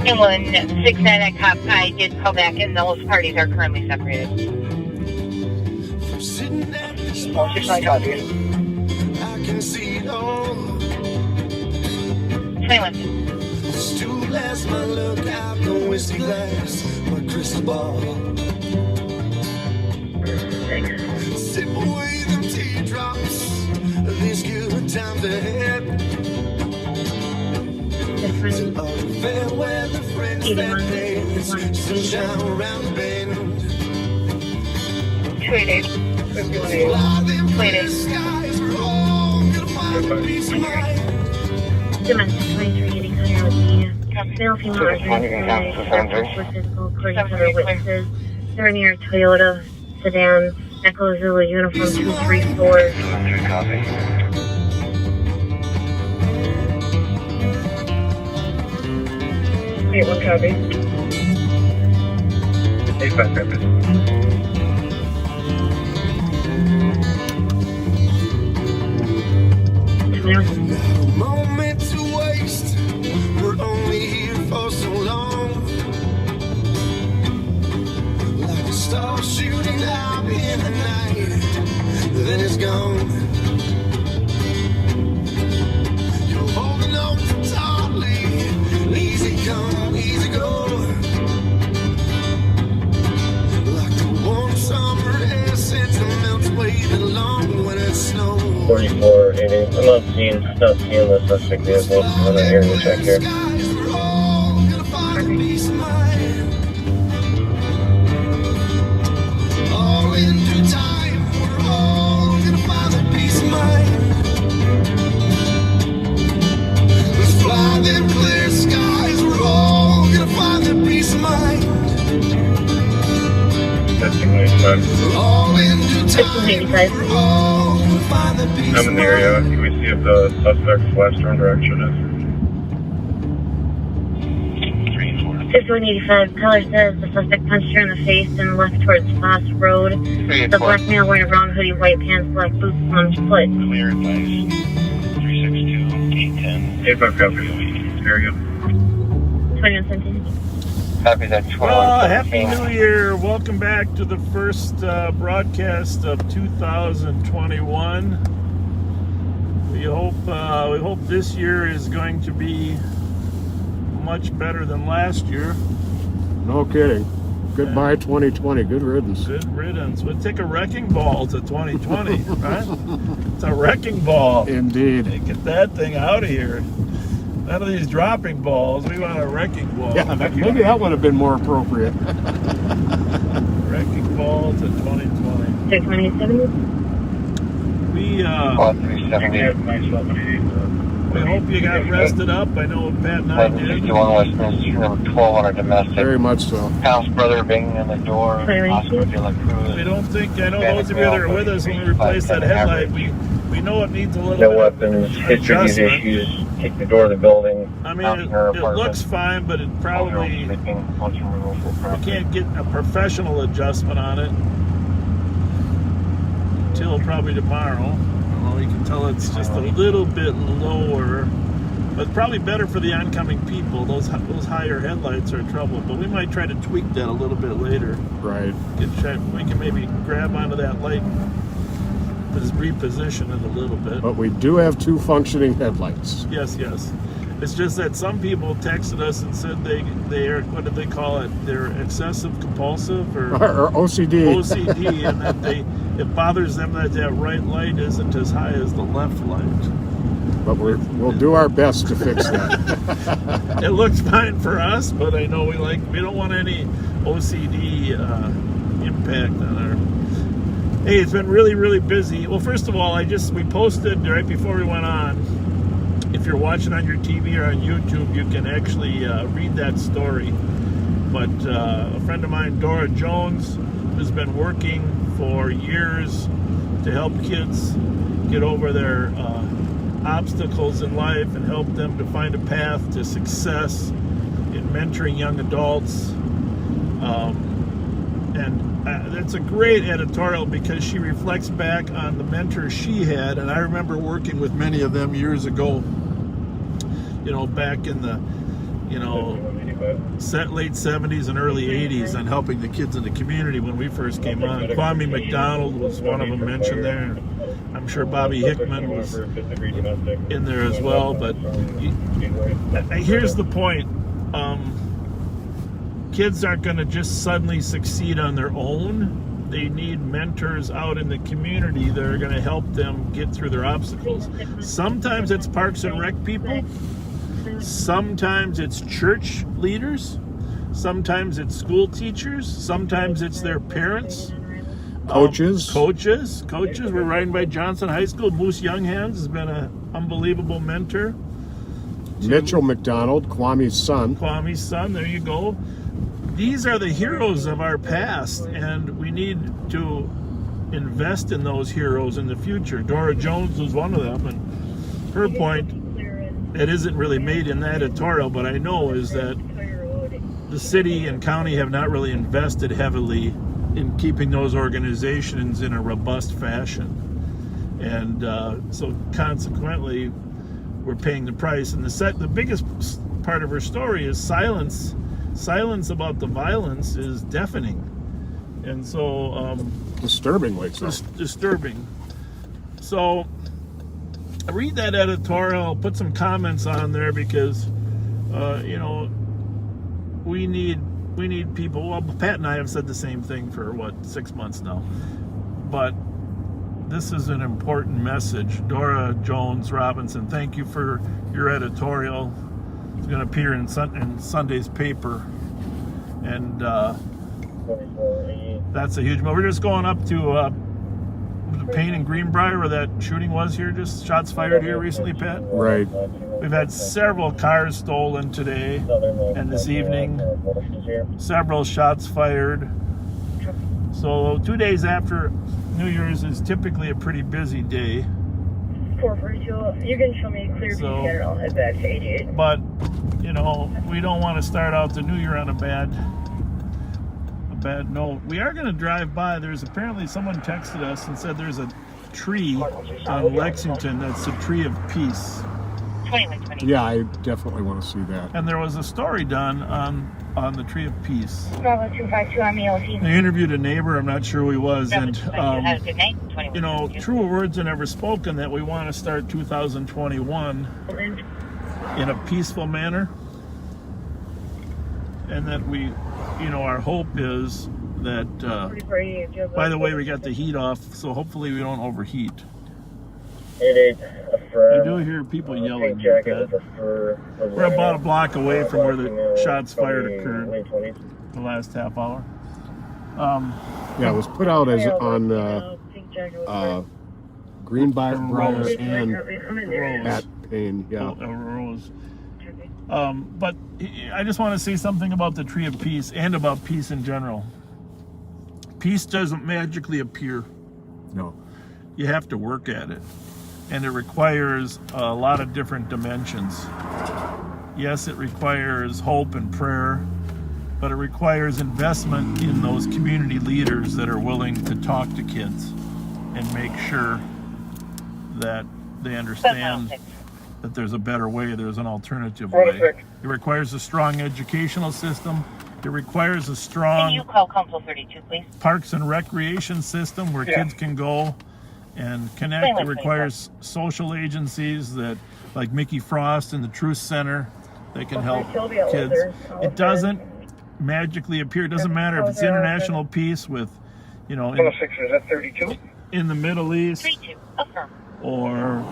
Inland 69 at Cop, I did call back and those parties are currently separated. 69 copy. I can see it all. 21. Stool glass, my lookout, the whiskey glass, my crystal ball. Sip away them teardrops, these good times ahead. Fair weather friends that days, sunshine around the bend. 2 days. Fly them clear skies, we're all gonna find a peace of mind. Domestic 2380 with the male female residents with physical according to their witnesses. They're near Toyota sedan, Echo Zulu uniform 234. 3 copy. 1 copy. 85 copy. Not a moment to waste, we're only here for so long. Like a star shooting out in the night, then it's gone. You're holding on too tightly, easy come, easy go. Like the warm summer air sets the melts waving along when it snows. 4480. I'm not seeing the suspect vehicle. I'm gonna area check here. All in due time, we're all gonna find a peace of mind. Let's fly them clear skies, we're all gonna find that peace of mind. Testing 85. All in due time, we're all gonna find that peace of mind. I'm in the area. Can we see if the suspect's last turn direction is? 5185, caller says the suspect punched her in the face and left towards Foss Road. The black male wearing a brown hoodie, white pants, black boots on foot. Clear advice. 362-810. 85 copy. There you go. 2117. Copy that 21. Well, Happy New Year. Welcome back to the first broadcast of 2021. We hope this year is going to be much better than last year. No kidding. Goodbye 2020. Good riddance. Good riddance. We'll take a wrecking ball to 2020, right? It's a wrecking ball. Indeed. Hey, get that thing out of here. None of these dropping balls. We want a wrecking ball. Yeah, maybe that would have been more appropriate. Wrecking ball to 2020. 6187. We 370. we hope you got rested up. I know Pat and I did. 1161 Westminster, number 12 on our domestic. Very much so. House brother banging on the door. Oscar de la Cruz. We don't think, I know those of you that are with us when we replaced that headlight, we know it needs a little No bit weapons, of history of these adjustment. issues, take the door of the building. I mean, it looks fine, but it probably, we can't get a professional adjustment on it until probably tomorrow. Well, you can tell it's just a little bit lower, but probably better for the oncoming people. Those higher headlights are trouble, but we might try to tweak that a little bit later. Right. We can maybe grab onto that light and just reposition it a little bit. But we do have 2 functioning headlights. Yes. It's just that some people texted us and said they are, what did they call it? They're excessive compulsive or OCD. OCD, and that it bothers them that right light isn't as high as the left light. But we'll do our best to fix that. It looks fine for us, but I know we don't want any OCD impact on our. Hey, it's been really, really busy. Well, first of all, we posted right before we went on. If you're watching on your TV or on YouTube, you can actually read that story. But a friend of mine, Dora Jones, has been working for years to help kids get over their obstacles in life and help them to find a path to success in mentoring young adults. And that's a great editorial because she reflects back on the mentors she had, and I remember working with many of them years ago. back in the, late 70s and early 80s on helping the kids in the community when we first came on. Kwame McDonald was one of them mentioned there. I'm sure Bobby Hickman was in there as well. But here's the point. Kids aren't going to just suddenly succeed on their own. They need mentors out in the community that are going to help them get through their obstacles. Sometimes it's Parks and Rec people. Sometimes it's church leaders. Sometimes it's school teachers. Sometimes it's their parents. Coaches. Coaches. We're riding by Johnson High School. Moose Younghands has been an unbelievable mentor. Mitchell McDonald, Kwame's son. There you go. These are the heroes of our past, and we need to invest in those heroes in the future. Dora Jones was one of them, and her point, it isn't really made in the editorial, but I know is that the city and county have not really invested heavily in keeping those organizations in a robust fashion. And so consequently, we're paying the price. And the biggest part of her story is silence. Silence about the violence is deafening. And so... disturbingly so. Disturbing. So, I read that editorial, put some comments on there because, we need people. Well, Pat and I have said the same thing for, 6 months now. But this is an important message. Dora Jones Robinson, thank you for your editorial. It's going to appear in Sunday's paper. And that's a huge move. We're just going up to Payne and Greenbrier where that shooting was here, just shots fired here recently, Pat. Right. We've had several cars stolen today and this evening. Several shots fired. So 2 days after New Year's is typically a pretty busy day. 442, you can show me a clear view and I'll head back to 88. But, we don't want to start out the new year on a bad note. We are going to drive by. There's apparently someone texted us and said there's a tree on Lexington that's a tree of peace. Yeah, I definitely want to see that. And there was a story done on the tree of peace. Bravo 252 on ELT. They interviewed a neighbor, I'm not sure who he was, and truer words are never spoken that we want to start 2021 in a peaceful manner, and that we, our hope is that, by the way, we got the heat off, so hopefully we don't overheat. 88, I do hear people yelling. We're about a block away from where the shots fired occurred the last half hour. Yeah, it was put out as on Greenbrier and at Payne. Yeah. Rose. But I just want to say something about the Tree of Peace and about peace in general. Peace doesn't magically appear. No. You have to work at it. And it requires a lot of different dimensions. Yes, it requires hope and prayer, but it requires investment in those community leaders that are willing to talk to kids and make sure that they understand that there's a better way, there's an alternative way. It requires a strong educational system. It requires a strong Can you call Council 32, please? Parks and recreation system where kids can go and connect. It requires social agencies that, like Mickey Frost and the Truth Center, they can help kids. It doesn't magically appear. It doesn't matter if it's international peace with, in the Middle East, 32, affirm. or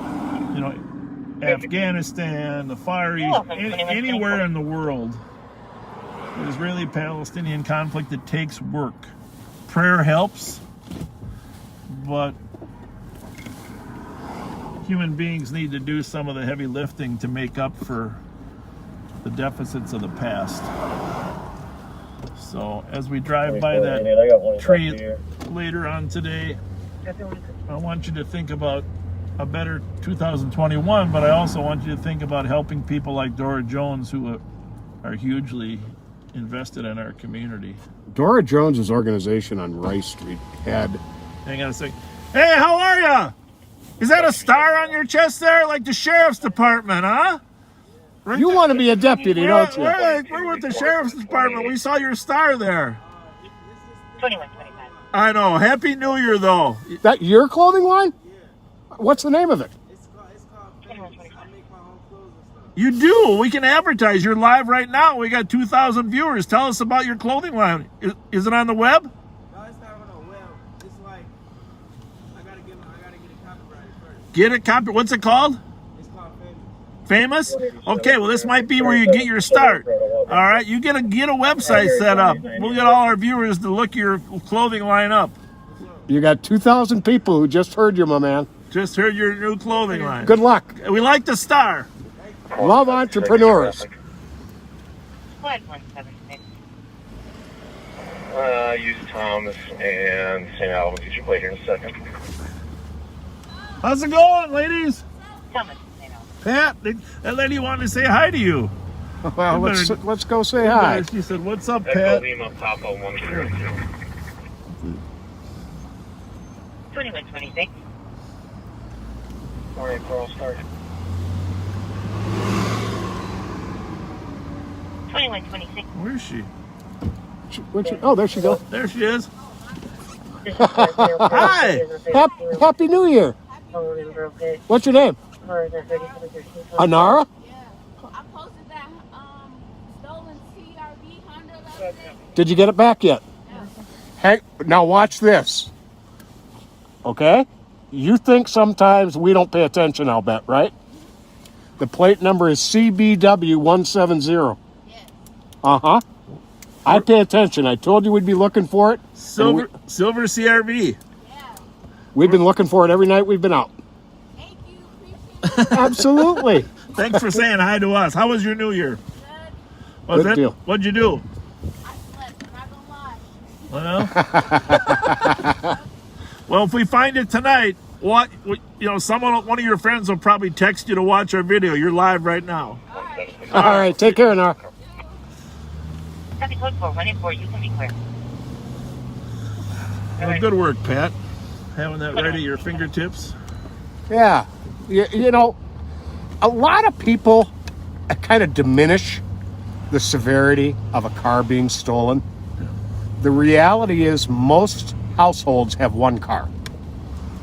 Afghanistan, the Far East, anywhere in the world. The Israeli-Palestinian conflict, it takes work. Prayer helps, but human beings need to do some of the heavy lifting to make up for the deficits of the past. So as we drive by that tree later on today, I want you to think about a better 2021, but I also want you to think about helping people like Dora Jones, who are hugely invested in our community. Dora Jones's organization on Rice Street had... Hang on a second. Hey, how are ya? Is that a star on your chest there? Like the sheriff's department, huh? Right You there. want to be a deputy, don't you? We're with the sheriff's department. We saw your star there. 2125. I know. Happy New Year, though. That your clothing line? What's the name of it? 2125. You do. We can advertise. You're live right now. We got 2,000 viewers. Tell us about your clothing line. Is it on the web? No, it's not on the web. It's like I gotta get it copyrighted first. Get it copy. What's it called? It's called Famous. Famous? Okay, well, this might be where you get your start. All right, you get a website set up. We'll get all our viewers to look your clothing line up. You got 2,000 people who just heard you, my man. Just heard your new clothing line. Good luck. We like the star. Love entrepreneurs. Flight 176. Use Thomas and St. Albans. Get your plate here in a second. How's it going, ladies? Thomas, you know. Pat, that lady wanted to say hi to you. Well, let's go say hi. She said, "What's up, Echo Pat?" Lima Papa 132. 2126. All right, Carl, start. 2126. Where is she? Oh, there she goes. There she is. Hi. Happy New Year. What's your name? Anara? Yeah. I posted that stolen TRV Honda the other day. Did you get it back yet? Hey, now watch this. Okay? You think sometimes we don't pay attention, I'll bet, right? The plate number is CBW170. Yeah. Uh-huh. I pay attention. I told you we'd be looking for it. Silver CRV. Yeah. We've been looking for it every night we've been out. Thank you. Appreciate it. Absolutely. Thanks for saying hi to us. How was your New Year? Good. Good deal. What'd you do? I slept. I'm not gonna lie. Well, if we find it tonight, one of your friends will probably text you to watch our video. You're live right now. All right. Take care, Anara. Copy code 4184. You can be clear. Well, good work, Pat. Having that right at your fingertips. Yeah. You know, a lot of people kind of diminish the severity of a car being stolen. The reality is most households have one car.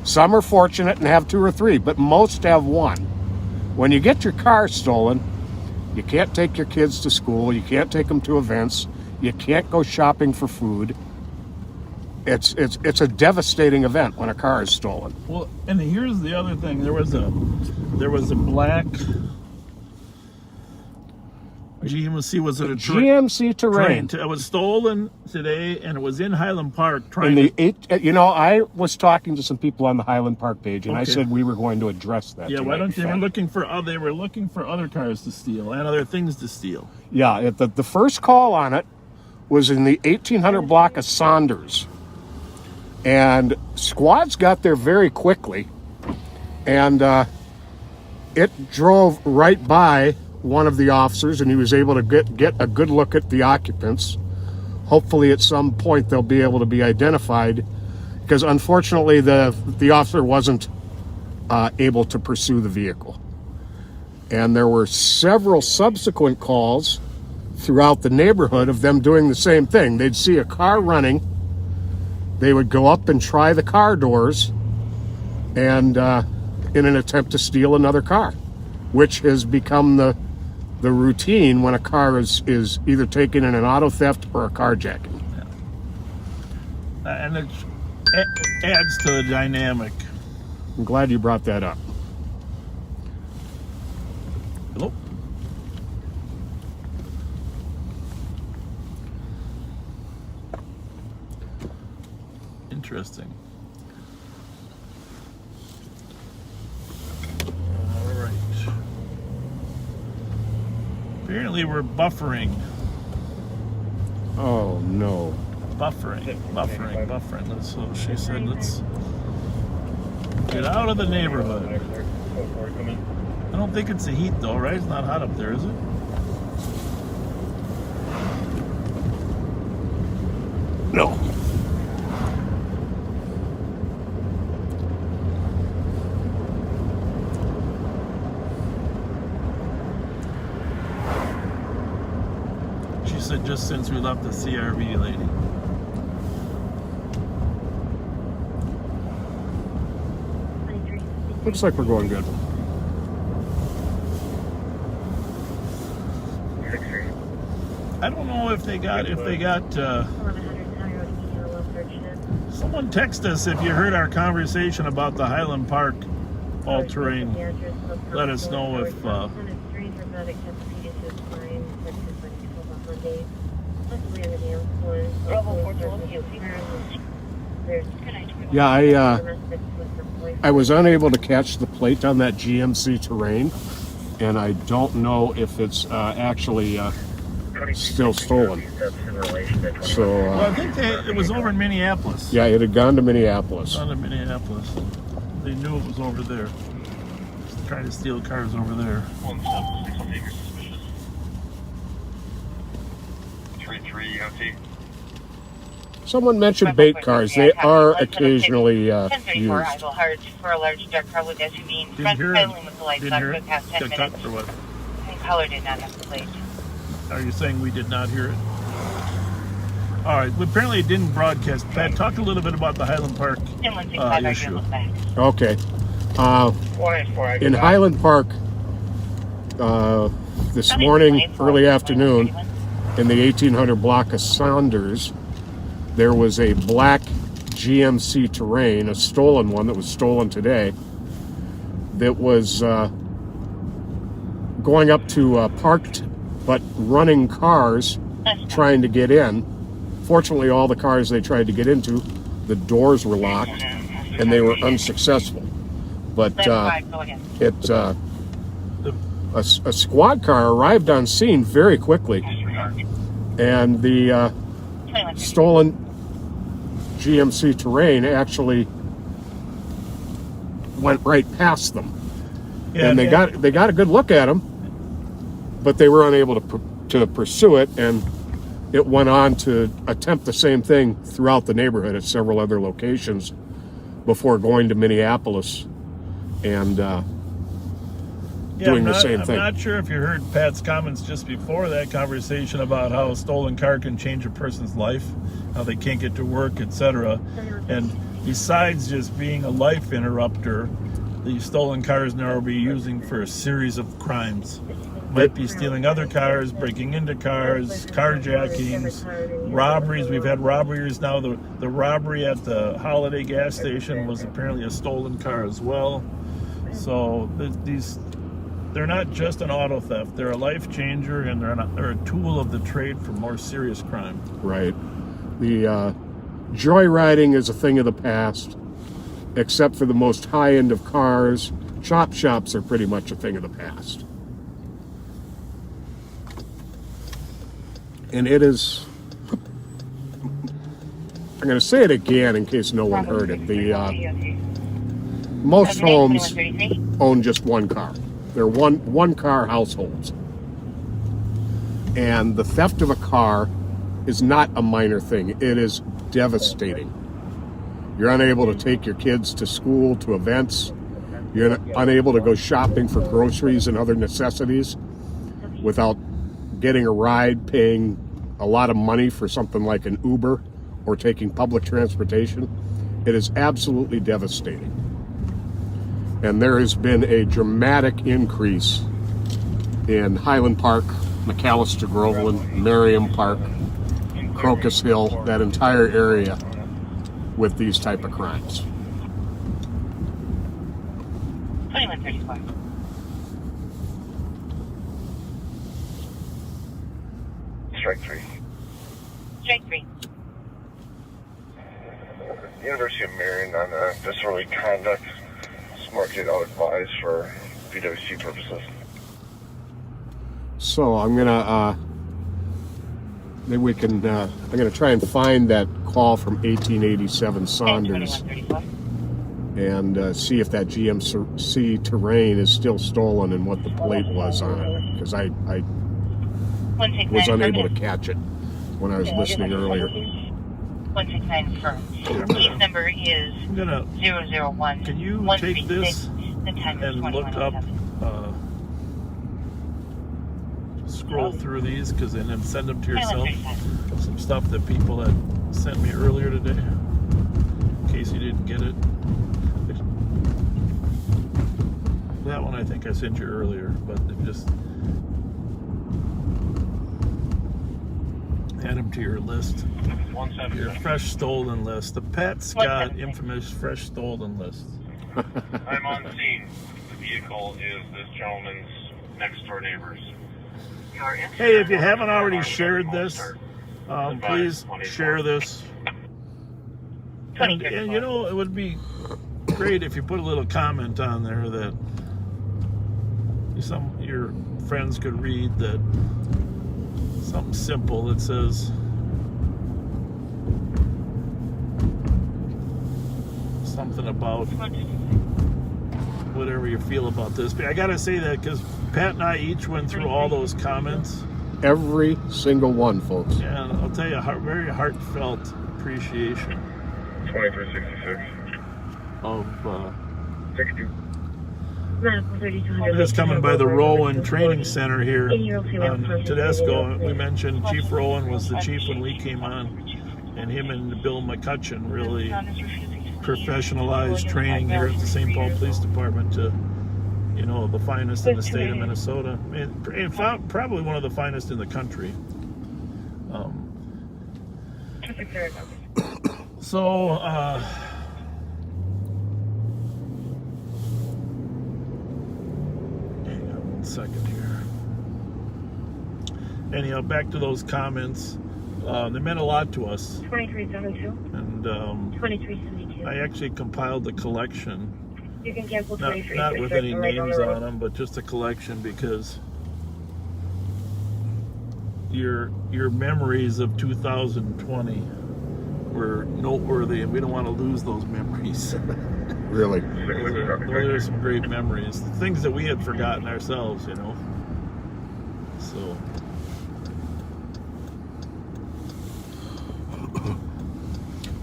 Some are fortunate and have 2 or 3, but most have one. When you get your car stolen, you can't take your kids to school, you can't take them to events, you can't go shopping for food. It's a devastating event when a car is stolen. Well, and here's the other thing. There was a black GMC. Was it a GMC Terrain? It was stolen today, and it was in Highland Park. I was talking to some people on the Highland Park page, and I Okay. said we were going to address that. Yeah, tonight. why don't they were looking for other cars to steal and other things to steal. Yeah, the first call on it was in the 1800 block of Saunders. And squads got there very quickly. And it drove right by one of the officers, and he was able to get a good look at the occupants. Hopefully at some point they'll be able to be identified, because unfortunately the officer wasn't able to pursue the vehicle. And there were several subsequent calls throughout the neighborhood of them doing the same thing. They'd see a car running, they would go up and try the car doors, and in an attempt to steal another car, which has become the routine when a car is either taken in an auto theft or a carjacking. And it adds to the dynamic. I'm glad you brought that up. Hello? Interesting. All right. Apparently we're buffering. Oh no. Buffering. So she said, let's get out of the neighborhood. I don't think it's the heat though, right? It's not hot up there, is it? No. it just since we left the CRV lady. Looks like we're going good. I don't know if they got someone text us if you heard our conversation about the Highland Park all-terrain. Let us know if yeah, I was unable to catch the plate on that GMC Terrain, and I don't know if it's actually still stolen. So well, I think it was over in Minneapolis. yeah, it had gone to Minneapolis. Gone to Minneapolis. They knew it was over there. Just trying to steal cars over there. 33 OT. Someone mentioned bait cars. They are occasionally used. 1034 idle hard for a large dark car with SUV. Didn't hear it. With the lights Didn't on hear for it. the past 10 Got minutes. cut or what? And color did not have the plate. Are you saying we did not hear it? All right. Well, apparently it didn't broadcast. Pat, talk a little bit about the Highland Park issue. Okay. In Highland Park, this morning, early afternoon, in the 1800 block of Saunders, there was a black GMC Terrain, a stolen one that was stolen today, that was going up to parked but running cars trying to get in. Fortunately, all the cars they tried to get into, the doors were locked and they were unsuccessful. But a squad car arrived on scene very quickly, and the stolen GMC Terrain actually went right past them. Yeah, and they got a good look at him, but they were unable to pursue it, and it went on to attempt the same thing throughout the neighborhood at several other locations before going to Minneapolis and doing the same thing. I'm not sure if you heard Pat's comments just before that conversation about how a stolen car can change a person's life, how they can't get to work, etc. And besides just being a life interrupter, these stolen cars now will be using for a series of crimes. Might be stealing other cars, breaking into cars, carjackings, robberies. We've had robberies now. The robbery at the Holiday gas station was apparently a stolen car as well. So they're not just an auto theft. They're a life changer, and they're a tool of the trade for more serious crime. Right. The joyriding is a thing of the past, except for the most high end of cars. Chop shops are pretty much a thing of the past. And it is, I'm going to say it again in case no one heard it. Most homes own just one car. They're one car households. And the theft of a car is not a minor thing. It is devastating. You're unable to take your kids to school, to events. You're unable to go shopping for groceries and other necessities without getting a ride, paying a lot of money for something like an Uber or taking public transportation. It is absolutely devastating. And there has been a dramatic increase in Highland Park, McAllister Groveland, Merriam Park, Crocus Hill, that entire area with these type of crimes. 2134. Strike 3. Strike 3. University of Marion on disorderly conduct. It's marked out advised for VWC purposes. So I'm gonna maybe we can. I'm gonna try and find that call from 1887 Saunders and see if that GMC Terrain is still stolen and what the plate was on it, because I was unable to catch it when I was listening earlier. 169 confirmed. Case number is 001. Can you take this the time is and look up scroll through these and then send them to yourself. Some stuff that people had sent me earlier today, in case you didn't get it. That one I think I sent you earlier, but just add them to your list. Your fresh stolen list. The Pat Scott infamous fresh stolen list. I'm on scene. The vehicle is this gentleman's next door neighbor's. Hey, if you haven't already shared this, please share this. And you know, it would be great if you put a little comment on there that your friends could read, that something simple that says something about whatever you feel about this. But I gotta say that because Pat and I each went through all those comments. Every single one, folks. Yeah, I'll tell you, a very heartfelt appreciation 2366 of 60. just coming by the Rowan Training Center here on Tedesco. We mentioned Chief Rowan was the chief when we came on, and him and Bill McCutcheon really professionalized training here at the St. Paul Police Department to, you know, the finest in the state of Minnesota, and probably one of the finest in the country. So, hang on 1 second here. Anyhow, back to those comments. They meant a lot to us. 2372. And 2372. I actually compiled the collection. You can cancel 23. Not with any names on them, but just a collection, because your memories of 2020 were noteworthy, and we don't want to lose those memories. Really. Those are some great memories, things that we had forgotten ourselves, you know. So.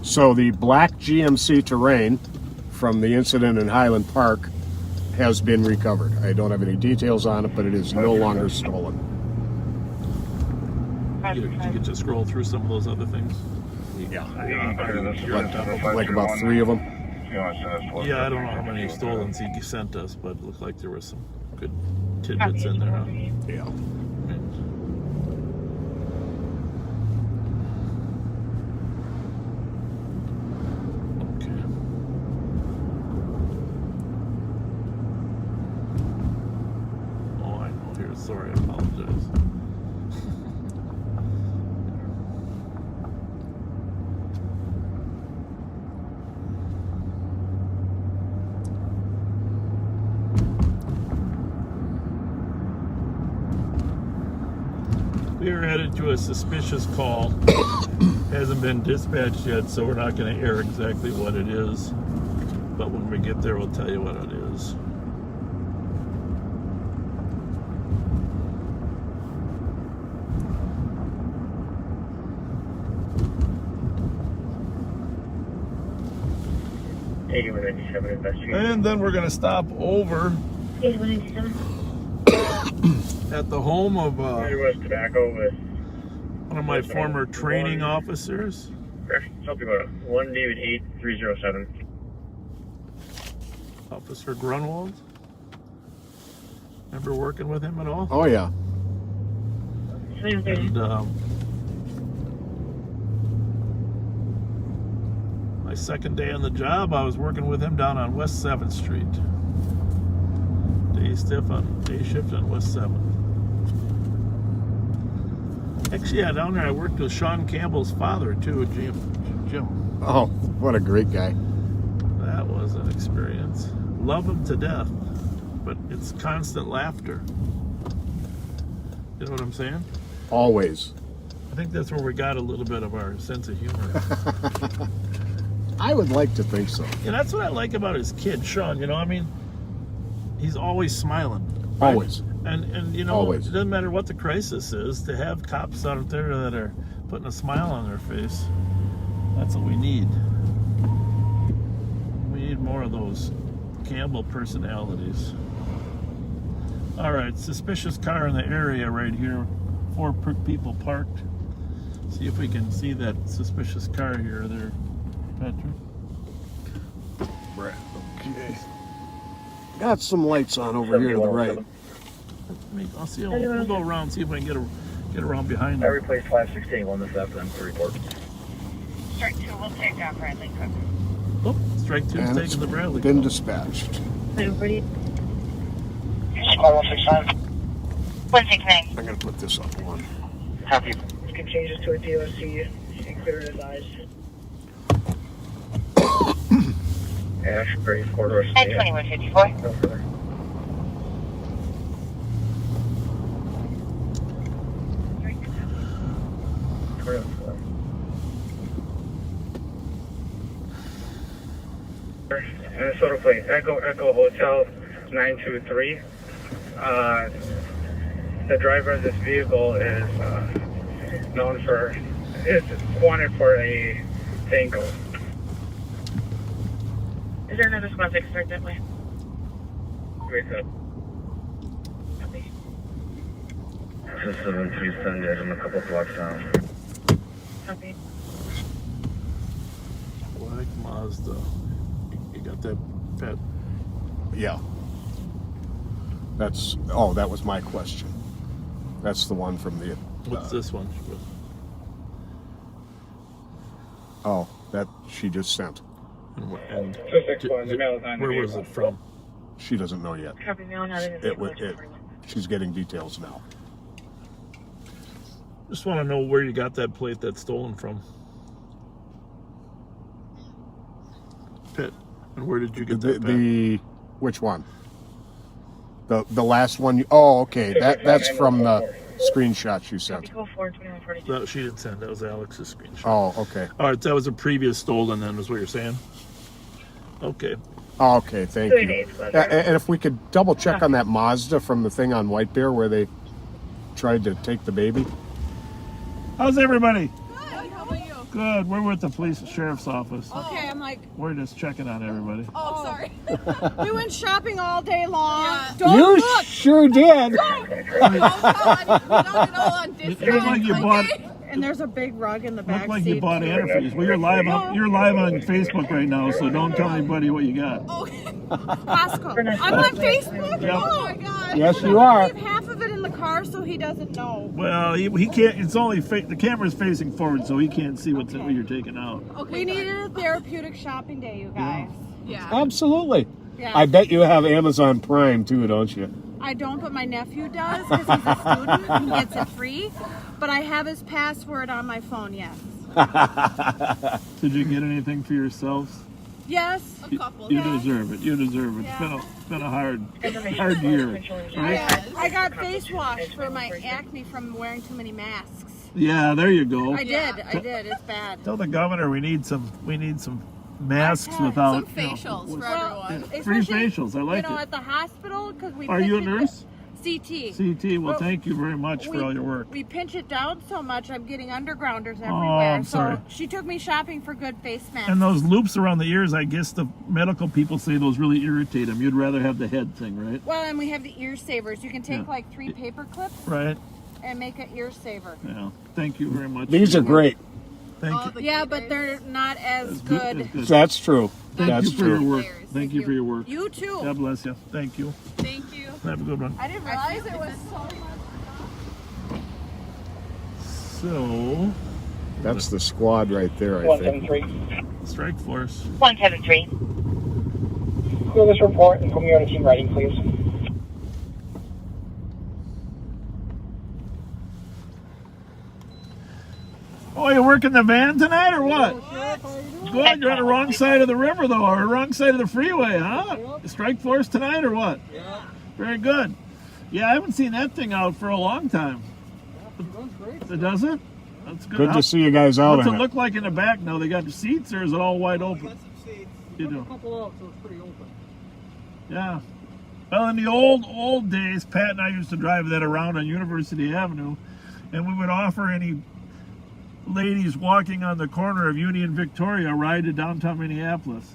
So the black GMC Terrain from the incident in Highland Park has been recovered. I don't have any details on it, but it is no longer stolen. You get to scroll through some of those other things. Yeah. Yeah, Like about 3 of them. I don't know how many stolens he sent us, but it looked like there was some good tidbits in there. Huh? Yeah. Sorry, I apologize. We are headed to a suspicious call. Hasn't been dispatched yet, so we're not going to air exactly what it is. But when we get there, we'll tell you what it is. And then we're going to stop over at the home of one of my former training officers. Something about 1 David 8307. Officer Grunwald. Remember working with him at all? Oh, yeah. And my second day on the job, I was working with him down on West 7th Street. Day shift on West 7th. Actually, yeah, down there I worked with Sean Campbell's father too, Jim. Oh, what a great guy. That was an experience. Love him to death, but it's constant laughter. You know what I'm saying? Always. I think that's where we got a little bit of our sense of humor. I would like to think so. Yeah, that's what I like about his kid, Sean. You know, I mean, he's always smiling. Right? Always. And you know, Always. It doesn't matter what the crisis is, to have cops out there that are putting a smile on their face, that's what we need. We need more of those Campbell personalities. All right, suspicious car in the area right here. 4 people parked. See if we can see that suspicious car here there, Patrick. Right. Okay. Got some lights on over here to the right. I'll see. We'll go around, see if we can get around behind I them. replaced 516 this afternoon to report. Strike 2, we'll take Bradley Cook. Oh, strike 2's And it's taking the Bradley. been dispatched. Pretty. Squad 169. 169. I'm going to put this up one. Happy. You can change this to a DOC and clear his eyes. Ashbury, corridor. At 2154. No further. Minnesota plate, Echo Hotel 923. The driver of this vehicle is wanted for a Tango. Is there another squad that can start that way? Wake up. Copy. This is 7370, I'm a couple blocks down. Copy. Black Mazda. You got that, Pat? Yeah. That's, oh, that was my question. That's the one from the... What's this one? Oh, that she just sent. And 261, the mail is on the where was vehicle. it from? She doesn't know yet. Copy, mail, not in the She's getting details now. Just want to know where you got that plate that's stolen from. Pitt. And where did you get that? Which one? The last one. Oh, okay. That's from the screenshot you sent. No, she didn't send. That was Alex's screenshot. Oh, okay. All right, that was a previous stolen. Then, is what you're saying? Okay. Oh, okay, thank you. And if we could double check on that Mazda from the thing on White Bear where they tried to take the baby. How's everybody? Good, how about you? Good. We're with the police sheriff's office. Okay, I'm like, We're just checking on everybody. oh, sorry. We went shopping all day long. Yeah. Don't You look. sure did. Oh, God. We don't get all on It discount. looked like you bought. And there's a big rug in the back Looked like seat. you bought antifreeze. Well, you're live on Facebook right now, so don't tell anybody what you got. Costco. I'm on Facebook. Yep. Oh my god. Yes, you are. Leave half of it in the car so he doesn't know. Well, he can't. It's only the camera's facing forward, so he can't see what you're taking out. Okay, We needed a therapeutic shopping day, you guys. Yeah. Absolutely. Yeah. I bet you have Amazon Prime too, don't you? I don't, but my nephew does because he's a student and he gets it free. But I have his password on my phone, yes. Did you get anything for yourselves? Yes. A couple. You deserve it. You deserve it. Yeah. It's been a hard year. Right? I got face wash for my acne from wearing too many masks. Yeah, there you go. I did. It's bad. Tell the governor we need some masks without Some facials for everyone. free especially, facials. I like you know, it. at the hospital because we. Are you a pinch it- nurse? CT. CT. Well, Well, thank you very much for all your work. We pinch it down so much, I'm getting undergrounders everywhere. I'm sorry. So she took me shopping for good face masks. And those loops around the ears, I guess the medical people say those really irritate them. You'd rather have the head thing, right? Well, and we have the ear savers. You can take Yeah. like 3 paper clips Right. and make an ear saver. Yeah. Thank you very much. These are great. Thank you. Yeah, but they're not as good. As good. That's true. Thank That's you for your true. work. Thank you for your work. You too. God bless you. Thank you. Thank you. Have a good one. I didn't realize it was so much. So, That's the squad right there, I think. 173. strike force. 173. Clear this report and put me on a team writing, please. Oh, you working the van tonight or what? Good. You're on the wrong side of the river though, or wrong side of the freeway, huh? Strike force tonight or what? Yeah. Very good. Yeah, I haven't seen that thing out for a long time. It does it? That's good. Good to see you guys out What's it in it. look like in the back now? They got the seats, or is it all wide open? Got some seats. You do. A couple out, so it's pretty open. Yeah. Well, in the old days, Pat and I used to drive that around on University Avenue, and we would offer any ladies walking on the corner of Union Victoria a ride to downtown Minneapolis.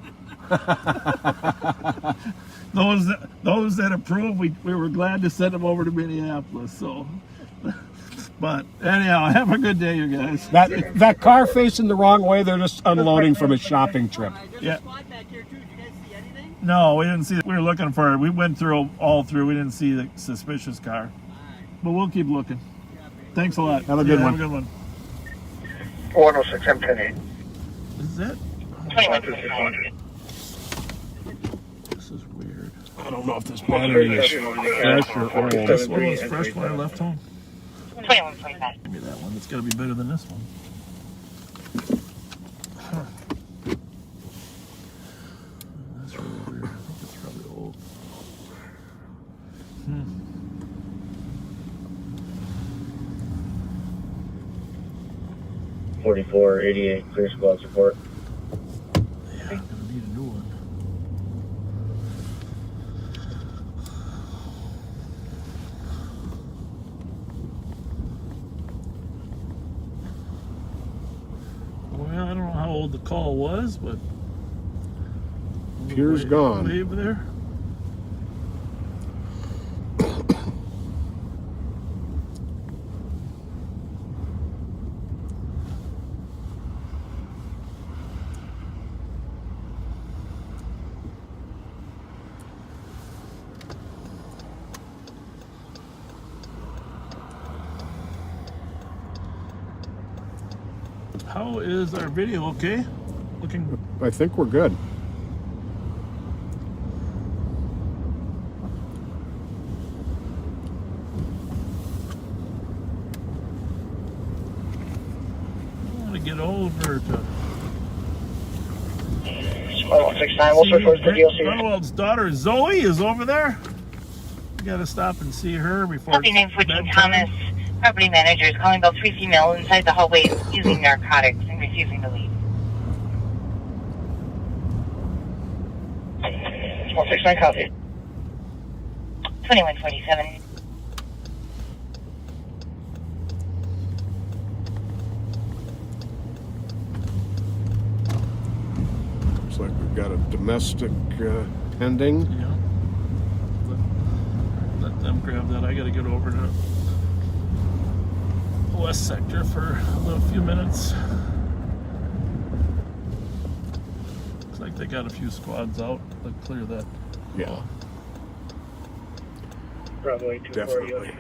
those that approve, we were glad to send them over to Minneapolis. So, but anyhow, have a good day, you guys. That car facing the wrong way, they're just unloading from a shopping trip. Yeah. Squad back here too. Did you guys see anything? No, we didn't see it. We were looking for it. We went through all through. We didn't see the suspicious car, but we'll keep looking. Thanks a lot. Have a good one. Have a good one. 106 M10. Is that? 2125. This is weird. I don't know if this battery is fresh or old. This one was fresh when I left home. 2125. Give me that one. It's got to be better than this one. Huh. That's really weird. I think it's probably old. 4488, clear squad support. Yeah, I'm gonna need a new one. Well, I don't know how old the call was, but Pier's gone. Wave there. How is our video? Okay? Looking. I think we're good. I want to get over to. 169, we'll switch towards the DLC. Grunwald's daughter Zoe is over there. We got to stop and see her before. Property name 14 Thomas. Property manager is calling about 3 females inside the hallway using narcotics and refusing to leave. 169 copy. 2147. Looks like we've got a domestic pending. Yeah. Let them grab that. I got to get over to the west sector for a few minutes. Looks like they got a few squads out. Let's clear that. Yeah, Probably definitely.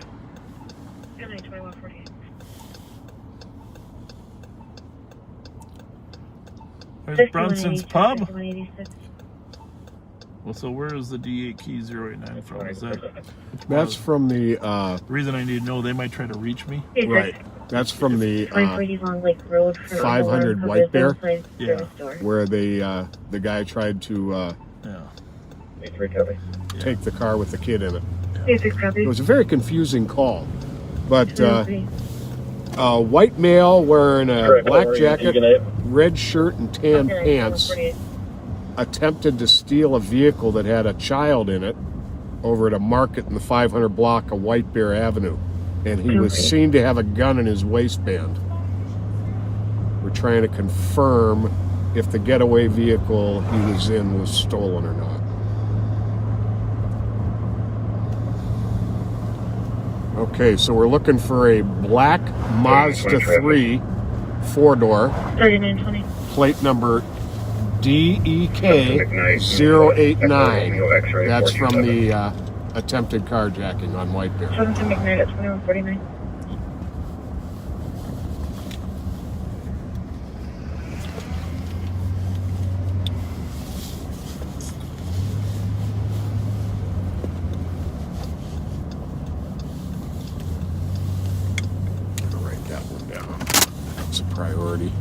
2148. There's Brunson's Pub. 186. Well, so where is the D8 key 089 from? Is that That's from the the reason I need to know? They might try to reach me. right. That's from the 540 Long Lake Road. 500 White Bear, Yeah. where they the guy tried to Yeah. take the car with the kid in it. Basic copy. It was a very confusing call, but a white male wearing a black jacket, red shirt, and tan pants attempted to steal a vehicle that had a child in it over at a market in the 500 block of White Bear Avenue, and he was seen to have a gun in his waistband. We're trying to confirm if the getaway vehicle he was in was stolen or not. Okay, so we're looking for a black Mazda 3 4-door, 3920. plate number DEK089. That's from the attempted carjacking on White Bear. 710 McKnight at 2149. I'll write that one down. It's a priority.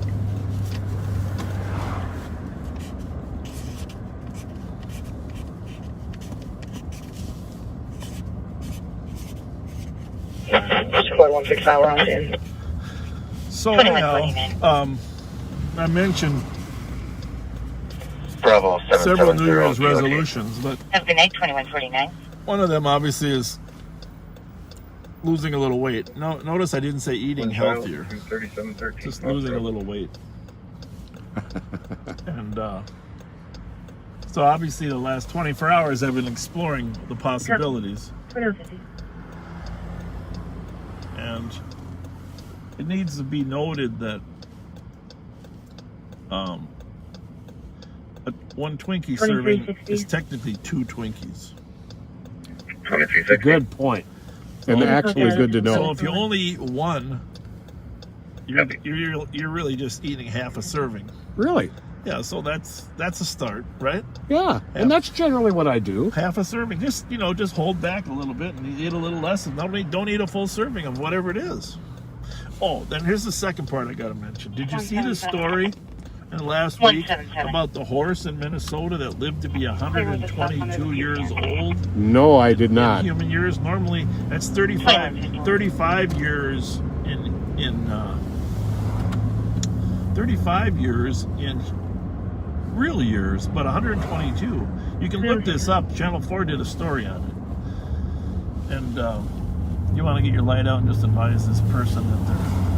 Squad 169, we're on in. So anyhow, I mentioned Bravo several New 770. Year's resolutions, but Have a good night, 2149. one of them obviously is losing a little weight. No, notice I didn't say eating healthier, 3713. just losing a little weight. And So obviously the last 24 hours I've been exploring the possibilities. 2050. And it needs to be noted that one Twinkie serving is technically 2 Twinkies. 2360. Good point. And actually good to know. So if you only eat one, you're really just eating half a serving. Really? Yeah, so that's a start, right? Yeah, and that's generally what I do. Half a serving. Just just hold back a little bit and eat a little less, and don't eat a full serving of whatever it is. Oh, then here's the second part I got to mention. Did you see the story in last week about the horse in Minnesota that lived to be 122 years old? No, I did not. In human years, normally that's 35 years in 35 years in real years, but 122. You can look this up. Channel 4 did a story on it. And you want to get your light out and just advise this person that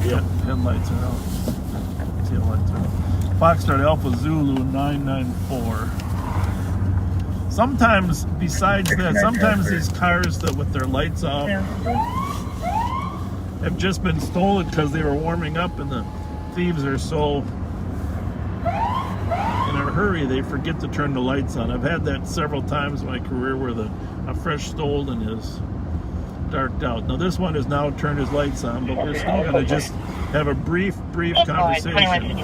their headlights are out. Taillights are out. Foxtrot Alpha Zulu 994. Sometimes, besides that, sometimes these cars that with their lights off have just been stolen because they were warming up and the thieves are so in a hurry they forget to turn the lights on. I've had that several times in my career where a fresh stolen is darked out. Now this one has now turned his lights on, but we're still going to just have a brief conversation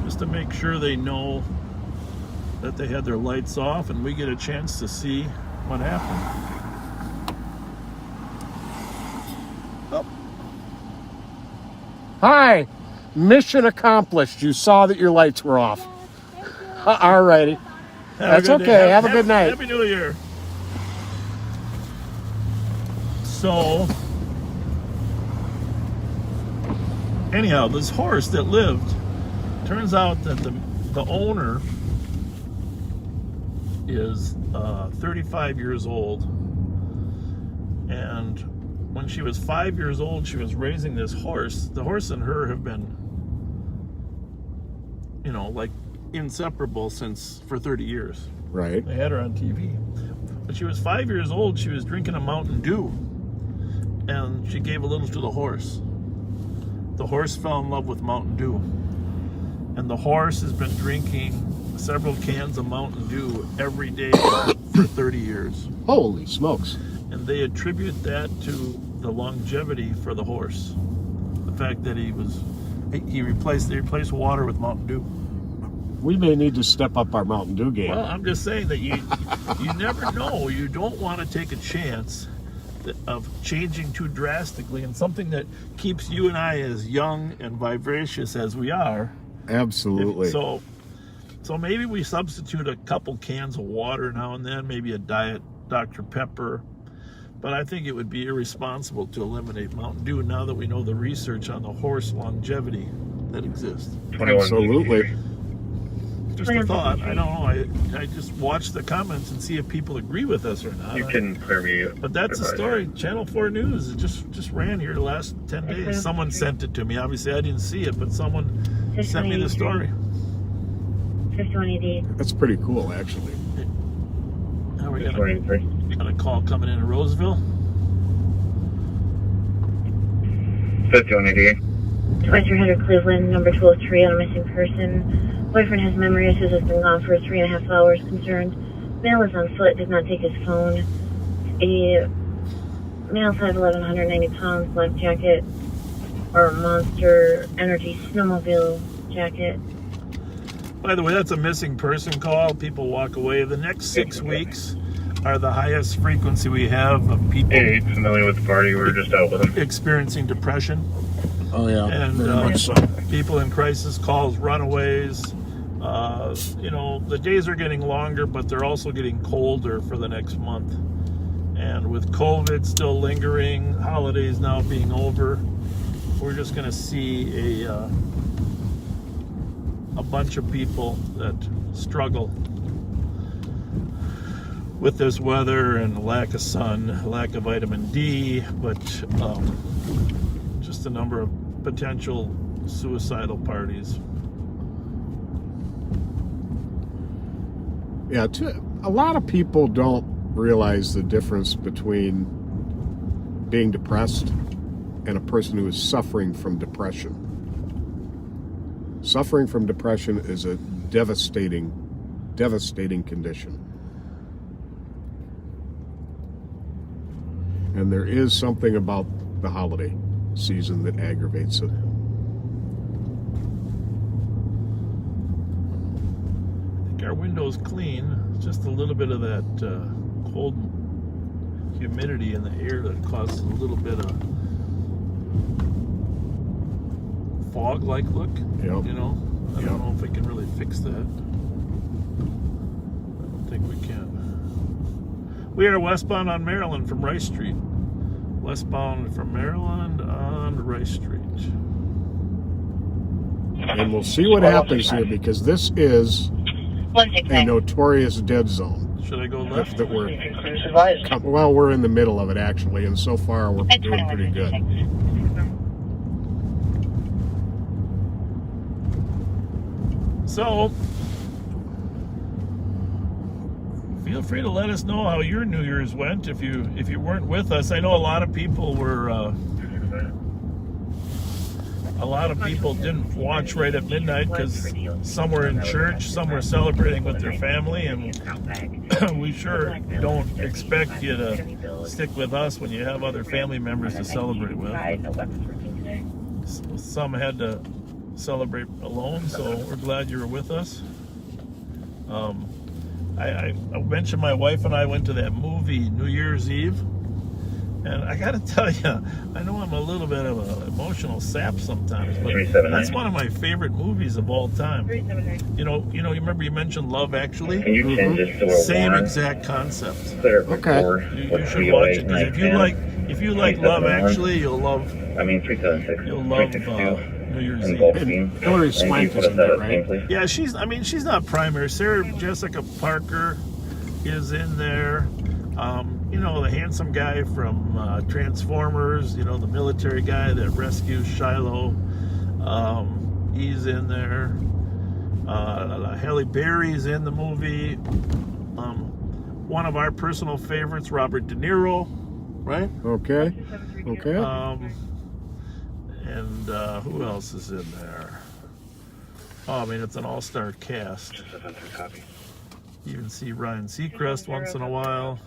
just to make sure they know that they had their lights off and we get a chance to see what happened. Oh. Hi. Mission accomplished. You saw that your lights were off. All righty. That's okay. Have a good night. Happy New Year. So, anyhow, this horse that lived, turns out that the owner is 35 years old. And when she was 5 years old, she was raising this horse. The horse and her have been, like inseparable for 30 years. Right. They had her on TV. When she was 5 years old, she was drinking a Mountain Dew. And she gave a little to the horse. The horse fell in love with Mountain Dew. And the horse has been drinking several cans of Mountain Dew every day for 30 years. Holy smokes. And they attribute that to the longevity for the horse. The fact that they replaced water with Mountain Dew. We may need to step up our Mountain Dew game. Well, I'm just saying that you never know. You don't want to take a chance of changing too drastically in something that keeps you and I as young and vivacious as we are. Absolutely. So maybe we substitute a couple cans of water now and then, maybe a diet Dr. Pepper. But I think it would be irresponsible to eliminate Mountain Dew now that we know the research on the horse longevity that exists. Absolutely. Just a thought. I don't know. I just watch the comments and see if people agree with us or not. You can clear me. But that's the story. Channel 4 News. It just ran here the last 10 days. Someone sent it to me. Obviously, I didn't see it, but someone sent me the story. 5188. That's pretty cool, actually. Now we got a call coming in Roseville. 5188. 2300 Cleveland, number 203 on a missing person. Boyfriend has memory issues, has been gone for 3.5 hours. Concerned. Male is on foot, did not take his phone. A male size 1190 pounds, black jacket, or Monster Energy snowmobile jacket. By the way, that's a missing person call. People walk away. The next 6 weeks are the highest frequency we have of people familiar with the party. We were just out with them. Experiencing depression. Oh, yeah. And very much so. People in crisis calls, runaways. The days are getting longer, but they're also getting colder for the next month. And with COVID still lingering, holidays now being over, we're just going to see a bunch of people that struggle with this weather and lack of sun, lack of vitamin D, but just a number of potential suicidal parties. Yeah, a lot of people don't realize the difference between being depressed and a person who is suffering from depression. Suffering from depression is a devastating condition. And there is something about the holiday season that aggravates it. I think our window's clean. Just a little bit of that cold humidity in the air that causes a little bit of fog-like look. Yep. You know, I don't know if we can really fix that. I don't think we can. We are westbound on Maryland from Rice Street. Westbound from Maryland on Rice Street. And we'll see what happens here, because this is a notorious dead zone. Should I go left? That we're in the middle of it, actually, and so far we're doing pretty good. So, feel free to let us know how your New Year's went if you weren't with us. I know a lot of people didn't watch right at midnight because some were in church, some were celebrating with their family, and we sure don't expect you to stick with us when you have other family members to celebrate with. Some had to celebrate alone, so we're glad you were with us. I mentioned my wife and I went to that movie New Year's Eve, and I gotta tell you, I know I'm a little bit of an emotional sap sometimes, but that's one of my favorite movies of all time. You remember you mentioned Love Actually? Same exact concept. Okay. You should watch it, because if you like Love Actually, you'll love New Year's Eve. Hillary Swank is in there, right? Yeah, she's not primary. Sarah Jessica Parker is in there. The handsome guy from Transformers, the military guy that rescues Shiloh. He's in there. Halle Berry's in the movie. One of our personal favorites, Robert De Niro, right? Okay. And who else is in there? It's an all-star cast. You even see Ryan Seacrest once in a while.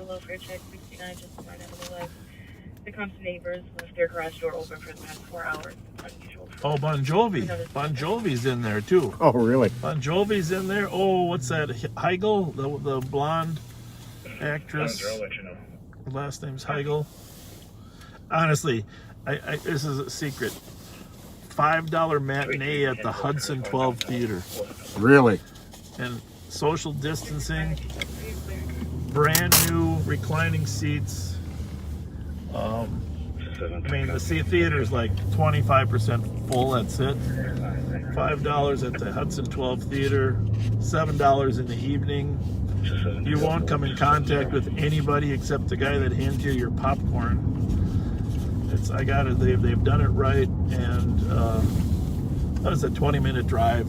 The cops' neighbors left their garage door open for the past 4 hours. Unusual. Oh, Bon Jovi. Bon Jovi's in there too. Oh, really? Bon Jovi's in there. Oh, what's that? Heigl, the blonde actress. Her last name's Heigl. Honestly, this is a secret. $5 matinee at the Hudson 12 Theater. Really? And social distancing, brand new reclining seats. The theater's like 25% full, that's it. $5 at the Hudson 12 Theater, $7 in the evening. You won't come in contact with anybody except the guy that hands you your popcorn. They've done it right, and that was a 20-minute drive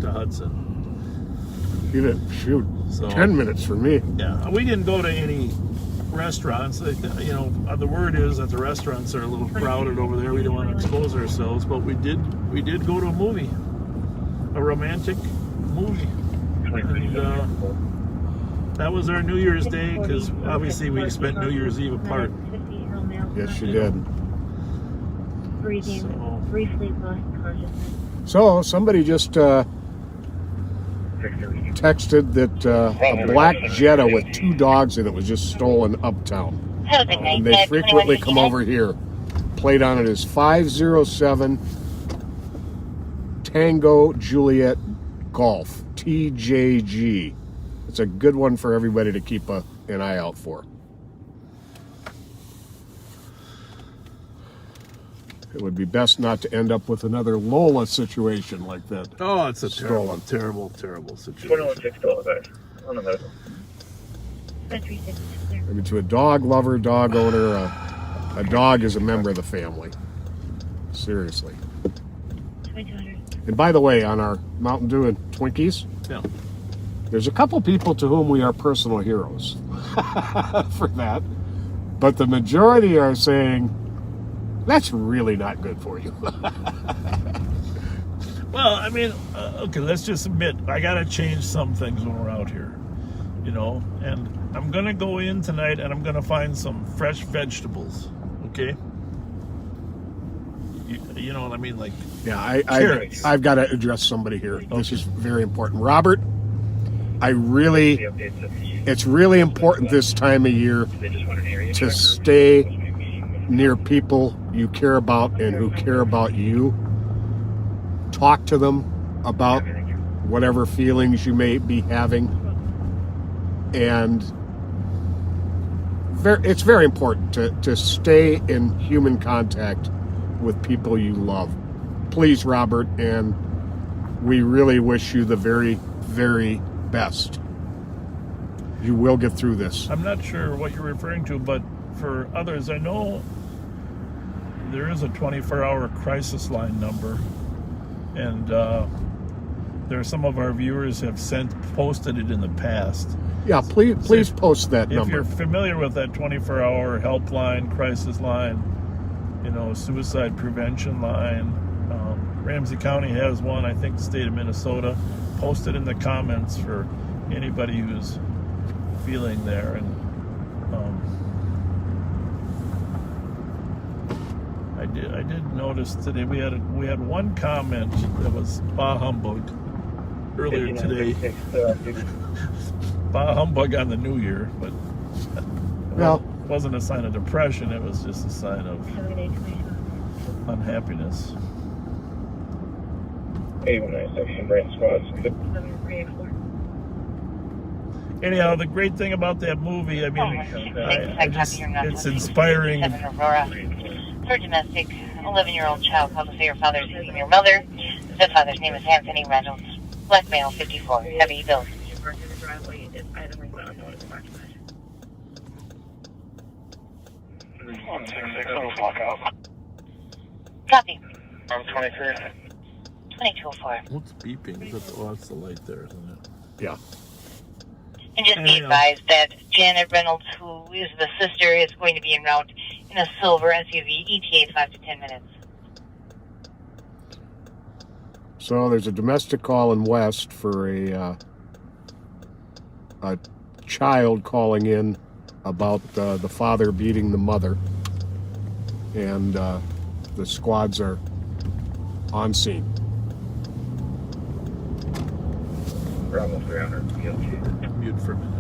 to Hudson. Shoot, 10 minutes for me. Yeah, we didn't go to any restaurants. The word is that the restaurants are a little crowded over there. We don't want to expose ourselves, but we did go to a movie, a romantic movie, and that was our New Year's Day, because obviously we spent New Year's Eve apart. Yes, you did. Breathing, briefly lost consciousness. So somebody just texted that a black Jetta with 2 dogs in it was just stolen uptown. And they frequently come over here. Plate on it is 507 Tango Juliet Golf, TJG. It's a good one for everybody to keep an eye out for. It would be best not to end up with another Lola situation like that. Oh, it's a Stolen. terrible situation. To a dog lover, dog owner, a dog is a member of the family. Seriously. And by the way, on our Mountain Dew and Twinkies, There's a couple people to whom we are personal heroes for that, but the majority are saying that's really not good for you. Well, I mean, okay, let's just admit, I got to change some things when we're out here, you know, and I'm going to go in tonight and I'm going to find some fresh vegetables, okay? You know what I mean? Like, Yeah, carrots. I've got to address somebody here. Okay. This is very important. Robert, it's really important this time of year to stay near people you care about and who care about you. Talk to them about whatever feelings you may be having. And it's very important to stay in human contact with people you love. Please, Robert, and we really wish you the very, very best. You will get through this. I'm not sure what you're referring to, but for others, I know there is a 24-hour crisis line number, and there are some of our viewers have posted it in the past. Yeah, please post that number. If you're familiar with that 24-hour helpline, crisis line, you know, suicide prevention line, Ramsey County has one. I think the state of Minnesota. Post it in the comments for anybody who's feeling there. And I did notice today we had one comment that was bah humbug earlier today. Bah humbug on the new year, but it wasn't a sign of depression. It was just a sign of unhappiness. Anyhow, the great thing about that movie, I mean, it's inspiring. For domestic, 11-year-old child called to say her father's using your mother. The father's name is Anthony Reynolds. Black male, 54, heavy build. 166, block out. Copy. I'm 23. 2204. What's beeping? That's the light there, isn't it? Yeah. And just be advised that Janet Reynolds, who is the sister, is going to be en route in a silver SUV, ETA 5 to 10 minutes. So there's a domestic call in West for a child calling in about the father beating the mother, and the squads are on scene. Bravo 300. Mute for a minute.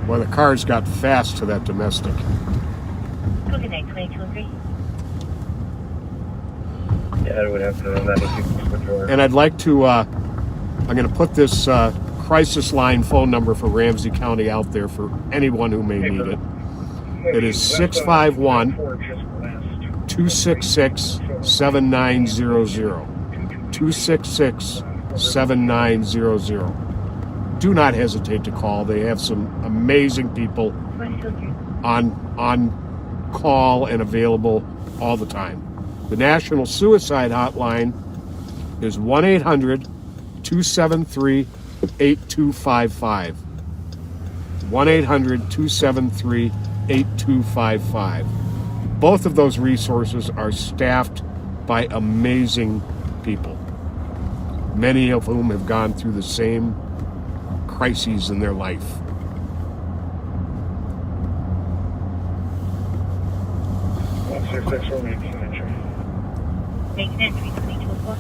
Well, the cars got fast to that domestic. Good night, 2203. Yeah, I would have to run that if you switch over. And I'd like to, I'm going to put this crisis line phone number for Ramsey County out there for anyone who may need it. It is 651-266-7900. 266-7900. Do not hesitate to call. They have some amazing people on call and available all the time. The National Suicide Hotline is 1-800-273-8255. 1-800-273-8255. Both of those resources are staffed by amazing people, many of whom have gone through the same crises in their life. Make an entry, 2204.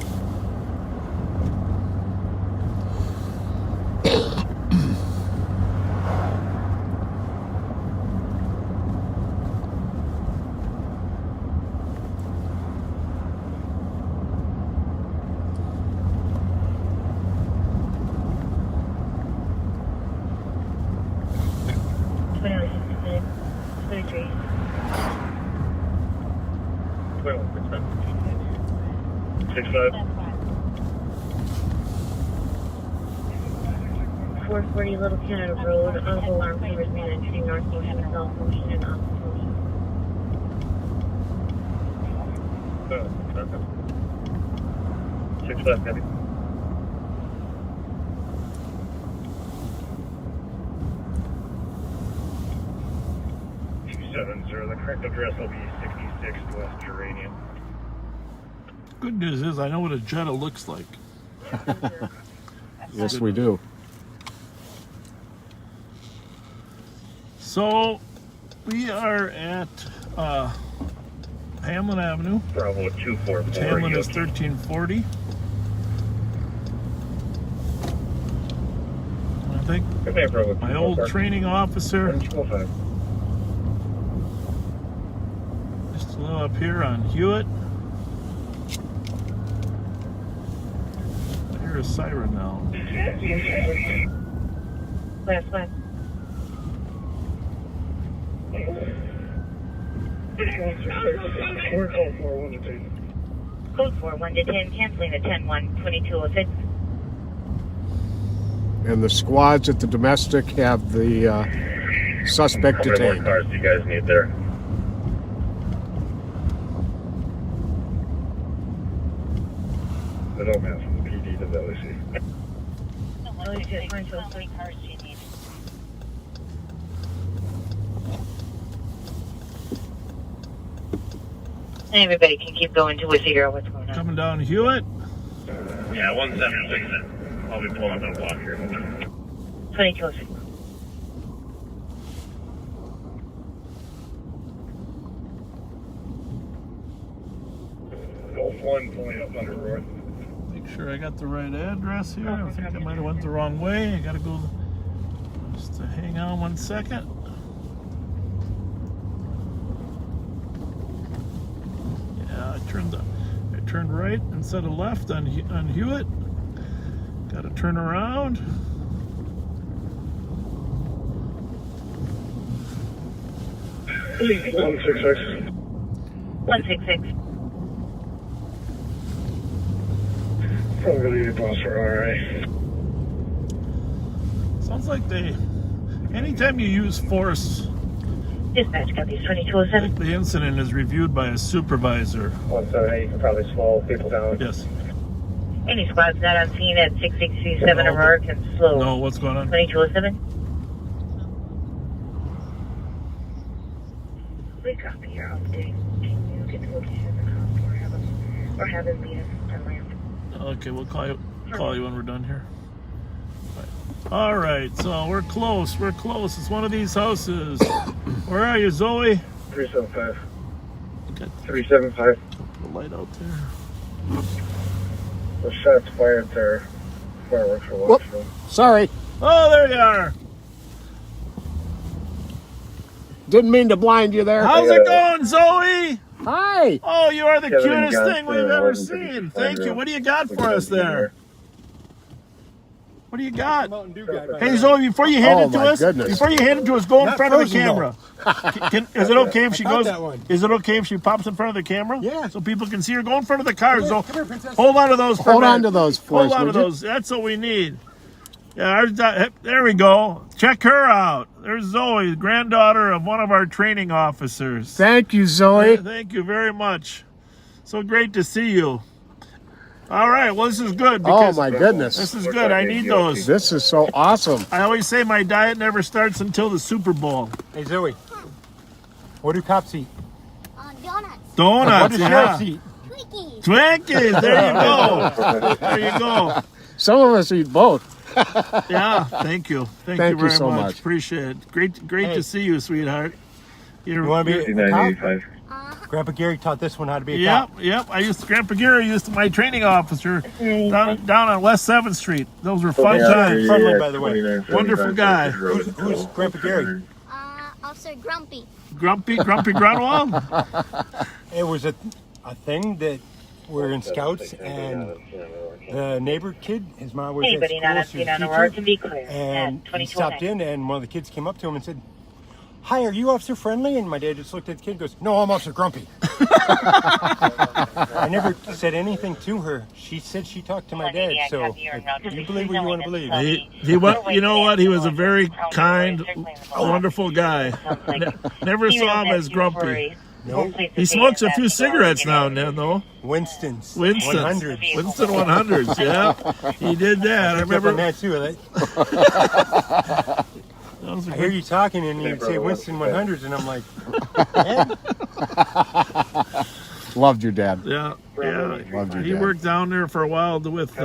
440 Little Canada Road. Audible alarm covers managing north motion, south motion, and opposite motion. 6 left, heavy. The correct address will be 66 West Geranium. Good news is I know what a Jetta looks like. Yes, we do. So we are at Hamlin Avenue. Bravo 244. Hamlin is 1340. I think my old training officer just a little up here on Hewitt. I hear a siren now. Last one. Code 41 to 10, canceling the 10-1, 2206. And the squads at the domestic have the suspect How many more detained. cars do you guys need there? I don't have from the PD to the LAC. How many cars do you need? Everybody can keep going till we figure out what's going on. Coming down Hewitt. Yeah, 176. I'll be pulling up the block here. 2206. One pulling up under North. Make sure I got the right address here. I think I might have went the wrong way. I gotta go. Just hang on 1 second. Yeah, I turned right instead of left on Hewitt. Got to turn around. Please, 166. 166. Probably gonna need a bus for RA. Sounds like anytime you use force, Dispatch copies 2207. the incident is reviewed by a supervisor. 178, you can probably slow people down. Yes. Any squads not on scene at 6637 Aurora can slow. No, what's going on? 2207. We copy your update. Can you get the location of the cop or have him meet us at Lamp? Okay, we'll call you when we're done here. All right, so we're close. We're close. It's one of these houses. Where are you, Zoe? 375. Got 375. the light out there. The shots fired there. Fireworks for Whoop. Washington. Sorry, Oh, there you are. didn't mean to blind you there. How's it going, Zoe? Hi. Oh, you are the Kevin cutest got thing the we've ever 11:55 seen. Thank you. What do you got for us there? What do you got? Hey, Zoe, before you hand Oh, it to my us, goodness. go in Not front of the frozen, camera. Is it okay if she caught goes? that one. Is it okay if she pops in front of the camera? Yeah. So people can see her. Go in front of the car, Zoe. Come here, princess. Hold on to those. For a Hold on minute. to those for Hold us, on to would you? those. That's what we need. Yeah, there we go. Check her out. There's Zoe, granddaughter of one of our training officers. Thank you, Zoe. Thank you very much. So great to see you. All right, well, this is good. Oh, Because my goodness. This is good. I need those. This is so awesome. I always say my diet never starts until the Super Bowl. Hey, Zoe. What do cops eat? Donuts. What Donuts, does yeah. sheriffs eat? Twinkies. Twinkies, there you go. There you go. Some of us eat both. Yeah, thank you. Thank you Thank you very so much. much. Appreciate it. Great Hey. to see you, sweetheart. You want to be a cop? 5985. Grandpa Gary taught this one how to be a cop. Yep. Grandpa Gary used to my training officer down on West 7th Street. Those were fun times. Friendly, by the way. Wonderful guy. Who's Grandpa Gary? Officer Grumpy. Grumpy Grunwald? It was a thing that we're in Scouts, and the neighbor kid, his mom was Anybody at not school, on she scene was a on Aurora teacher, can be clear. and at he stopped 2209. in, and one of the kids came up to him and said, "Hi, are you Officer Friendly?" And my dad just looked at the kid and goes, "No, I'm Officer Grumpy." I never said anything to her. She said she talked to my dad, so you believe what you want to believe. You know what? He was a very kind, wonderful guy. Never saw him as grumpy. No. He smokes a few cigarettes now and then, though. Winston's. 100s. Winston 100s, yeah. He did that. I remember that too. I hear you talking and you say Winston 100s, and I'm like, Loved your dad. Yeah. Loved your He dad. worked down there for a while with.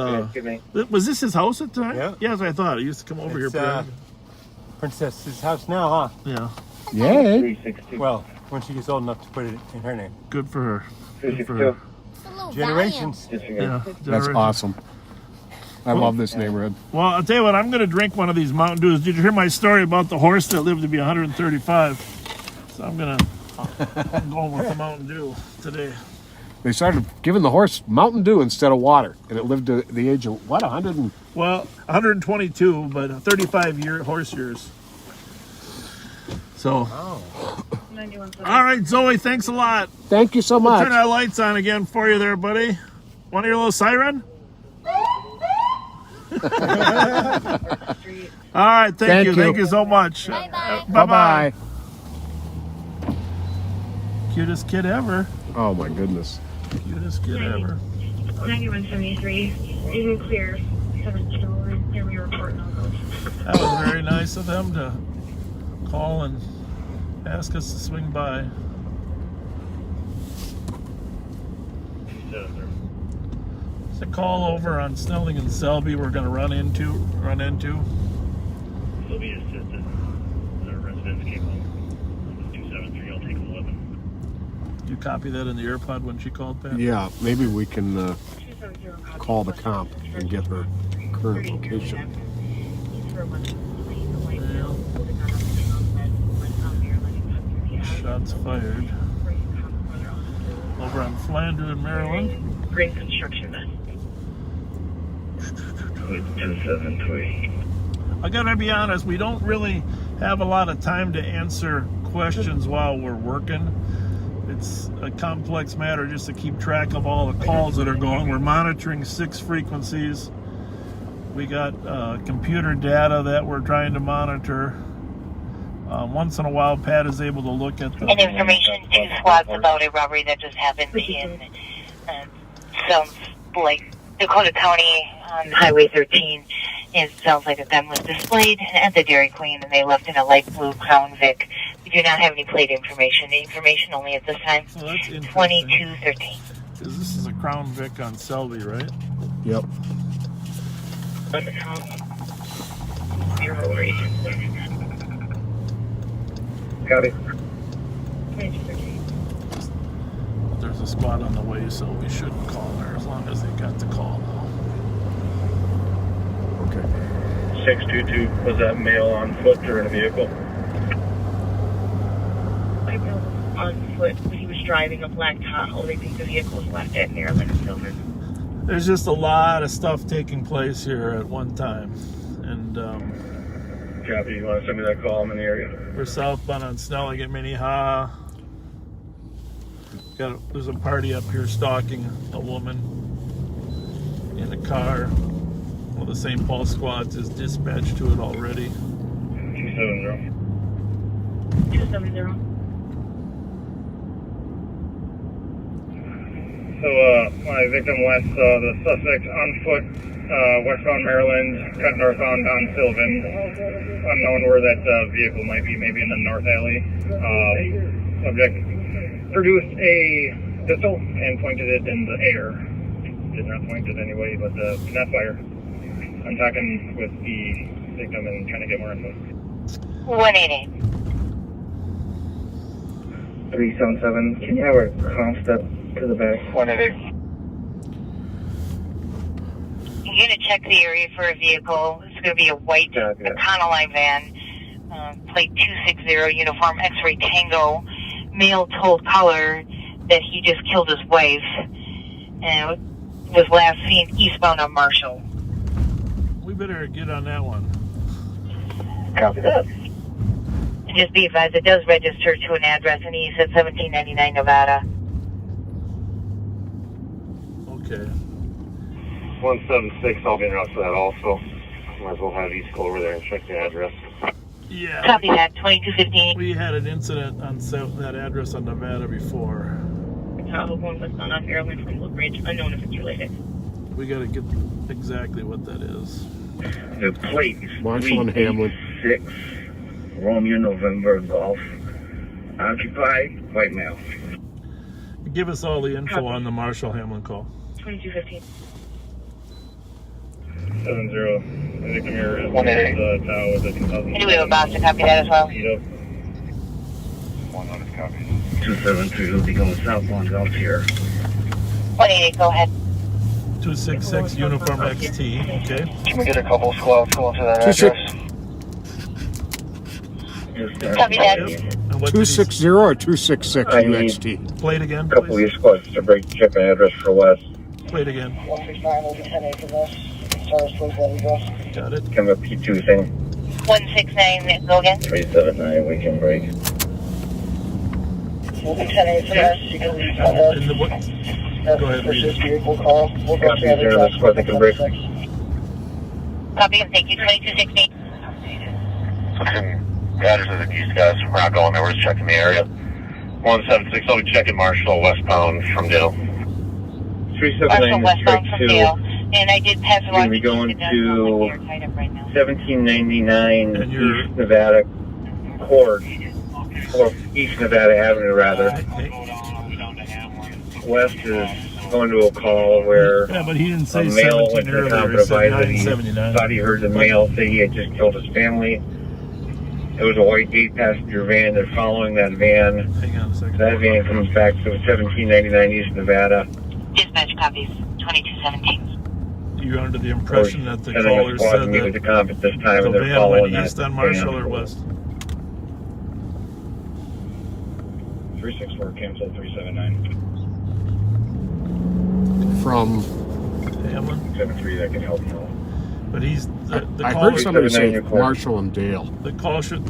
Was this his house at the time? Yeah. Yes, I thought. He used to come over here. Princess's house now, huh? Yeah. Yay. Well, when she gets old enough to put it in her name. Good for her. Good for her. Generations. Yeah. That's awesome. I love this neighborhood. Well, I'll tell you what, I'm going to drink one of these Mountain Dews. Did you hear my story about the horse that lived to be 135? So I'm going to go with the Mountain Dew today. They started giving the horse Mountain Dew instead of water, and it lived to the age of, what, 100? Well, 122, but 35 horse years. So, all right, Zoe, thanks a lot. Thank you so We'll much. turn our lights on again for you there, buddy. Want to hear a little siren? All right, thank you. Thank you so much. Bye-bye. Bye-bye. Cutest kid ever. Oh, my goodness. Cutest kid ever. 9173, even clear. 7 stories. Here we report no ghosts. That was very nice of them to call and ask us to swing by. It's a call over on Snelling and Selby we're going to run into. Selby assisted. The residents came home. 273, I'll take 11. Did you copy that in the AirPod when she called back? Yeah, maybe we can call the comp and get her current location. Shots fired. Over on Flanders in Maryland. Great construction. 273. I gotta be honest, we don't really have a lot of time to answer questions while we're working. It's a complex matter just to keep track of all the calls that are going. We're monitoring 6 frequencies. We got computer data that we're trying to monitor. Once in a while, Pat is able to look at the... And information to squads about a robbery that just happened in sounds like Dakota County on Highway 13. It sounds like a gun was displayed at the Dairy Queen and they left in a light blue Crown Vic. We do not have any plate information. The information only at this time, So that's interesting. 2213. Because this is a Crown Vic on Selby, right? Yep. Got it. There's a squad on the way, so we shouldn't call her as long as they got the call now. Okay. 622, was that male on foot or in a vehicle? I know on foot when he was driving a black Tahoe. They think the vehicle was left at Maryland and Silver. There's just a lot of stuff taking place here at one time. And Copy, you want to send me that call? I'm in the area. we're southbound on Snelling at Minnehaha. There's a party up here stalking a woman in a car. One of the St. Paul squads is dispatched to it already. 270. 270. So, my victim west, the suspect on foot, westbound Maryland, cut northbound on Sylvan. Unknown where that vehicle might be, maybe in the north alley. Subject produced a pistol and pointed it in the air. Did not point it anyway, but did not fire. I'm talking with the victim and trying to get more info. 188. 377, can you have a comp step to the back? 188. You're going to check the area for a vehicle. It's going to be a white Econoline van, plate 260, uniform X-ray Tango. Male told caller that he just killed his wife and was last seen eastbound on Marshall. We better get on that one. Copy that. Just be advised, it does register to an address in East at 1799 Nevada. Okay. 176, I'll be in route for that also. Might as well have East go over there and check the address. Yeah. Copy that, 2215. We had an incident on that address on Nevada before. Tahoe going westbound on Maryland from Wood Ridge, unknown if it's related. We got to get exactly what that is. The plate is Marshall and Hamlin. 6 Romeo November Golf. Occupied, white male. Give us all the info on the Marshall Hamlin call. 2215. 7-0. I think the mirror is Tahoe with the 2000. Anyway, we're about to copy that as well. 100 copies. 273 will be going southbound Golf here. 188, go ahead. 266 Uniform XT. Okay. Can we get a couple squads going to that address? Copy that. And what 260 or 266 I need- UXT? Plate again, A couple of please. your squads to break check an address for West. Plate again. 169 will be 10 for this. Sorry, please let it go. Got it. Kind of a P2 thing. 169, go again. 379, we can break. We'll be 10 for this. You can leave on And the what? that. Go ahead, read This it. vehicle call. We'll go Copy to the there, other that's what they can break. Copy, thank you, 2216. The address of the East guys. We're not going there. We're just checking the area. 176, I'll be checking Marshall westbound from Dale. Marshall 379 is westbound from Dale. 2. And I did pass along. We going to tied up right now. 1799 And you're- East Nevada Court. Or East Nevada Avenue, rather. West is going to a call where Yeah, but he didn't say a male went 17 to the earlier. He competent said advisor. He 979. thought he heard the male say he had just killed his family. It was a white 8-passenger van. They're following that van. Hang on a second. That van comes back to 1799 East Nevada. Dispatch copies, 2217. You're under the impression that the Sending a caller squad to said meet with the that comp at this time, the and they're van following went that east on Marshall van. or west? 364 cancel 379. From, Hamlin? 73 that can help you out. But he's the I caller. heard somebody say 379 your Marshall and Dale. The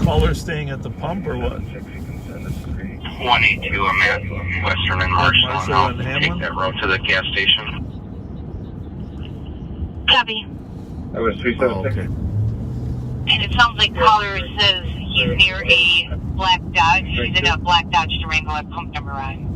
caller staying at the pump or what? 182, I'm at Western and Marshall. Marshall I'll and take Hamlin? that road to the gas station. Copy. That was Oh, 376. okay. And it sounds like caller says he's near a black Dodge. He's in a black Dodge Durango at pump number 9.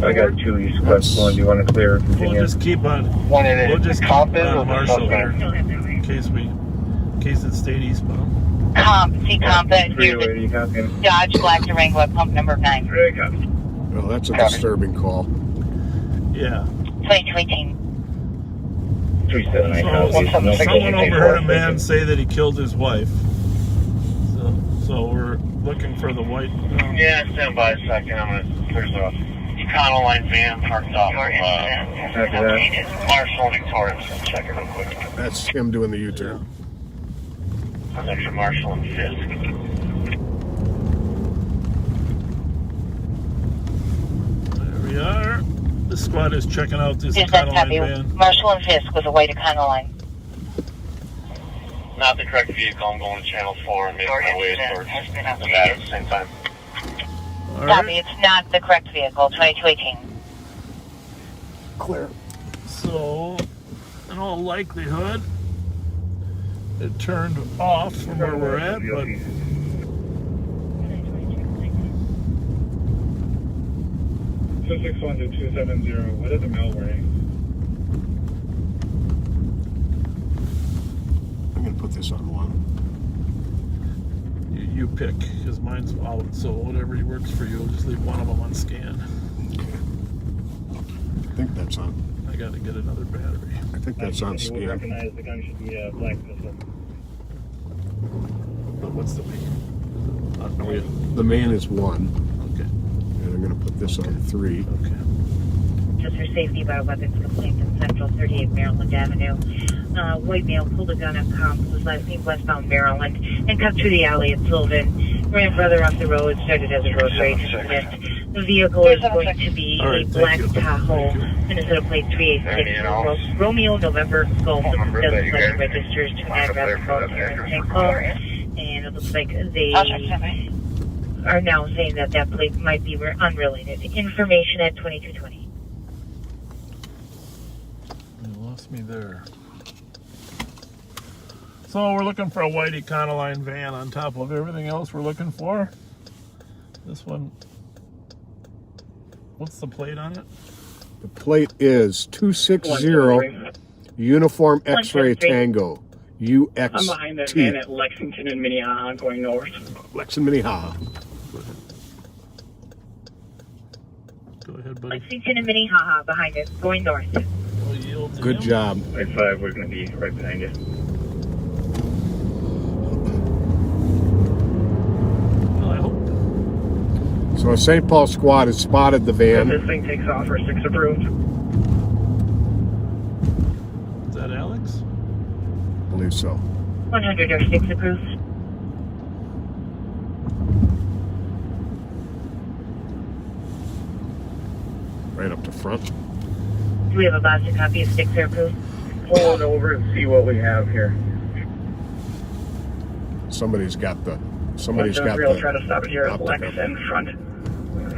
I got 2 East West going. Do you want to clear? We'll Continue. just keep on. 188. We'll just keep Comp is on or Marshall suspect? there in case it stayed eastbound. Comp, see comp, near the 380, copy. Dodge black Durango at pump number 9. Very copy. Well, that's a disturbing call. Yeah. 2218. 379 So copies. someone overheard a man say that he killed his wife. So we're looking for the white. Yeah, stand by a second. There's a Econoline van parked off of Marshall and Victoria. Just gonna check it real quick. That's him doing the U-turn. Next to Marshall and Fisk. There we are. The squad is checking out this Dispatch copy. Econoline van. Marshall and Fisk with a white Econoline. Not the correct vehicle. I'm going to Channel 4 and making my way towards Nevada at the same time. All Copy, right. it's not the correct vehicle, 2218. Clear. So, in all likelihood, it turned off from where we're at, but 261 to 270. What is the mail wearing? I'm going to put this on one. you pick, because mine's out, so whatever works for you, just leave one of them on scan. I think that's on. I gotta get another battery. I think that's on You would scan. recognize the gun should be a black pistol. But what's the week? The man is 1. Okay. And I'm going to put this on 3. Okay. Just for safety about weapons complaint in Central 38 Maryland Avenue. White male pulled a gun on comp, was last seen westbound Maryland, and cut through the alley at Sylvan. ran further off the road, started as a road rage incident. The vehicle is going to be a black Tahoe, Minnesota plate 386 Romeo November Golf. Doesn't like registers to 9 Rapid Golf here in St. Paul. And it looks like they are now saying that that plate might be unrelated. Information at 2220. You lost me there. So we're looking for a white Econoline van on top of everything else we're looking for. This one, what's the plate on it? The plate is 260 Uniform X-Ray Tango UXT. I'm behind that van at Lexington and Minnehaha going north. Lexington, Minnehaha. Go ahead, buddy. Lexington and Minnehaha behind it, going north. Good job. 5, we're going to be right behind you. So a St. Paul squad has spotted the van. If this thing takes off, we're 6 approved. Is that Alex? I believe so. 100 or 6 approved. Right up to front. Do we have a Boston copy of 6 or approved? Pull it over and see what we have here. Somebody's got the. We'll try to stop it here at Lex in front.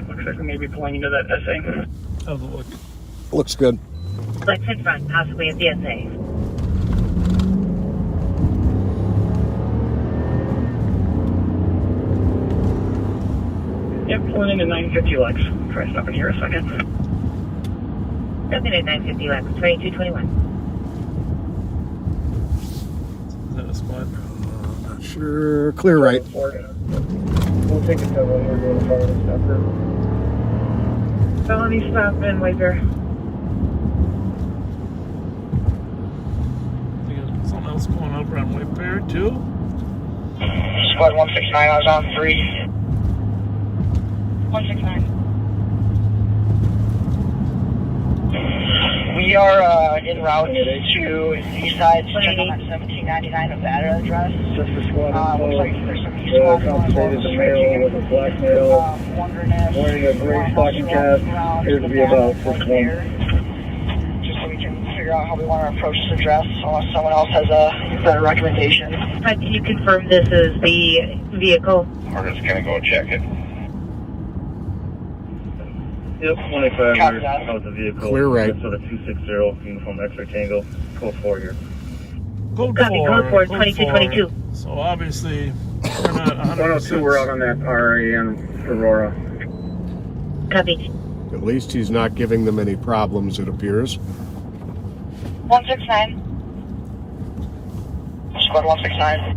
Looks like we may be pulling into that SA. How's it look? Looks good. Lex in front, possibly at the SA. Yep, pulling into 950 Lex. Try stopping here a second. Nothing at 950 Lex, 2221. Is that a squad? Not sure. Clear right. We'll take it to when we're doing the felony stop here. Felony stop and waiver. Something else going over on White Bear too? Squad 169, I was on 3. 169. We are en route to the east side, checking on 1799 Nevada address. Looks like there's some east squad going forward. The male with a black male wearing a gray stocking cap appears to be about 6'1". Just so we can figure out how we want to approach this address, unless someone else has a better recommendation. Can you confirm this is the vehicle? We're just going to go check it. Yep, 25, we're out the vehicle. Clear right. Minnesota 260, Uniform X-Ray Tango, code 4 here. Code Copy, 4. code 4, 2222. So obviously, we're not 100%. 102, we're out on that RA in Aurora. Copy. At least he's not giving them any problems, it appears. 169. Squad 169.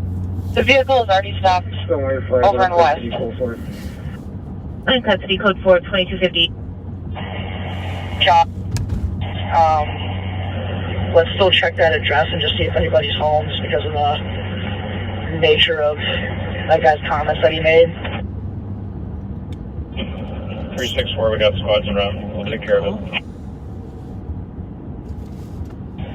The vehicle is already stopped over in west. In custody, code 4, 2250. Job. Let's still check that address and just see if anybody's home, just because of the nature of that guy's comments that he made. 364, we got squads around. We'll take care of it.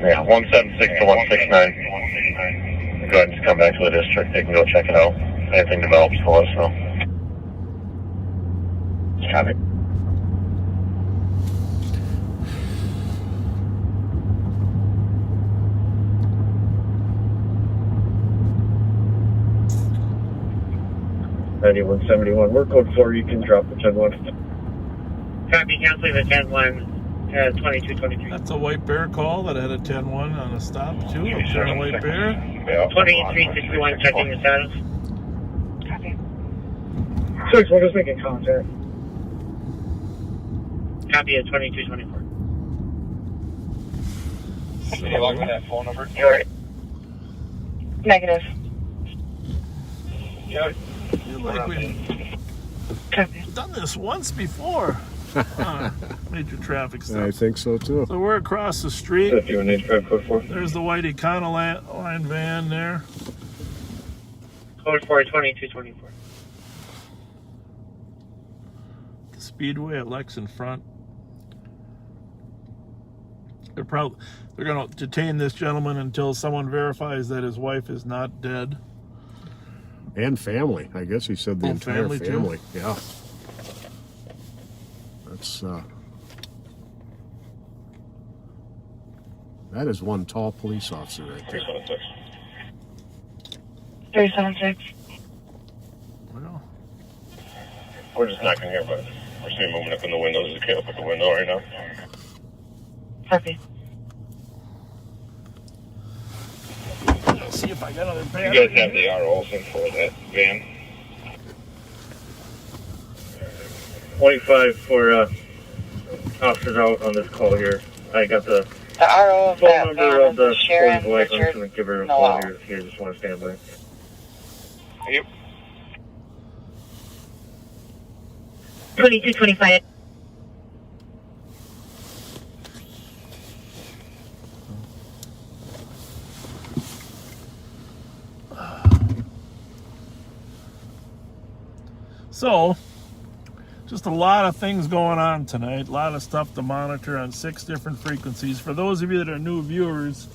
Yeah, 176 to 169. Go ahead and just come back to the district. They can go check it out. If anything develops, let us know. Copy. We're code 4, you can drop the 10-1. Copy, canceling the 10-1 at 2223. That's a White Bear call that had a 10-1 on a stop too. Up there in White Bear. Yeah. 2361, checking the status. Copy. 6, we're just making contact. Copy at 2224. Can you log me that phone number? Negative. Yeah. I feel like we've done this once before. Major traffic stop. I think so too. So we're across the street. 5185, code 4. There's the white Econoline van there. Code 4, 2224. The Speedway at Lex in front. They're going to detain this gentleman until someone verifies that his wife is not dead. And family. I guess he said the entire family, family. too? Yeah. That's that is one tall police officer right there. 376. Well, We're just knocking here, but we're seeing movement up in the windows. There's a kid up at the window right now. Copy. let's see if I got other You battery. guys have the ROs in for that van? 25 for officers out on this call here. I got the The RO of phone that number van of is the Sharon employee's wife. I'm Fletcher. just going to give her a No. call here. Just want to stand by. Yep. 2225. So, just a lot of things going on tonight. A lot of stuff to monitor on 6 different frequencies. For those of you that are new viewers,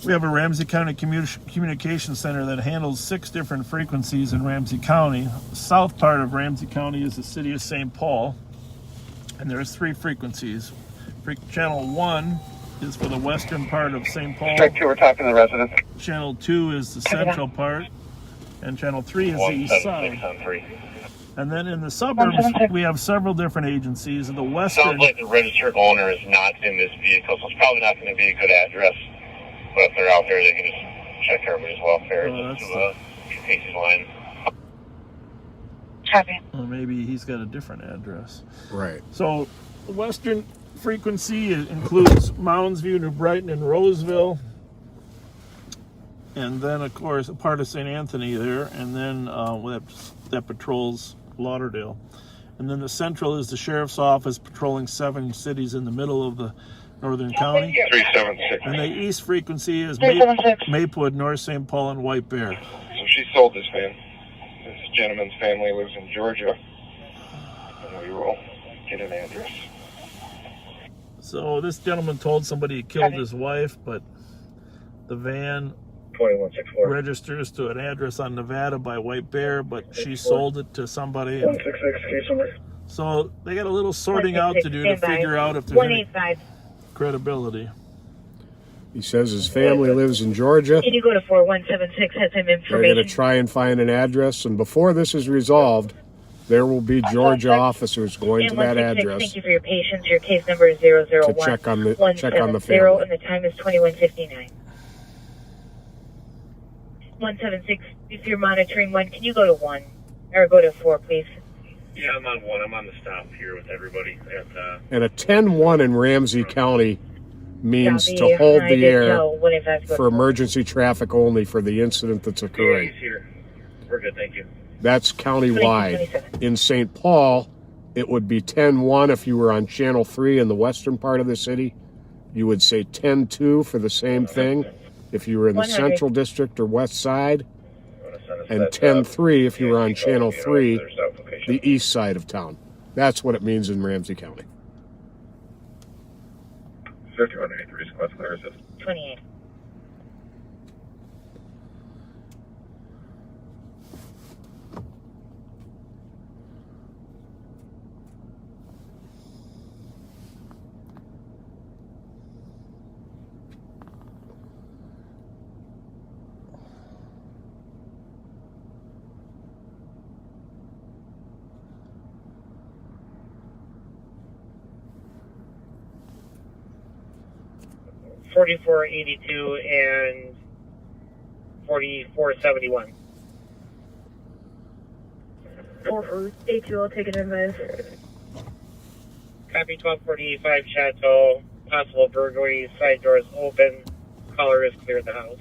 we have a Ramsey County Communication Center that handles 6 different frequencies in Ramsey County. The south part of Ramsey County is the city of St. Paul, and there's 3 frequencies. Channel 1 is for the western part of St. Paul. Strike 2, we're talking to the residents. Channel 2 is the central part, and Channel 3 is the east side. 176 on 3. And then in the suburbs, we have several different agencies. The western, Sounds like the registered owner is not in this vehicle, so it's probably not going to be a good address. But if they're out there, they can just check everybody's welfare to Casey's line. Copy. or maybe he's got a different address. Right. So the western frequency includes Mounds View, New Brighton, and Roseville. And then, of course, a part of St. Anthony there. And then that patrols Lauderdale. And then the central is the sheriff's office patrolling 7 cities in the middle of the northern county. 376. And the east frequency is 376. Maplewood, North St. Paul, and White Bear. So she sold this van. This gentleman's family lives in Georgia. And we will get an address. So this gentleman told somebody he killed his wife, but the van 2164. registers to an address on Nevada by White Bear, but she sold it to somebody. 166, case number. So they got a little sorting out to do to figure out if there's any 185. credibility. He says his family lives in Georgia. Can you go to 4176? Has some They're going to information. try and find an address, and before this is resolved, there will be Georgia officers going to that 166, address thank you for your patience. Your case number is 001. to check on the 170, family. and the time is 21:59. 176. If you're monitoring 1, can you go to 1 or go to 4, please? Yeah, I'm on 1. I'm on the stop here with everybody. And a 10-1 in Ramsey County means Copy. to hold I the did air tell 185 for emergency traffic only for the incident that's occurring. He's here. We're good, thank you. That's countywide. 2227. In St. Paul, it would be 10-1 if you were on Channel 3 in the western part of the city. You would say 10-2 for the same thing if you were in the 100. Central District or West Side, and 10-3 if you were on Channel 3, the east side of town. That's what it means in Ramsey County. 5183 Squad Clear Assist. 28. $44.82 and $44.71. 482, I'll take it in, guys. Copy 1245 Chateau. Possible burglary. Side doors open. Caller is clear of the house.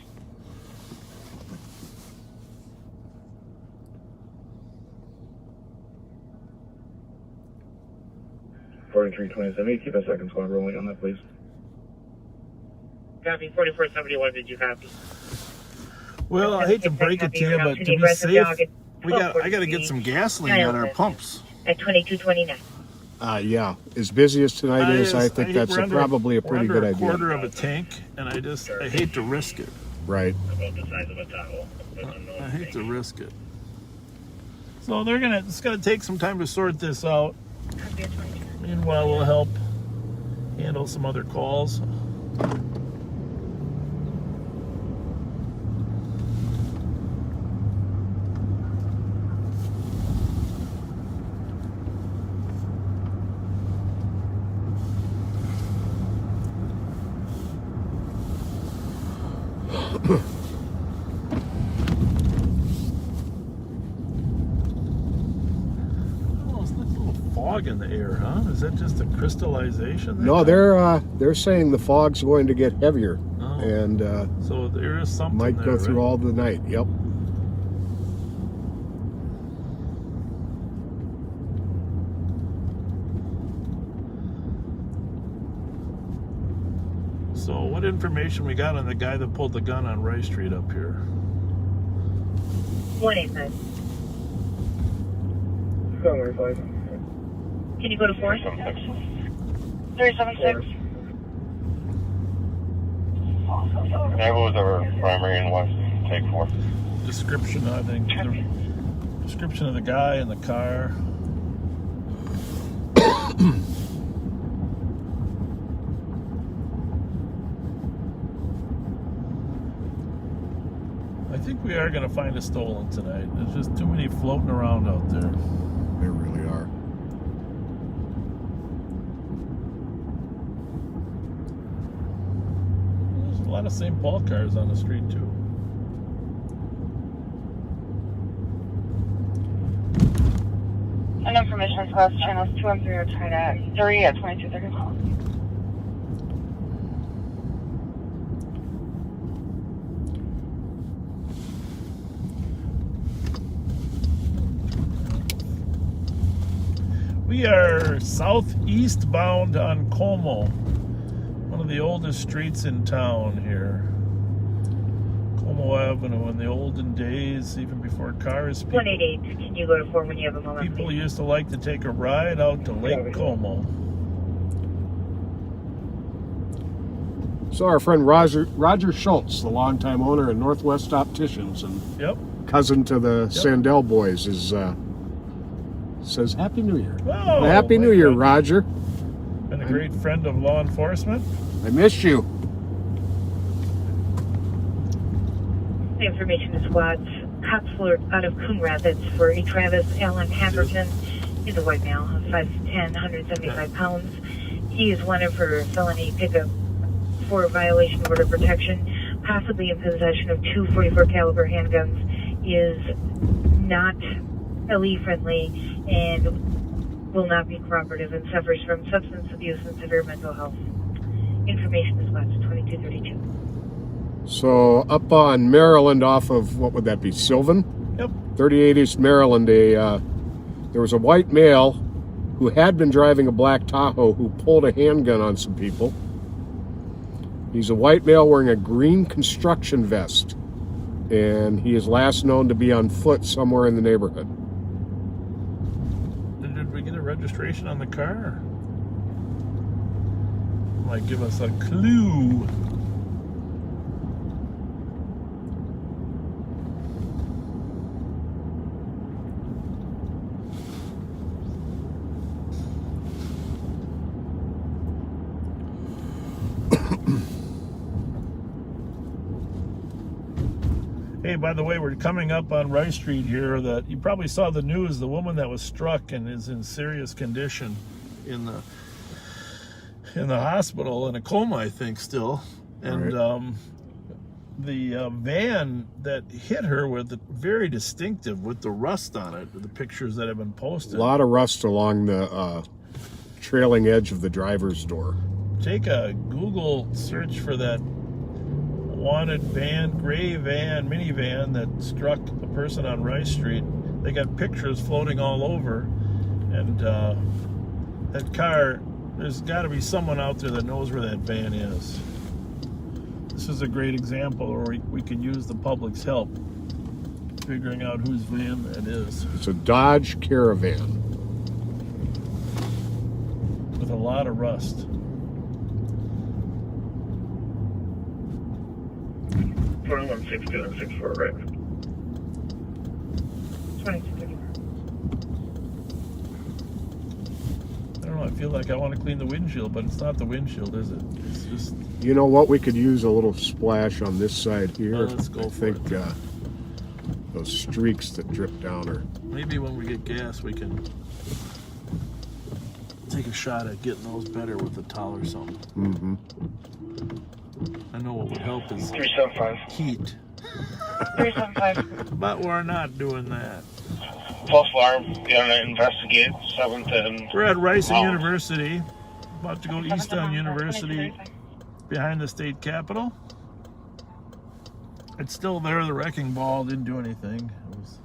$43.27. Keep a second squad rolling on that, please. Copy 4471. Did you copy? Well, I hate to break it to you, but to be safe, I got to get some gasoline at our pumps. At 2229. Yeah, as busy as tonight is, I think that's probably a we're pretty under good a idea. quarter of a tank, and I hate to risk it. Right. About the size of a Tahoe. I hate to risk it. So it's gonna take some time to sort this out. Meanwhile, we'll help handle some other calls. In the air, huh? Is that just a crystallization? No, they're saying the fog's going to get heavier, and so there is something might go through all the night. Yep. So, what information we got on the guy that pulled the gun on Rice Street up here? 185. 785. Can you go to 376. Whatever was our primary and what's take 4? Description, I think. Description of the guy in the car. I think we are going to find a stolen tonight. There's just too many floating around out there. They really are. There's a lot of St. Paul cars on the street too. And information across channels 213 China 30 at 2230. We are southeast bound on Como, one of the oldest streets in town here. Como Avenue. In the olden days, even before cars, 188. Can you go to 4 when you have a moment? People used to like to take a ride out to Lake Como. So our friend Roger Schultz, the longtime owner of Northwest Opticians and cousin to the Sandell boys, is says Happy New Year. Oh, Happy New Year, Roger. Been a great friend of law enforcement. I miss you. The information is squads. Cops flew out of Coon Rapids for a Travis Allen Hatterton. He's a white male, 5'10", 175 pounds. He is wanted for felony pickup for violation of order of protection, possibly in possession of 2 .44 caliber handguns. He is not LE friendly and will not be cooperative and suffers from substance abuse and severe mental health. Information is watched 2232. So up on Maryland off of, what would that be, Sylvan? Yep. 38 East Maryland, there was a white male who had been driving a black Tahoe who pulled a handgun on some people. He's a white male wearing a green construction vest, and he is last known to be on foot somewhere in the neighborhood. Did we get a registration on the car? Might give us a clue. Hey, by the way, we're coming up on Rice Street here. That you probably saw the news. The woman that was struck and is in serious condition in the hospital in a coma, I think, still. And the van that hit her was very distinctive with the rust on it. The pictures that have been posted. A lot of rust along the trailing edge of the driver's door. Take a Google search for that wanted van, gray van, minivan that struck a person on Rice Street. They got pictures floating all over, and that car, there's got to be someone out there that knows where that van is. This is a great example where we can use the public's help figuring out whose van that is. It's a Dodge Caravan with a lot of rust. 2162 and 64 right. 2234. I don't know, I feel like I want to clean the windshield, but it's not the windshield, is it? It's just... You know what? We could use a little splash on this side here. Let's go for it. Those streaks that drip down are... Maybe when we get gas, we can take a shot at getting those better with a towel or something. Mm-hmm. I know what would help is 375. heat. 375. But we're not doing that. False alarm. You're gonna investigate 7th and. We're at Rice University. About to go east on University behind the state capitol. It's still there. The wrecking ball didn't do anything. It was...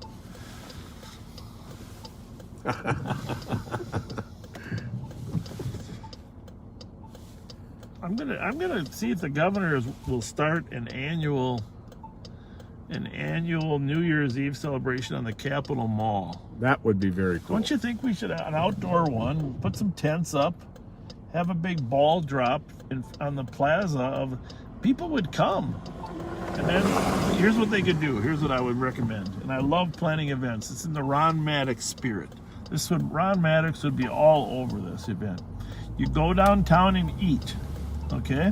I'm gonna see if the governor will start an annual New Year's Eve celebration on the Capitol Mall. That would be very cool. Don't you think we should have an outdoor one? Put some tents up, have a big ball drop on the plaza of people would come. And then here's what they could do. Here's what I would recommend. And I love planning events. It's in the Ron Maddox spirit. Ron Maddox would be all over this event. You go downtown and eat, okay?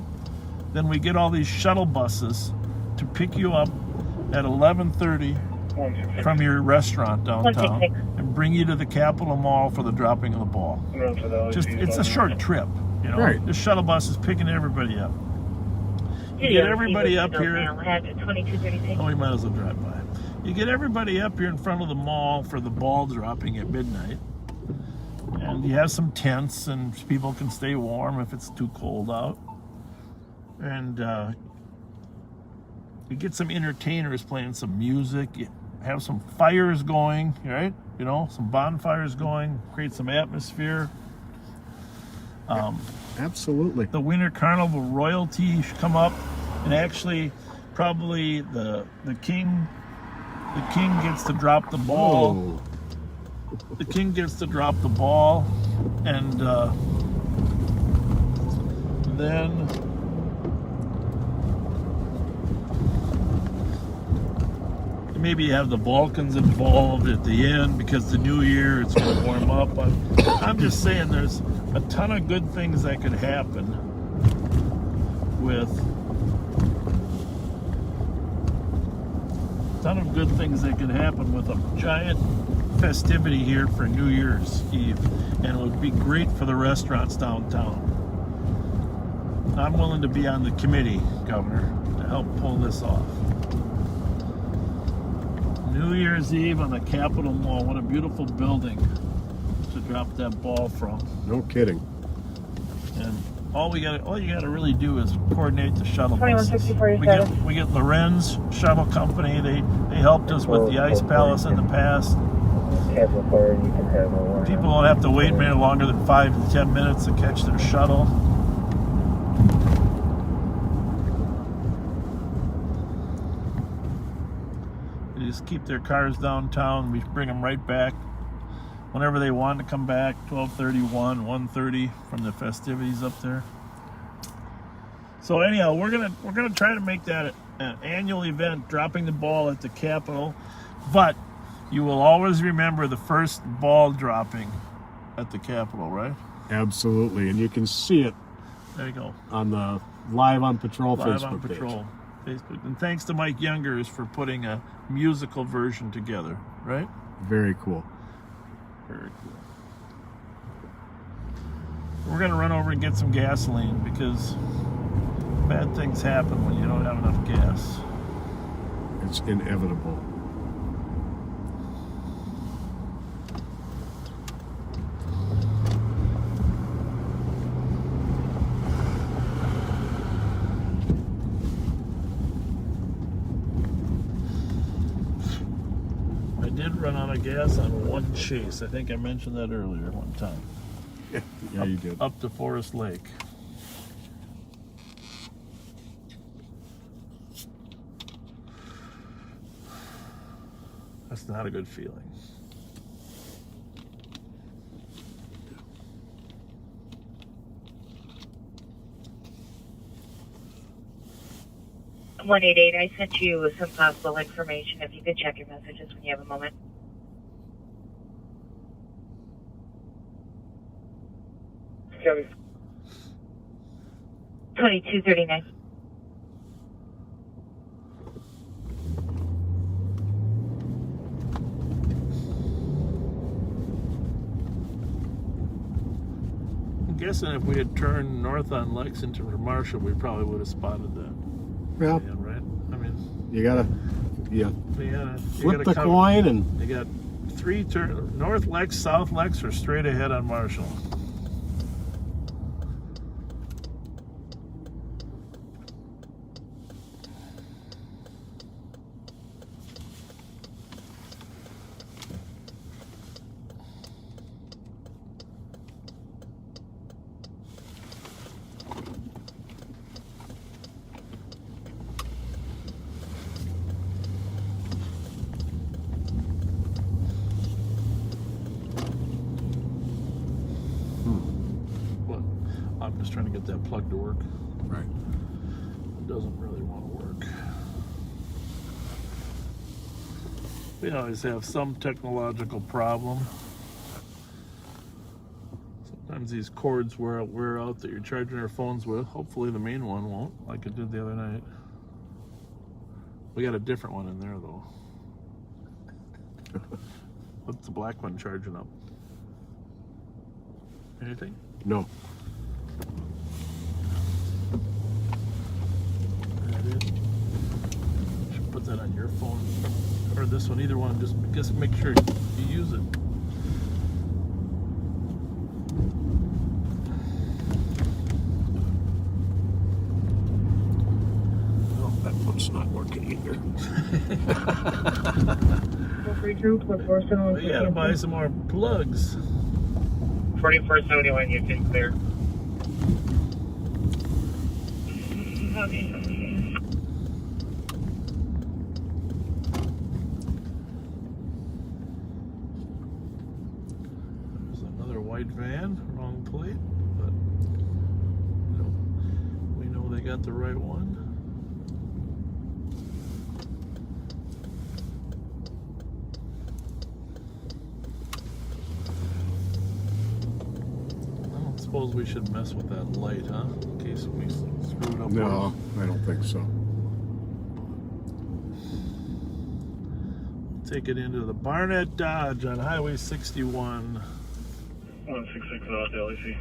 Then we get all these shuttle buses to pick you up at 11:30 from your restaurant downtown and bring you to the Capitol Mall for the dropping of the ball. It's a short trip, you know. Right. The shuttle bus is picking everybody up. You get everybody up here. Oh, we might as well drive by. You get everybody up here in front of the mall for the ball dropping at midnight. And you have some tents and people can stay warm if it's too cold out. And you get some entertainers playing some music. You have some fires going, right? You know, some bonfires going, create some atmosphere. Absolutely. The Winter Carnival royalty should come up, and actually, probably the king gets to drop the ball. Whoa. The king gets to drop the ball, and then maybe have the Balkans involved at the end because the new year it's going to warm up. I'm just saying there's a ton of good things that could happen with a giant festivity here for New Year's Eve, and it would be great for the restaurants downtown. I'm willing to be on the committee, Governor, to help pull this off. New Year's Eve on the Capitol Mall. What a beautiful building to drop that ball from. No kidding. And all you gotta really do is coordinate the shuttle buses. 2164. We get Lorenz Shuttle Company. They helped us with the Ice Palace in the past. People don't have to wait any longer than 5 to 10 minutes to catch their shuttle. They just keep their cars downtown. We bring them right back whenever they want to come back. 12:31, 1:30 from the festivities up there. So anyhow, we're gonna try to make that an annual event, dropping the ball at the Capitol. But you will always remember the first ball dropping at the Capitol, right? Absolutely, and you can see it. There you go. On the Live on Patrol Live Facebook on Patrol page. Facebook. And thanks to Mike Youngers for putting a musical version together, right? Very cool. Very cool. We're going to run over and get some gasoline because bad things happen when you don't have enough gas. It's inevitable. I did run out of gas on one chase. I think I mentioned that earlier one time. Yeah, you did. Up to Forest Lake. That's not a good feeling. 188, I sent you some possible information. If you could check your messages when you have a moment. Kevin. 2239. I'm guessing if we had turned north on Lexington or Marshall, we probably would have spotted that. Yeah. Yeah, right? I mean, You gotta, flip gotta the cover- coin and You got 3 turn, North Lex, South Lex, or straight ahead on Marshall. I'm just trying to get that plug to work. Right. It doesn't really want to work. We always have some technological problem. Sometimes these cords wear out that you're charging your phones with. Hopefully the main one won't, like it did the other night. We got a different one in there though. What's the black one charging up? Anything? no. Should put that on your phone or this one, either one. Just make sure you use it. Oh, that one's not working either. We gotta buy some more plugs. 4471, you can clear. There's another white van, wrong plate, but we know they got the right one. I don't suppose we should mess with that light, huh? In case we screw it up. No, I don't think so. Take it into the Barnett Dodge on Highway 61. 166 off the LEC.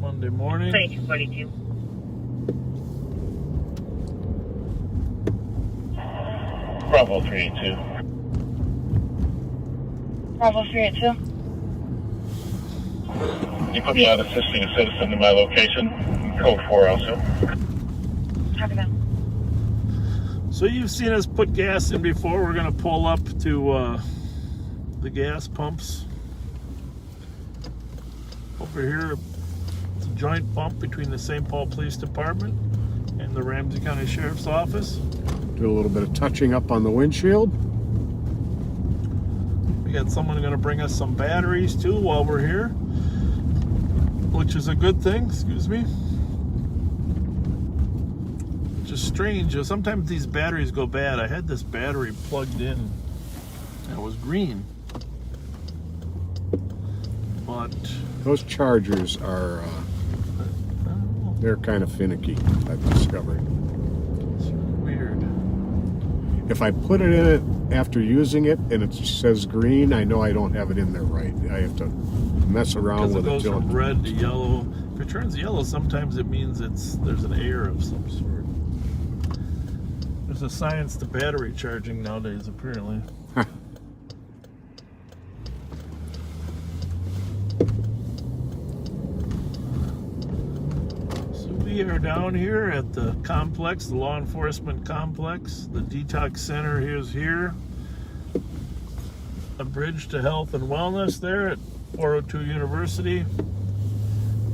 Monday morning. 2242. Bravo 382. Bravo 382. You put me on assisting a citizen to my location. Code 4 also. Copy that. So you've seen us put gas in before. We're going to pull up to the gas pumps. Over here, it's a joint pump between the St. Paul Police Department and the Ramsey County Sheriff's Office. Do a little bit of touching up on the windshield. We got someone going to bring us some batteries too while we're here, which is a good thing. Excuse me. Which is strange. Sometimes these batteries go bad. I had this battery plugged in and it was green. But Those chargers are, they're kind of finicky, I've discovered. It's weird. If I put it in it after using it and it says green, I know I don't have it in there right. I have to mess around with it. Because it goes from red to yellow. If it turns yellow, sometimes it means there's an error of some sort. There's a science to battery charging nowadays, apparently. We are down here at the complex, the law enforcement complex. The detox center is here. A bridge to health and wellness there at 402 University.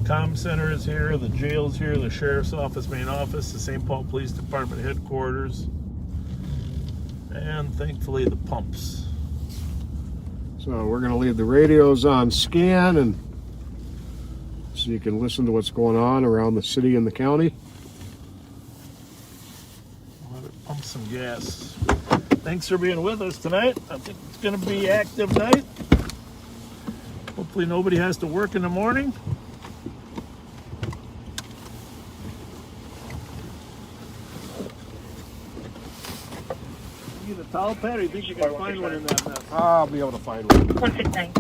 Comm center is here. The jail's here. The sheriff's office, main office. The St. Paul Police Department headquarters. And thankfully the pumps. So we're going to leave the radios on scan and so you can listen to what's going on around the city and the county. gas. Thanks for being with us tonight. I think it's going to be an active night. Hopefully nobody has to work in the morning. You get a towel pad, or you think you can find one in that mess? I'll be able to find one. 169.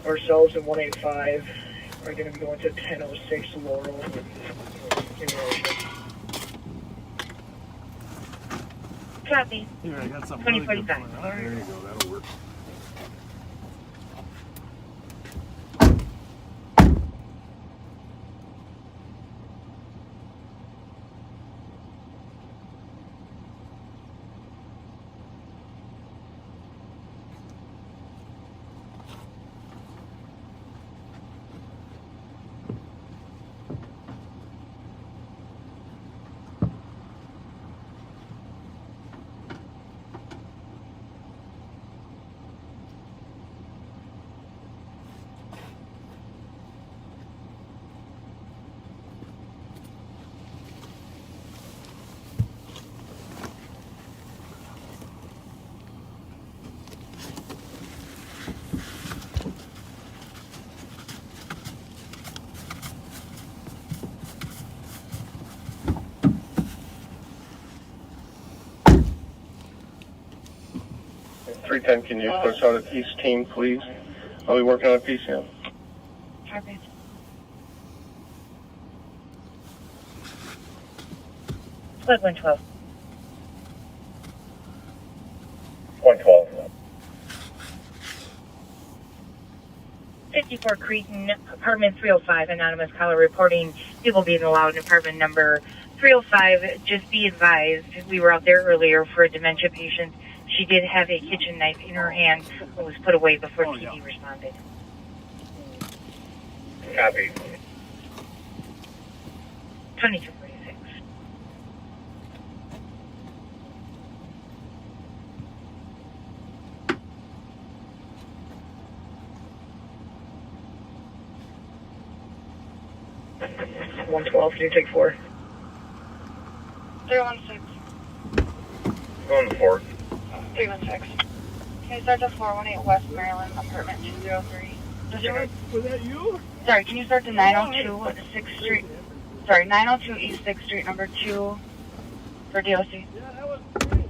Ourselves in 185 are going to be going to 1006 Laurel. Copy. Here, I got something really good for you. 2045. All right. There you go, that'll work. Can you push out a East team, please? I'll be working on a piece here. Copy. Squad 112. 112. 54 Cretan, apartment 305, anonymous caller reporting people being allowed in apartment number 305. Just be advised, we were out there earlier for a dementia patient. She did have a kitchen knife in her hand and was put away before PD responded. Copy. 2246. It's 112. Can you take 4? 316. Going to 4. 316. Can you start to 418 West Maryland, apartment 203? Was that you? Sorry, can you start to 902 6th Street? Sorry, 902 East 6th Street, number 2 for DOC. Yeah, that was great.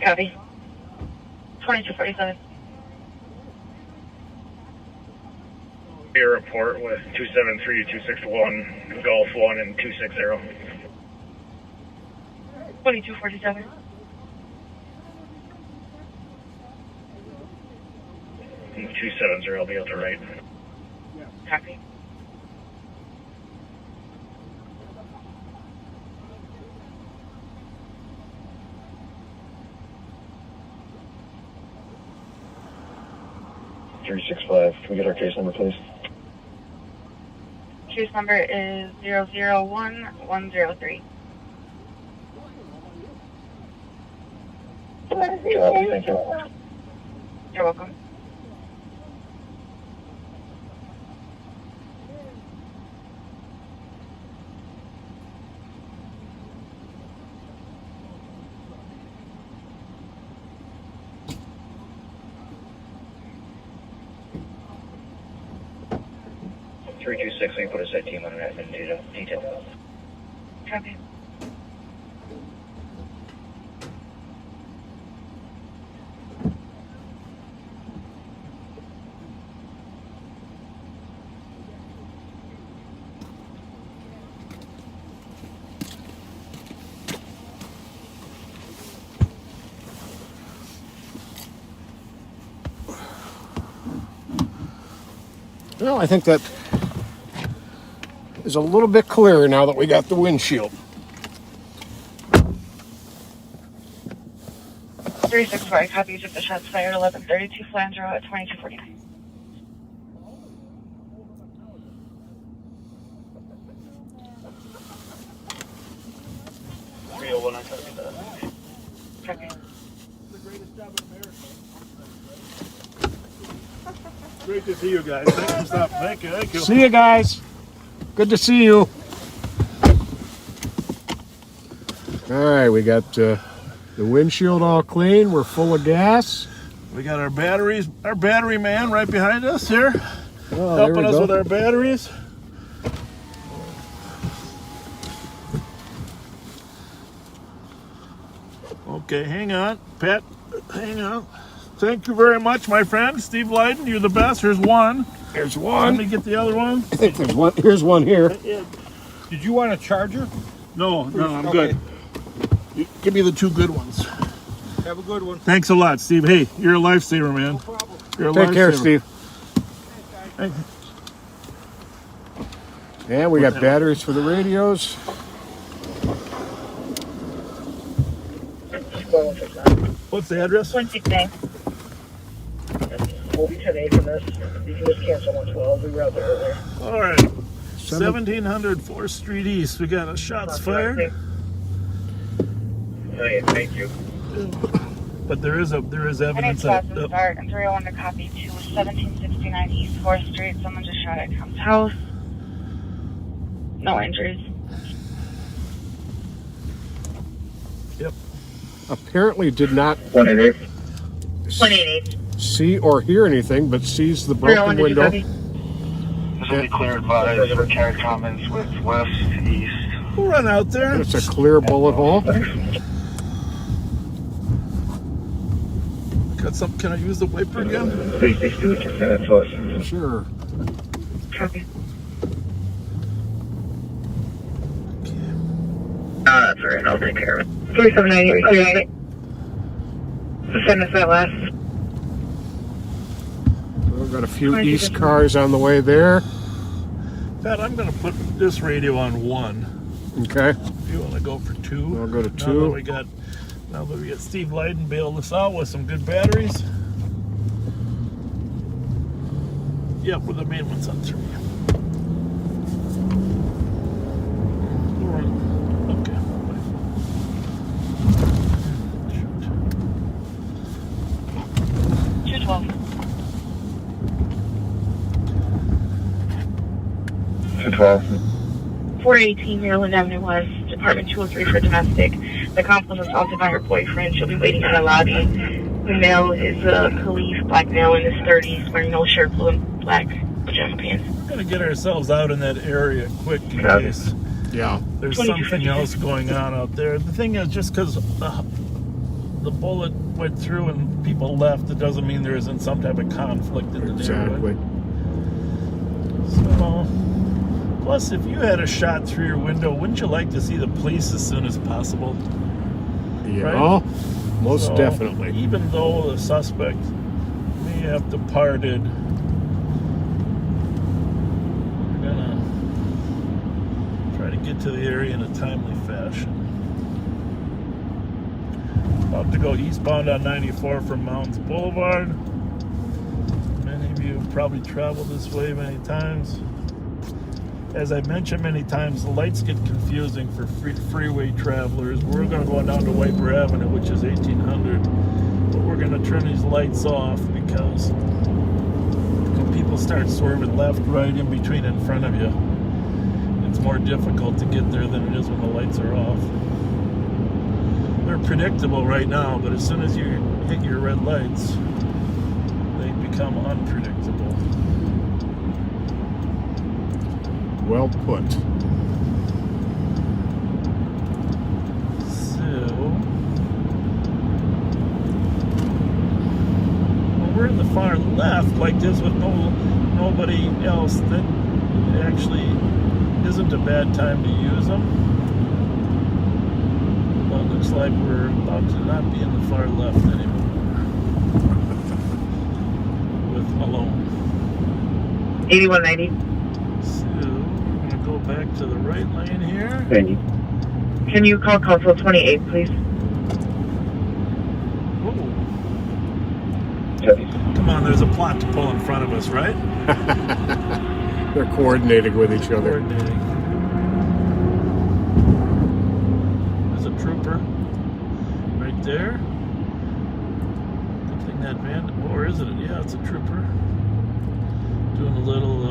Copy. 2247. Your report with 273, 261, Gulf 1 and 260. 2247. 270, I'll be out to right. Copy. $365. Can we get our case number, please? Case number is 001103. Thank you. You're welcome. $326. We put a set team on an admin detail. Copy. Well, I think that is a little bit clearer now that we got the windshield. 364, copies of the shots fired 1132 Flandreau at 2249. Copy. Great to see you guys. Thanks for stopping. Thank you. See you guys. Good to see you. All right, we got the windshield all clean. We're full of gas. We got our batteries, our battery man right behind us here, Oh, helping us with our batteries. Okay, hang on, Pat, hang on. Thank you very much, my friend, Steve Leiden. You're the best. Here's one. Here's one. Let me get the other one. I think there's one. Here's one here. Did you want a charger? No, I'm Okay. good. You, give me the two good ones. Have a good one. Thanks a lot, Steve. Hey, you're a lifesaver, man. No problem. You're a Take care, lifesaver. Steve. Hey. And we got batteries for the radios. What's the address? 169. We'll be 10-8 from this. You can just cancel 112. We were out there earlier. All right. 1700 4th Street East. We got a shots fired. Hey, thank you. But there is evidence Start that. and 301 to copy to 1769 East 4th Street. Someone just shot at Tom's house. No injuries. Yep. Apparently did not 188. see or hear anything, but sees the broken 301 to window. copy. This will be clear advised for carry comments with west to east. We'll run out there. It's a clear bullet hole. Got some. Can I use the wiper again? Sure. Copy. That's all right. I'll take care of it. 3798. Send us that last. We've got a few east cars on the way there. Pat, I'm going to put this radio on 1. Okay. If you want to go for 2. I'll go to 2. Now that we got Steve Leiden bailed us out with some good batteries. Yep, well, the main one's on 3. Okay. 212. 418 Maryland Avenue West, Department 203 for domestic. The couple was assaulted by her boyfriend. She'll be waiting in the lobby. The male is a Khalif, black male in his 30s, wearing no shirt, blue and black pajama pants. We're going to get ourselves out in that area quick in case there's something else going on out there. The thing is, just because the bullet went through and people left, it doesn't mean there isn't some type of conflict in the neighborhood. So, plus, if you had a shot through your window, wouldn't you like to see the police as soon as possible? Yeah, right? most definitely. Even though the suspect may have departed, we're gonna try to get to the area in a timely fashion. About to go eastbound on 94 from Mounds Boulevard. Many of you have probably traveled this way many times. As I mentioned many times, the lights get confusing for freeway travelers. We're going to go down to Wiper Avenue, which is 1800, but we're going to turn these lights off because when people start swerving left, right, in between, in front of you, it's more difficult to get there than it is when the lights are off. They're predictable right now, but as soon as you hit your red lights, they become unpredictable. Well put. So, when we're in the far left like this with nobody else, then it actually isn't a bad time to use them. But it looks like we're about to not be in the far left anymore with Malone. 8190. Go back to the right lane here. Thank you. Can you call Council 28, please? Whoa. Come on, there's a plot to pull in front of us, right? They're coordinating with each other. There's a trooper right there. Good thing that van, or is it? Yeah, it's a trooper. Doing a little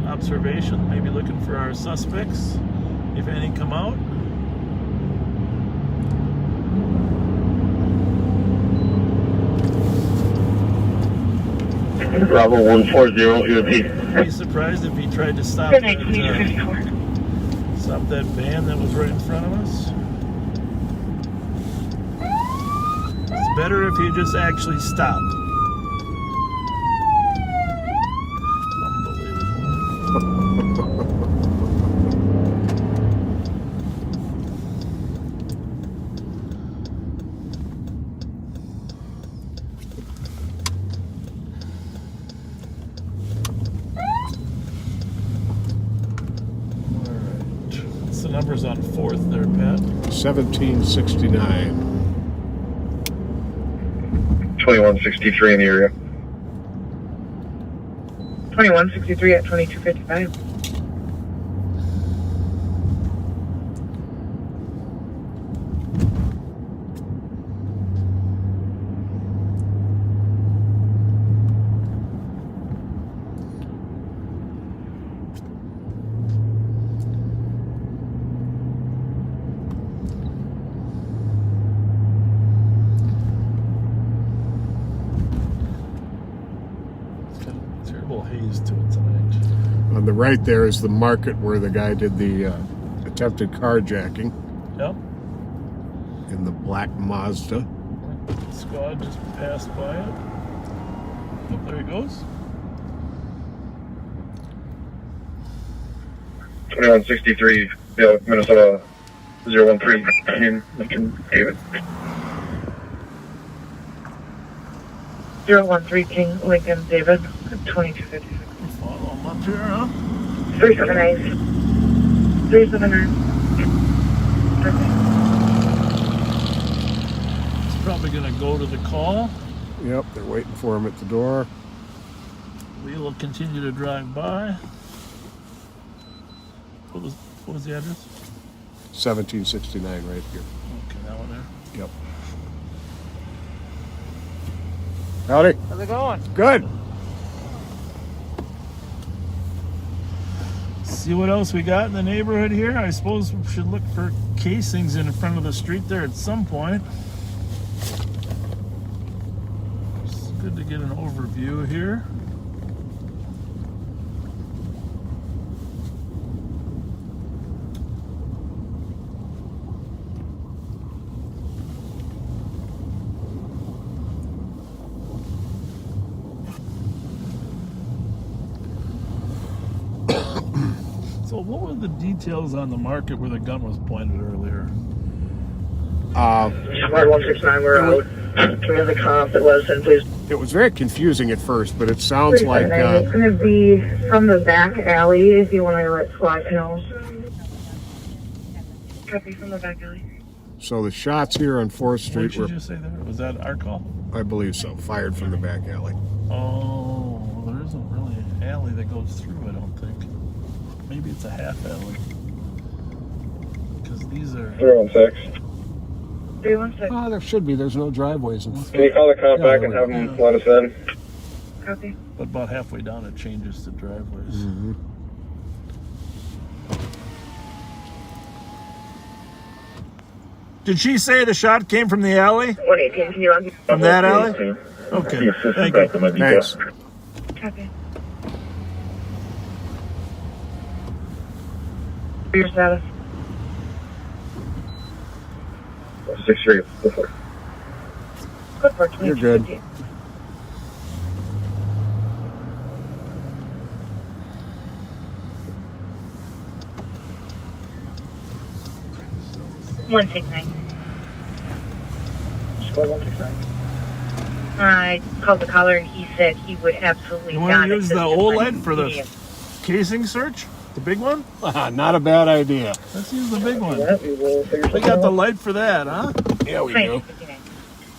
observation, maybe looking for our suspects, if any come out. Bravo 140 UAV. I'd be surprised if he tried to stop that van that was right in front of us. It's better if he just actually stopped. Numbers on 4th there, Pat. 1769. 2163 in the area. 2163 at 2255. Haze to it tonight. On the right there is the market where the guy did the attempted carjacking. Yep. In the black Mazda. Squad just passed by it. Oh, there he goes. 2163, Minnesota 013, Lincoln, David. 013 King, Lincoln, David, 2256. Follow him up here, huh? 379. 379. He's probably going to go to the call. Yep, they're waiting for him at the door. We will continue to drive by. What was the address? 1769 right here. Okay, that one there. Yep. Howdy. How's it going? Good. See what else we got in the neighborhood here. I suppose we should look for casings in front of the street there at some point. It's good to get an overview here. So what were the details on the market where the gun was pointed earlier? Smart 169, we're out. Can we have the comp at Weston, please? It was very confusing at first, but it sounds like... It's going to be from the back alley if you want to let Squad know. Copy from the back alley. So the shots here on 4th Street What did you just say there? Was that our call? I believe so, fired from the back alley. Oh, there isn't really an alley that goes through, I don't think. Maybe it's a half alley. Because these are... 316. 316. Oh, there should be. There's no driveways. Can you call the cop back and have him let us in? Copy. But about halfway down it changes to driveways. Mm-hmm. Did she say the shot came from the alley? 118, can you run? From that alley? Okay, thank you. Thanks. Copy. Your status? 63, go for it. Good for You're good. 2250. One 69. Squad 169. I called the caller and he said he would absolutely You not. want to use the assist OLED for the immediately. casing search? The big one? Not a bad idea. Let's use the big one. Yeah, we will figure We got the light for that, huh? Yeah, we do.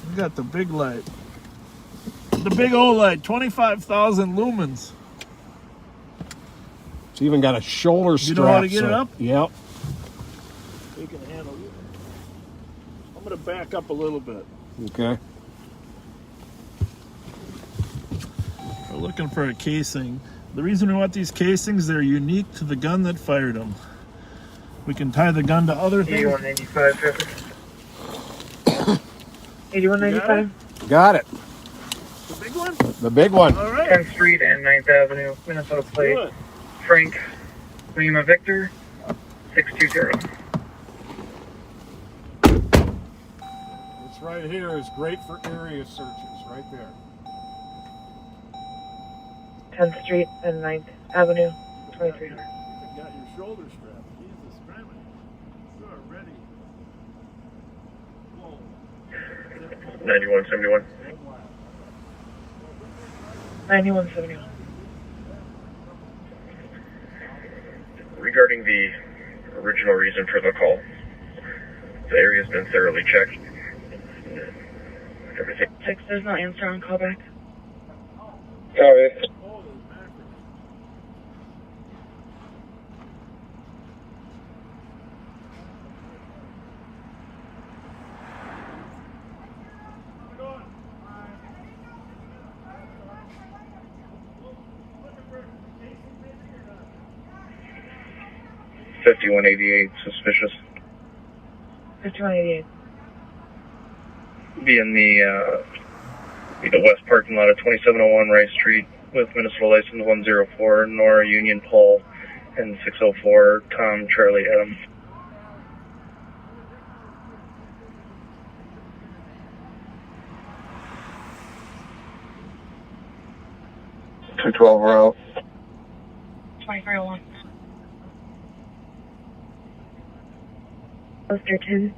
We got the big light. The big OLED, 25,000 lumens. It's even got a shoulder strap. You know how to get it up? Yep. We can handle it. I'm going to back up a little bit. Okay. We're looking for a casing. The reason we want these casings, they're unique to the gun that fired them. We can tie the gun to other things. 185 traffic. 8195. Got it. The big one? The big one. All right. 10th Street and 9th Avenue, Minnesota plate. Good. Frank Lima Victor 620. This right here is great for area searches, right there. 10th Street and 9th Avenue, 2300. You got your shoulder strap. Jesus, grab it. You are ready. Whoa. 9171. 9171. Regarding the original reason for the call, the area's been thoroughly checked. Everything. 6, there's no answer on callback. Sorry. $5188 suspicious. 5188. Be in the west parking lot of 2701 Rice Street with Minnesota license 104 Nora Union Paul and 604 Tom Charlie Adam. 212 route. 2301. Poster 10.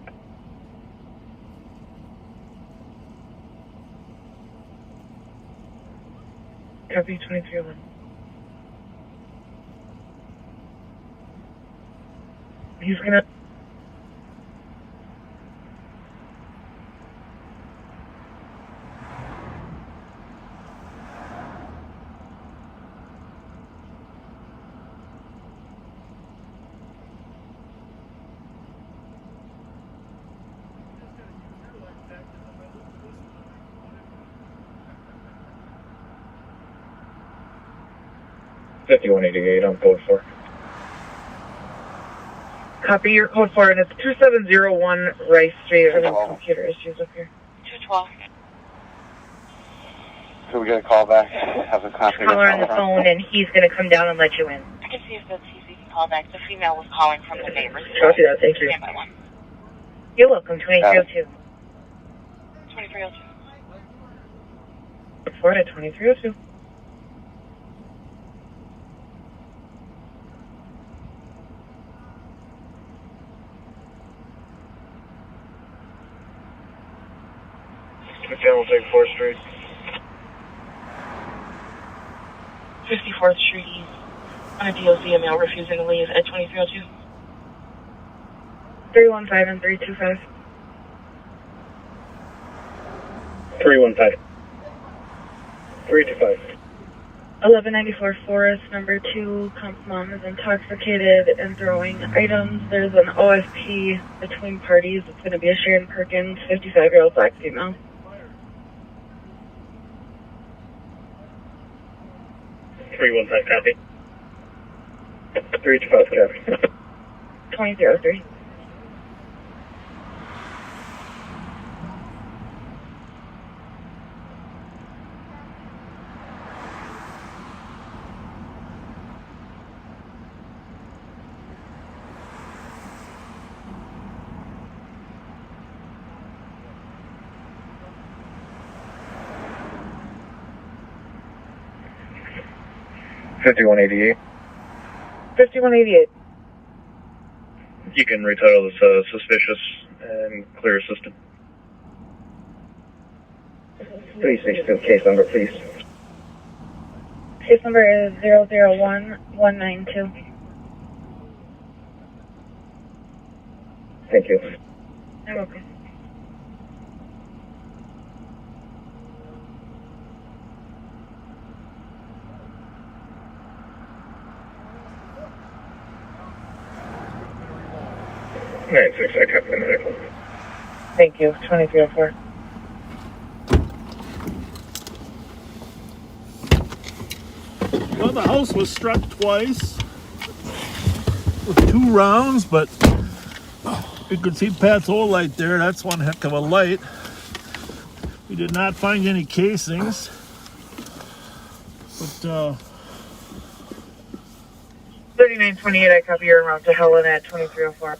Copy 2301. He's gonna. $5188 on code 4. Copy your code 4, and it's 2701 Rice Street. Having computer issues up here. 212. So we get a call back, have a copy. Caller on the phone, and he's going to come down and let you in. I can see if that's easy to call back. The female was calling from the neighbor's. Copy that, thank you. Stand by one. You're welcome, 2302. 2302. 4 to 2302. Channel 4th Street. 54th Street East. On a DOC, a male refusing to leave at 2302. 315 and 325. 315. 325. 1194 Forest, number 2. Comp mom is intoxicated and throwing items. There's an OSP between parties. It's going to be a Sharon Perkins, 55-year-old black female. 315 copy. 325 copy. 2003. $5188. 5188. You can retitle this suspicious and clear system. 362 case number, please. Case number is 001192. Thank you. You're welcome. I copy the medical. Thank you. 2304. Well, the house was struck twice with 2 rounds, but you could see Pat's old light there. That's one heck of a light. We did not find any casings, but 3928, I copy your route to Helen at 2304.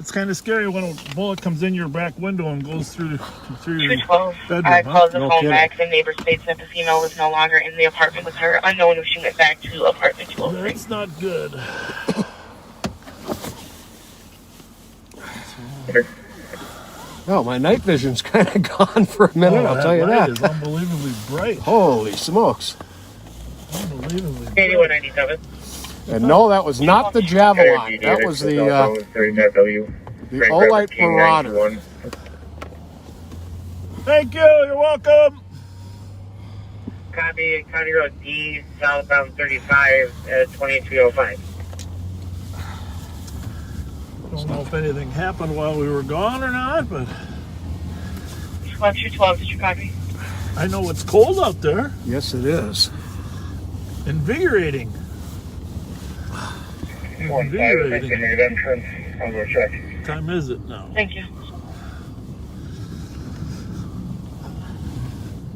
it's kind of scary when a bullet comes in your back window and goes through your 212. bedroom. I called the No phone kidding. back. The neighbor states that the female was no longer in the apartment with her. Unknown if she went back to apartment 203. That's not good. Oh, my night vision's kind of gone for a minute, I'll tell you light that. is unbelievably bright. Holy smokes. Unbelievably bright. 8197. And no, that was not the Javelin. That was the Olight Marauder. Thank you. You're welcome. Copy County Road D, southbound 35 at 2305. Don't know if anything happened while we were gone or not, but Squad 212, did you copy? I know it's cold out there. Yes, it is. Invigorating. One side of the main entrance. I'll go check. What time is it now? Thank you.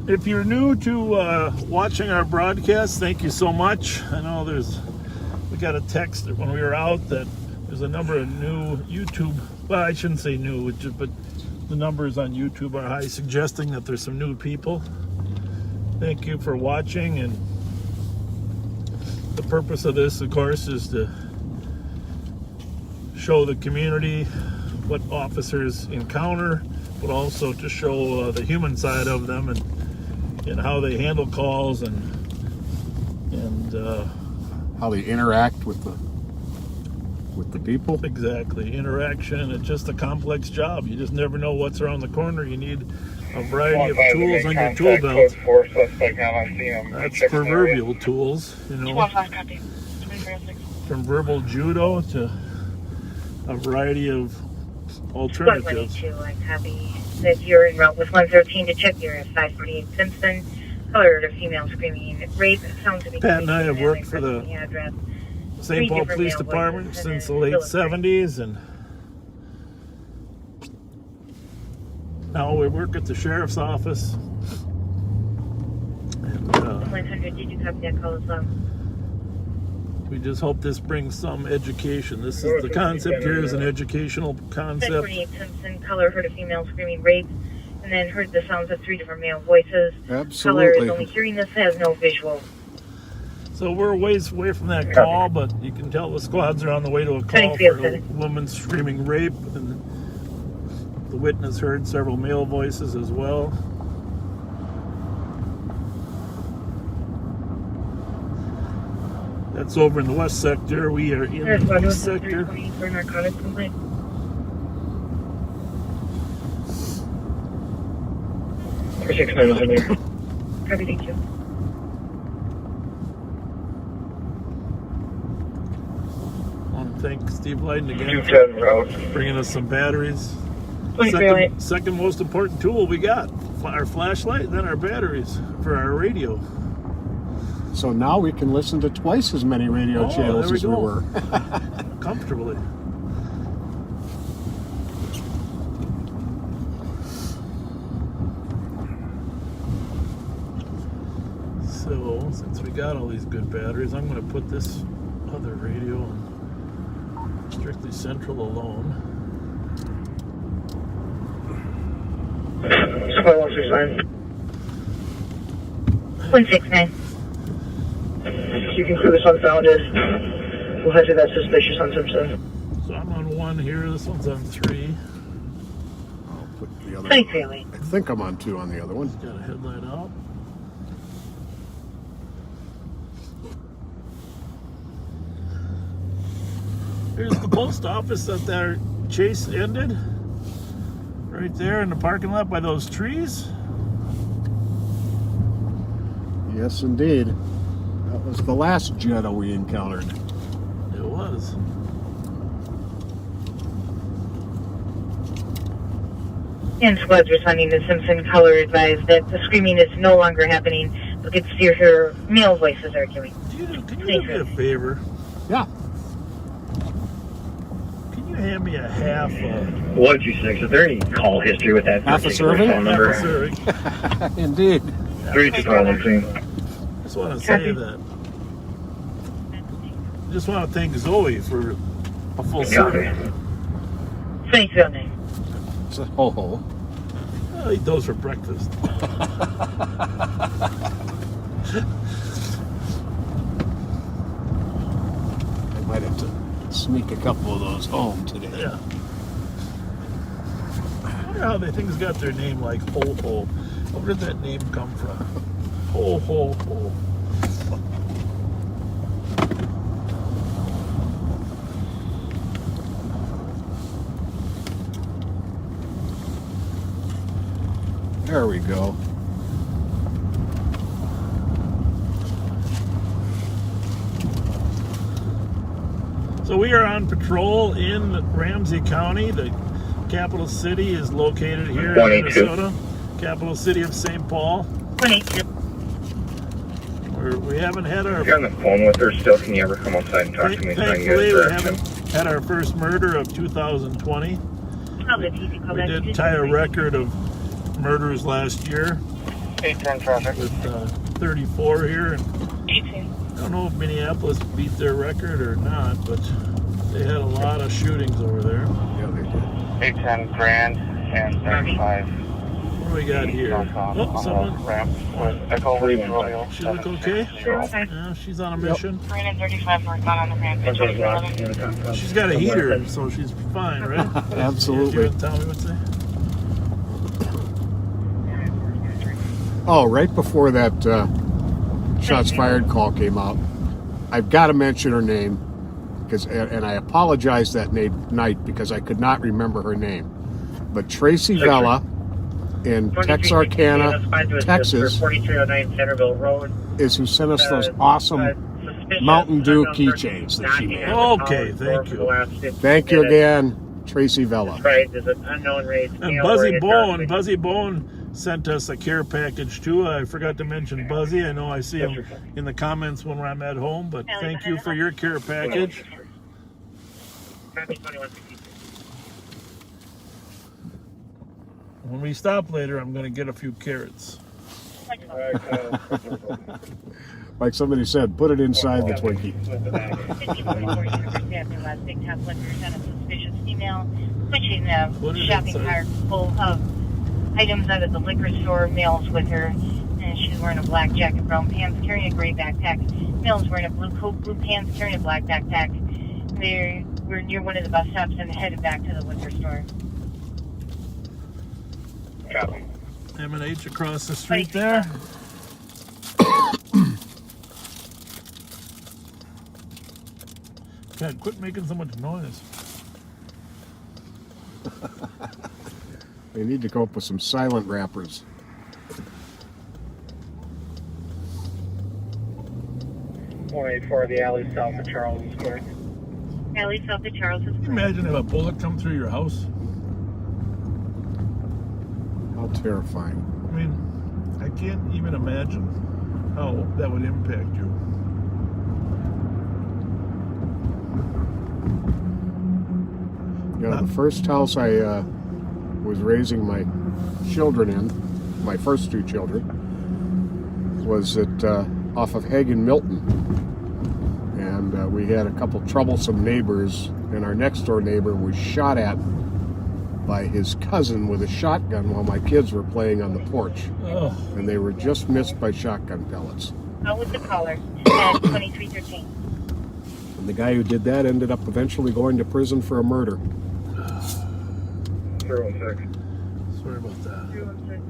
If you're new to watching our broadcast, thank you so much. I know we got a text when we were out that there's a number of new YouTube, well, I shouldn't say new, but the numbers on YouTube are high, suggesting that there's some new people. Thank you for watching, and the purpose of this, of course, is to show the community what officers encounter, but also to show the human side of them and how they handle calls and How they interact with the people. exactly, interaction. It's just a complex job. You just never know what's around the corner. You need a variety of tools on your tool belt. That's proverbial tools, you know, 215, copy. 2306. from verbal judo to a variety of Squad alternatives. 22, I copy that you're en route with 113 to check your 548 Simpson. Color of female screaming rape. Sounds to be Pat and I have worked for the address. St. Paul Police Department since the late 70s, and now we work at the Sheriff's Office. And 100, did you copy that call as well? we just hope this brings some education. This is the concept here is an educational concept. 548 Simpson. Color heard a female screaming rape, and then heard the sounds of 3 different male voices. Absolutely. Color is only hearing this, has no visual. So we're a ways away from that call, but you can tell the squads are on the way to a call for a woman screaming rape, and the witness heard several male voices as well. That's over in the west sector. We are in There's the one east sector. for narcotics complaint. For 6907. Copy, thank you. I want to thank Steve Leiden again 210 route. for bringing us some batteries. 2308. Second most important tool we got, our flashlight, and then our batteries for our radio. So now we can listen to twice as many radio channels there as we go. were. Comfortably. So, since we got all these good batteries, I'm going to put this other radio on strictly central alone. Squad 169. 169. You can clear this unfounded. We'll head to that suspicious on Simpson. So I'm on 1 here, this one's on 3. I'll put the other 2308. I think I'm on 2 on the other one. Got a headlight out. Here's the post office that their chase ended. Right there in the parking lot by those trees. Yes, indeed. That was the last Jetta we encountered. It was. And squads responding to Simpson. Color advised that the screaming is no longer happening, but could still hear male voices arguing. Can you do me a favor? Yeah. Can you hand me a half. 126. Is there any call history with that Half a particular serving? phone number? Half a serving. Indeed. 325. Just want to say that. Just want to thank Zoe for a full serving. Thanks, Zoe. It's a ho-ho. I'll eat those for breakfast. I might have to sneak a couple of those home today. Yeah. I wonder how the things got their name like Ho Ho. Where did that name come from? Ho Ho Ho. There we go. So we are on patrol in Ramsey County. The capital city is located here in Minnesota. Capital city of St. Paul. 22. We haven't had our... If you're on the phone with her still, can you ever come outside and talk to me? Thankfully, we haven't had our first murder of 2020. We did tie a record of murders last year. 810 traffic. With 34 here. And I don't know if Minneapolis beat their record or not, but they had a lot of shootings over there. Yeah, they did. 810 Grand and 35. What do we got here? Oh, someone. Echo Romeo. She look okay? Yeah, she's on a mission. 335 northbound on the ramp. She's got a heater, so she's fine, right? Absolutely. You tell me what's there. Oh, right before that shots fired call came out, I've got to mention her name, and I apologize that night because I could not remember her name. But Tracy Vela in Texarkana, Texas, 4309 Centerville Road, is who sent us those awesome Mountain Dew keychains that she made. Okay, thank you. Thank you again, Tracy Vela. There's an unknown race. And Buzzy Bone sent us a care package too. I forgot to mention Buzzy. I know I see him in the comments when I'm at home, but thank you for your care package. When we stop later, I'm going to get a few carrots. Like somebody said, put it inside the Twinkie. Suspicious female switching the shopping cart full of items out of the liquor store. Male's with her, and she's wearing a black jacket, brown pants, carrying a gray backpack. Male's wearing a blue coat, blue pants, carrying a black backpack. We're near one of the bus stops and headed back to the liquor store. Copy. M&H across the street there. God, quit making so much noise. They need to come up with some silent rappers. .84 the alley south of Charles Square. Alley south of Charles Square. Can you imagine if a bullet come through your house? How terrifying. I mean, I can't even imagine how that would impact you. You know, the first house I was raising my children in, my first two children, was at off of Hague and Milton. And we had a couple troublesome neighbors, and our next door neighbor was shot at by his cousin with a shotgun while my kids were playing on the porch. Oh. And they were just missed by shotgun pellets. Out with the caller at 2313. And the guy who did that ended up eventually going to prison for a murder. 016. Sorry about that. 316.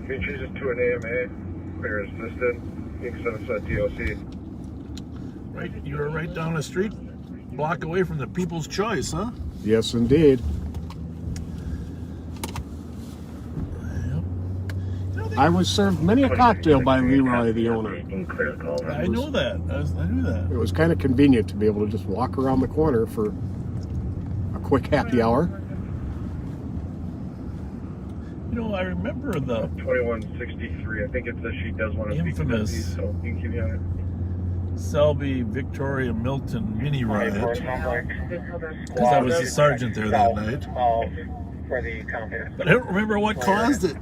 If you change it to an AMA, clear as listed, you can send us a DOC. Right, you were right down the street, block away from the People's Choice, huh? Yes, indeed. I was served many a cocktail by Leroy, the owner. I know that. I knew that. It was kind of convenient to be able to just walk around the corner for a quick happy hour. You know, I remember the 2163. I think it says she does want to speak to me, infamous so you can keep me on it. Selby Victoria Milton mini riot. Because I was the sergeant there that night. For the compass. But I don't remember what caused it.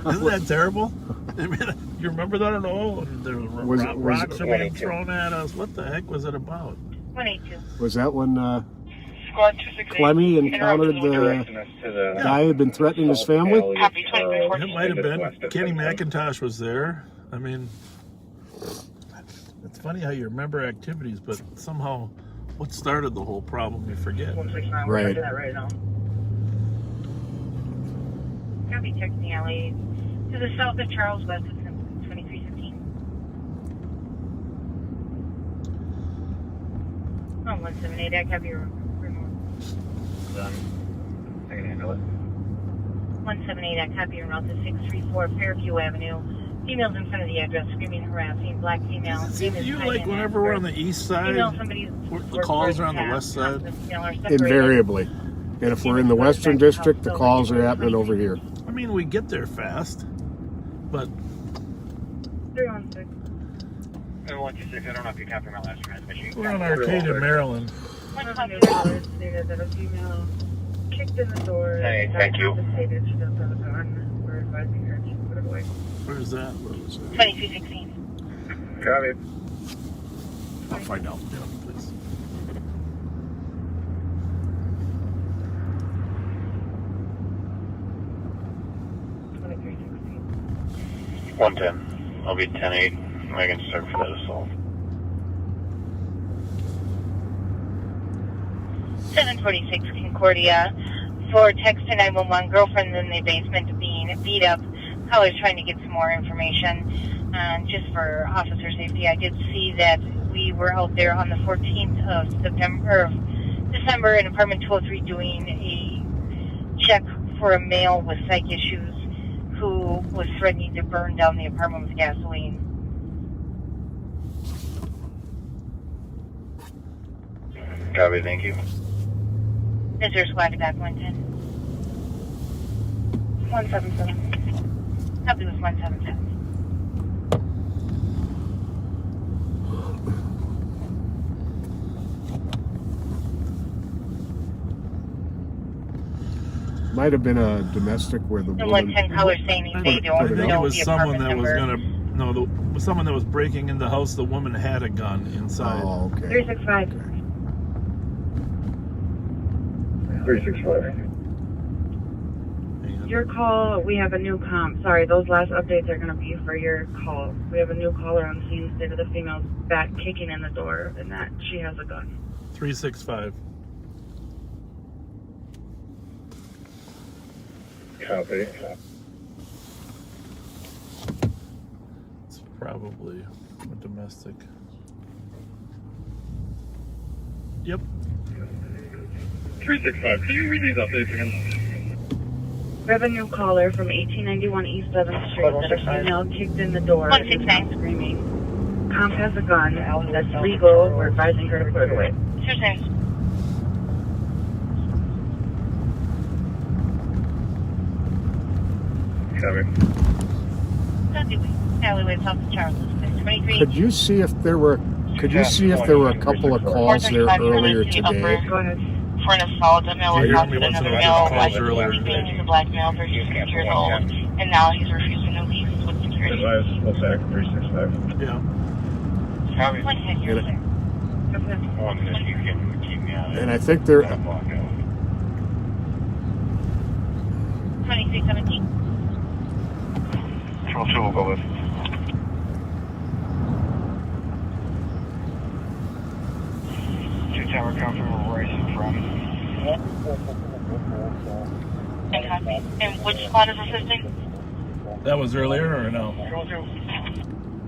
Isn't that terrible? I mean, you remember that at all? There were rocks are being thrown at us. What the heck was it about? 182. Was that when Squad 268. Clemmy encountered the guy who had been threatening his family? Copy, 2314. It might have been. Kenny McIntosh was there. I mean, it's funny how you remember activities, but somehow what started the whole problem you forget. 169, Right. we're doing that right now. Copy, texting alley to the south of Charles West of 2315. Oh, 178, I have your remote. I can handle it. 178, I copy your route to 634 Fairview Avenue. Females in front of the address screaming, harassing, black female. Do you like whenever we're on the east side, the calls are on the west side? Invariably. And if we're in the Western District, the calls are happening over here. I mean, we get there fast, but 316. And 126, I don't know if you copy my last transmission. we're on Arcata, Maryland. $100 stated that a female kicked in the door. Hey, thank you. Stated she does have a gun. We're advising her to put it away. Where's that? 2216. Copy. I'll find out. Yeah, please. $2316. 110. I'll be 10-8. I can start for that assault. 746 Concordia. For text to 911, girlfriend in the basement being beat up. Caller's trying to get some more information. Just for officer safety, I did see that we were out there on the 14th of December in apartment 203 doing a check for a male with psych issues who was threatening to burn down the apartment with gasoline. Copy, thank you. Is there a squad to back 110? 177. Copy with 177. Might have been a domestic where the The woman... 110 caller saying they don't I think it know was the someone apartment that was number. gonna. Someone that was breaking in the house. The woman had a gun inside. Oh, okay. 365. 365. Your call, we have a new sorry, those last updates are going to be for your call. We have a new caller on scene, stated the female's back kicking in the door and that she has a gun. 365. Copy. It's probably a domestic. Yep. 365. Can you read these updates again? We have a new caller from 1891 East 7th Street that a female kicked in the door and is now screaming. Comp has a gun. That's legal. We're advising her to put it away. Sure, sir. Copy. Alleyway south of Charles West 23. Could you see if there were a couple of calls there earlier today? Go ahead. For an assault, a male Yeah, assaulted you once in a another while male. calls He's earlier a black male, 36 years old, and now he's refusing to leave with security. Advise, full back, 365. Yeah. Copy. 110 here, sir. One that you can keep me out of. And I think they're... 2317. Control 2 will go with. Two-tower come from right from. And copy. And which squad is assisting? That was earlier or no? Control 2.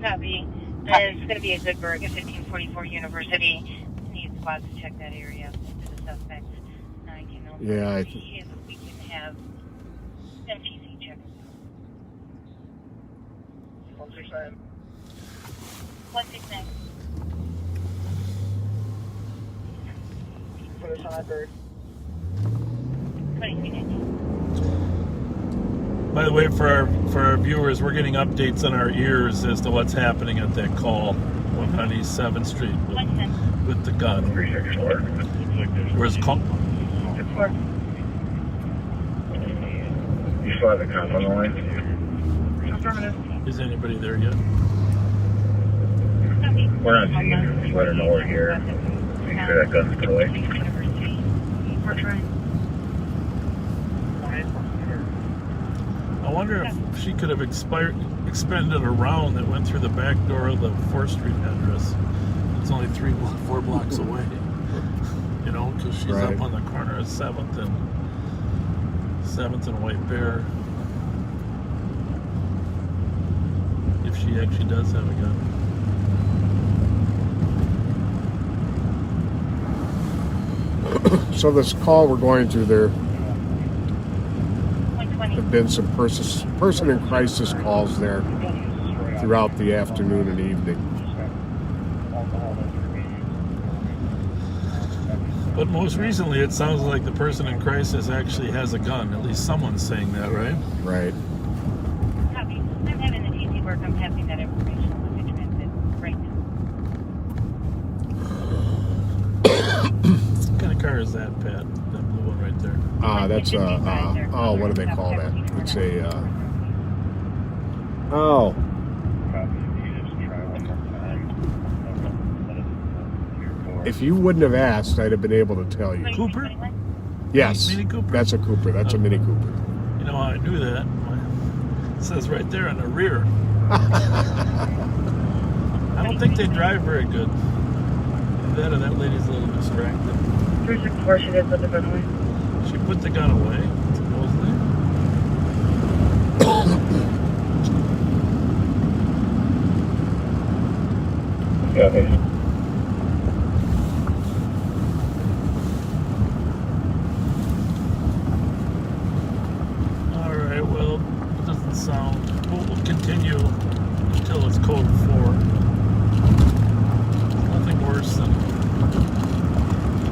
Copy. It's going to be a Goodberg at 1544 University. Need squads to check that area for the suspect. Yeah, I if we can have MTC check. 169. 169. Put us on that bird. 2319. By the way, for our viewers, we're getting updates on our ears as to what's happening at that call. on East 7th Street with the gun. Where's call? You still have the cop on the line? Is anybody there yet? We're not seeing him. Just let her know we're here. Make sure that gun's put away. We're trying. I wonder if she could have expended a round that went through the back door of the 4th Street address. It's only 4 blocks away. You know, because she's up on the corner of 7th and White Bear. If she actually does have a gun. So this call we're going to, there have been some person in crisis calls there throughout the afternoon and evening. But most recently, it sounds like the person in crisis actually has a gun. At least someone's saying that, right? Right. Copy. I'm having the TC work. I'm passing that information on the transit right now. What kind of car is that, Pat? That blue one right there? That's oh, what do they call that? It's a if you wouldn't have asked, I'd have been able to tell you. Cooper? Yes. Mini Cooper? That's a Cooper. That's a Mini Cooper. You know how I knew that? It says right there on the rear. I don't think they drive very good. That or that lady's a little distracted. 364, she did put the gun away. She put the gun away, supposedly. Yeah, Alright, well, it doesn't sound... We'll continue until it's code 4. Nothing worse than a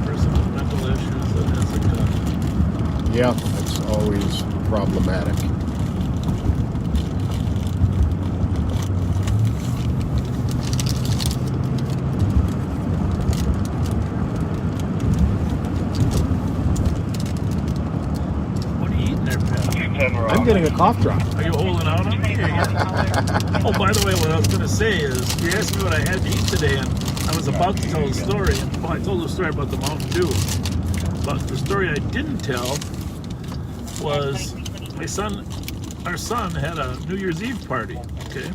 person with mental issues that has a gun. Yeah, that's always problematic. I'm getting a cough drop. Are you holding out on me? Oh, by the way, what I was going to say is, you asked me what I had to eat today, and I was about to tell a story. Well, I told a story about the Mountain Dew. But the story I didn't tell was our son had a New Year's Eve party, okay?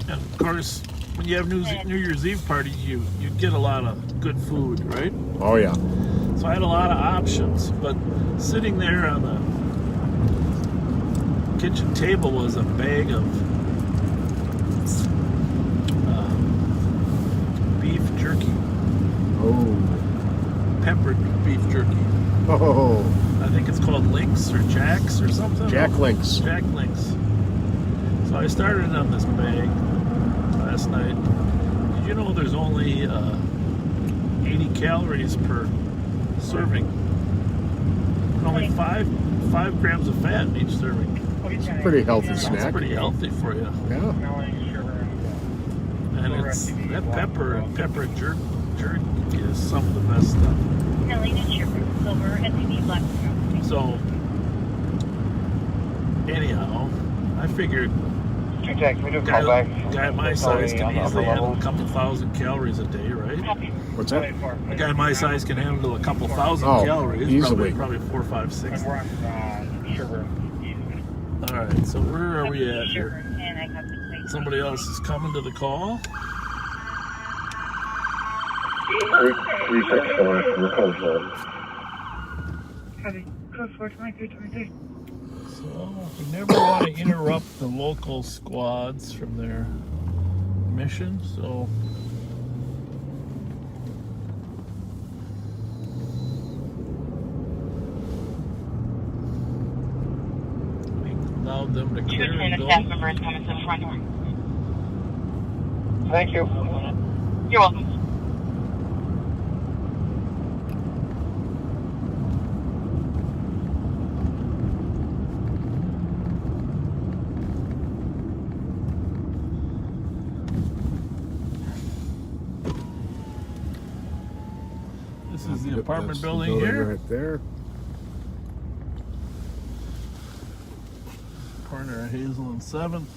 And of course, when you have New Year's Eve party, you get a lot of good food, right? Oh, yeah. So I had a lot of options, but sitting there on the kitchen table was a bag of beef jerky. Oh. Peppered beef jerky. Oh. I think it's called Lynx or Jack's or something. Jack Lynx. Jack Lynx. So I started on this bag last night. Did you know there's only 80 calories per serving? And only 5 grams of fat in each serving. It's a pretty healthy snack. It's pretty healthy for you. Yeah. And it's that pepper jerky is some of the best stuff. So anyhow, I figured a guy my size can easily handle a couple thousand calories a day, right? What's that? A guy my size can handle a couple thousand calories, easily. probably 4, 5, 6. All right, so where are we at here? Somebody else is coming to the call. 364 from the code 4. Copy. Code 42323. So we never want to interrupt the local squads from their mission, so we allowed them to clear and go. Staff member is coming to the front door. Thank you. You're welcome. This is the apartment That's the building here. right there. Corner of Hazel and 7th.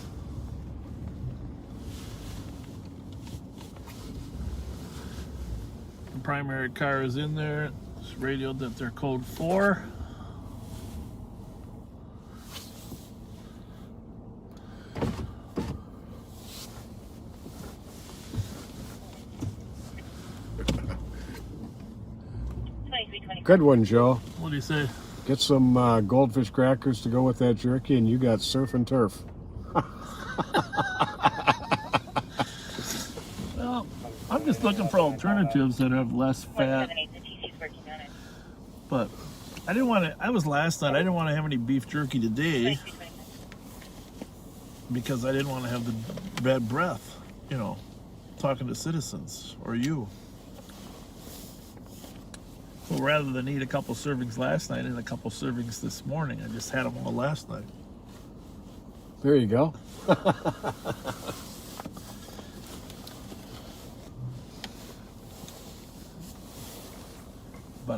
The primary car is in there. It's radioed that they're code 4. Good one, Joe. What do you say? Get some goldfish crackers to go with that jerky, and you got surf and turf. Well, I'm just looking for alternatives that have less fat. But I didn't want to. I was last night. I didn't want to have any beef jerky today because I didn't want to have the bad breath. You know, talking to citizens or you. So rather than eat a couple servings last night and a couple servings this morning, I just had them all last night. There you go. But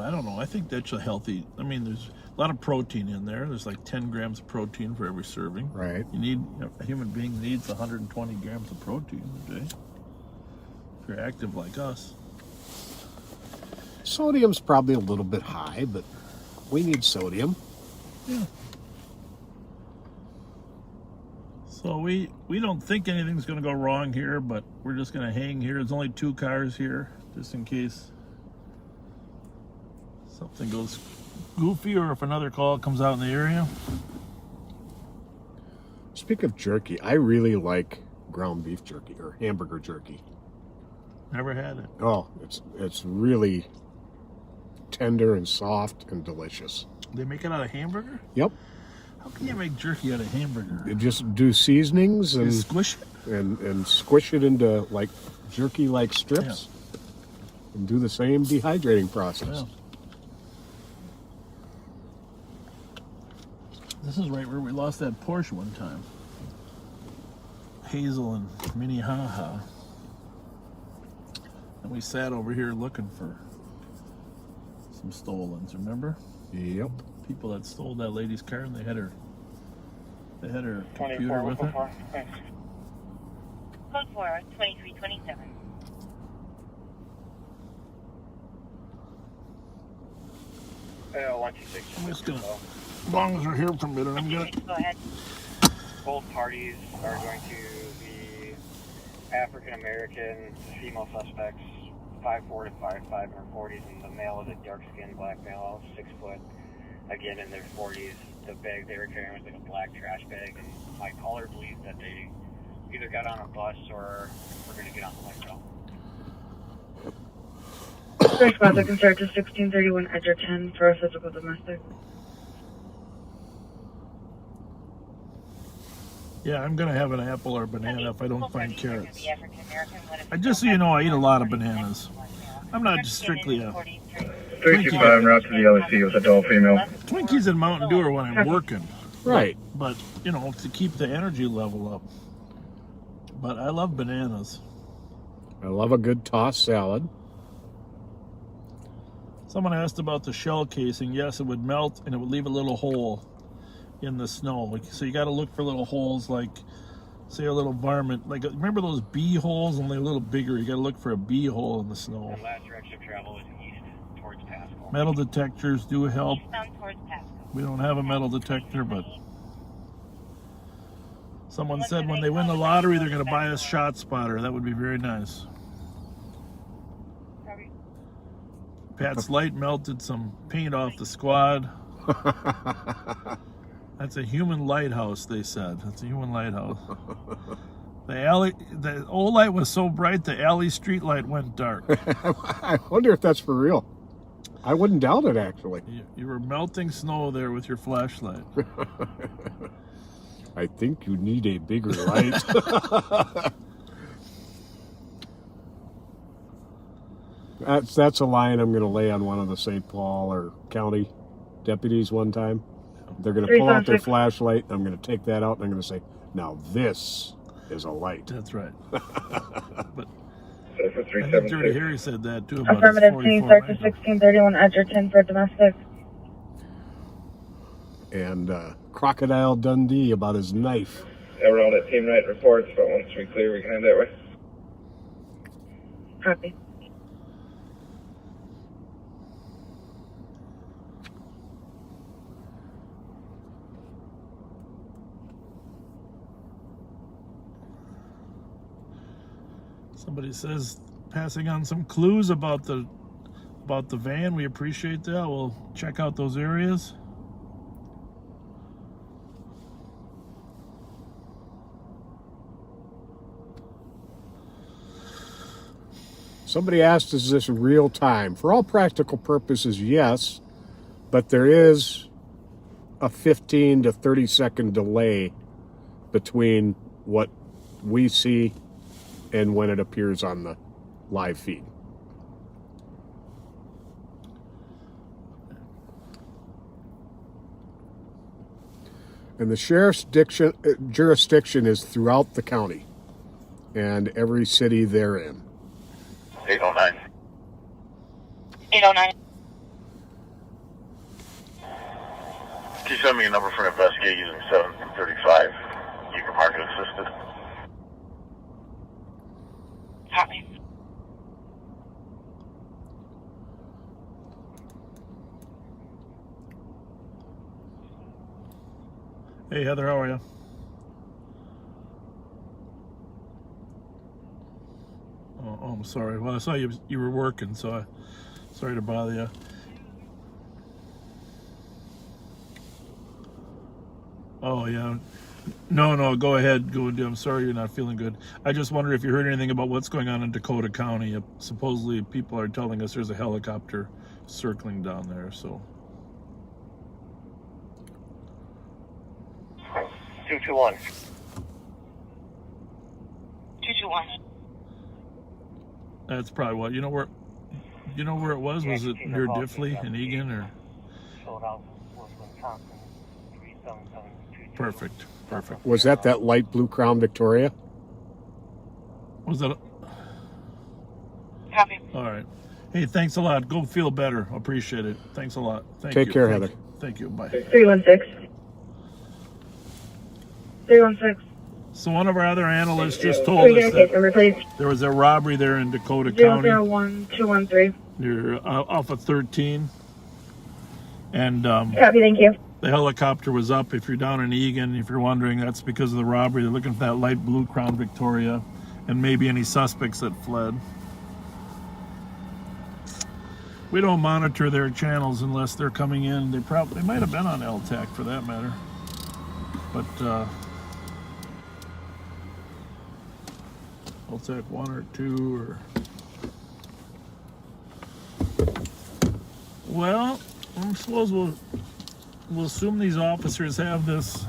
I don't know. I think that's a healthy. I mean, there's a lot of protein in there. There's like 10 grams of protein for every serving. Right. You need a human being needs 120 grams of protein a day. If you're active like us. Sodium's probably a little bit high, but we need sodium. Yeah. So we don't think anything's going to go wrong here, but we're just going to hang here. There's only 2 cars here, just in case something goes goofy or if another call comes out in the area. Speak of jerky, I really like ground beef jerky or hamburger jerky. Never had it. Oh, it's really tender and soft and delicious. They make it out of hamburger? Yep. How can you make jerky out of hamburger? You just do seasonings and squish it? And squish it into like jerky-like strips, and do the same dehydrating process. Yeah. This is right where we lost that Porsche one time. Hazel and Minnehaha. And we sat over here looking for some stolens, remember? Yep. People that stole that lady's car and they had her computer with it. Code 4, 2327. I'm just gonna, as long as we're here for a minute, I'm gonna. Go ahead. Both parties are going to be African American, female suspects, 5'4" to 5'5" in their 40s, and the male is a dark-skinned black male, 6 foot, again in their 40s. The bag they were carrying was like a black trash bag, and my caller believes that they either got on a bus or were going to get on the metro. Response, I can start to 1631 Edgerton for a physical domestic. Yeah, I'm gonna have an apple or a banana if I don't find carrots. Just so you know, I eat a lot of bananas. I'm not just strictly a 325 route to the LEC with adult female. Twinkies and Mountain Dew are when I'm working. Right. But, you know, to keep the energy level up. But I love bananas. I love a good tossed salad. Someone asked about the shell casing. Yes, it would melt and it would leave a little hole in the snow. So you got to look for little holes, like, say, a little varmint. Like, remember those bee holes? Only a little bigger. You got to look for a bee hole in the snow. The last direction of travel is east towards Pascal. Metal detectors do help. Eastbound towards Pascal. We don't have a metal detector, but someone said when they win the lottery, they're going to buy a shot spotter. That would be very nice. Pat's light melted some paint off the squad. That's a human lighthouse, they said. That's a human lighthouse. The old light was so bright, the alley street light went dark. I wonder if that's for real. I wouldn't doubt it, actually. You were melting snow there with your flashlight. I think you need a bigger light. That's a line I'm going to lay on one of the St. Paul or county deputies one time. They're going to pull out their flashlight. I'm going to take that out and I'm going to say, now this is a light. That's right. But I think Dirty Harry said that too about Affirmative, his can you 44 start to 1631 Edgerton for domestic? And Crocodile Dundee about his knife. Around at Team Night reports, but once we clear, we can head that way. Copy. Somebody says passing on some clues about the van. We appreciate that. We'll check out those areas. Somebody asked, is this real time? For all practical purposes, yes, but there is a 15 to 30 second delay between what we see and when it appears on the live feed. And the sheriff's jurisdiction is throughout the county and every city therein. 809. 809. Can you send me a number for an investigate using 735? You can mark it assisted. Copy. Hey Heather, how are you? Oh, I'm sorry. Well, I saw you were working, so sorry to bother you. Oh yeah. No, go ahead. Go and do. I'm sorry you're not feeling good. I just wonder if you heard anything about what's going on in Dakota County. Supposedly people are telling us there's a helicopter circling down there, so. 221. 221. That's probably what. You know where it was? Was it near Diffley and Egan or? Perfect. Was that light blue Crown Victoria? Was that? Copy. All right. Hey, thanks a lot. Go feel better. Appreciate it. Thanks a lot. Take care, Heather. Thank you. Bye. 316. 316. So one of our other analysts just told us that there was a robbery there in Dakota County. 001213. Near off of 13. And Copy, thank you. the helicopter was up. If you're down in Egan, if you're wondering, that's because of the robbery. They're looking for that light blue Crown Victoria and maybe any suspects that fled. We don't monitor their channels unless they're coming in. They might have been on LTAC for that matter. But LTAC 1 or 2 or... Well, I suppose we'll assume these officers have this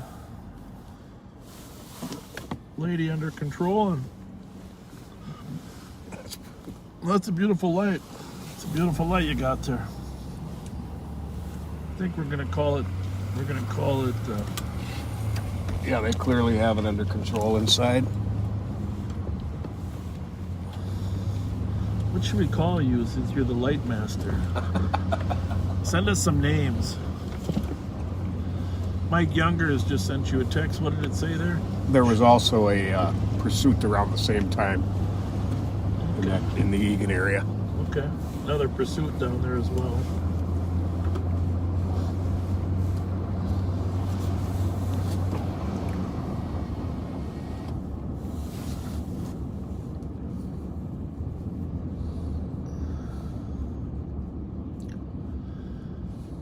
lady under control, and that's a beautiful light. It's a beautiful light you got there. I think we're gonna call it. Yeah, they clearly have it under control inside. What should we call you since you're the light master? Send us some names. Mike Younger has just sent you a text. What did it say there? There was also a pursuit around the same time in the Egan area. Okay, another pursuit down there as well.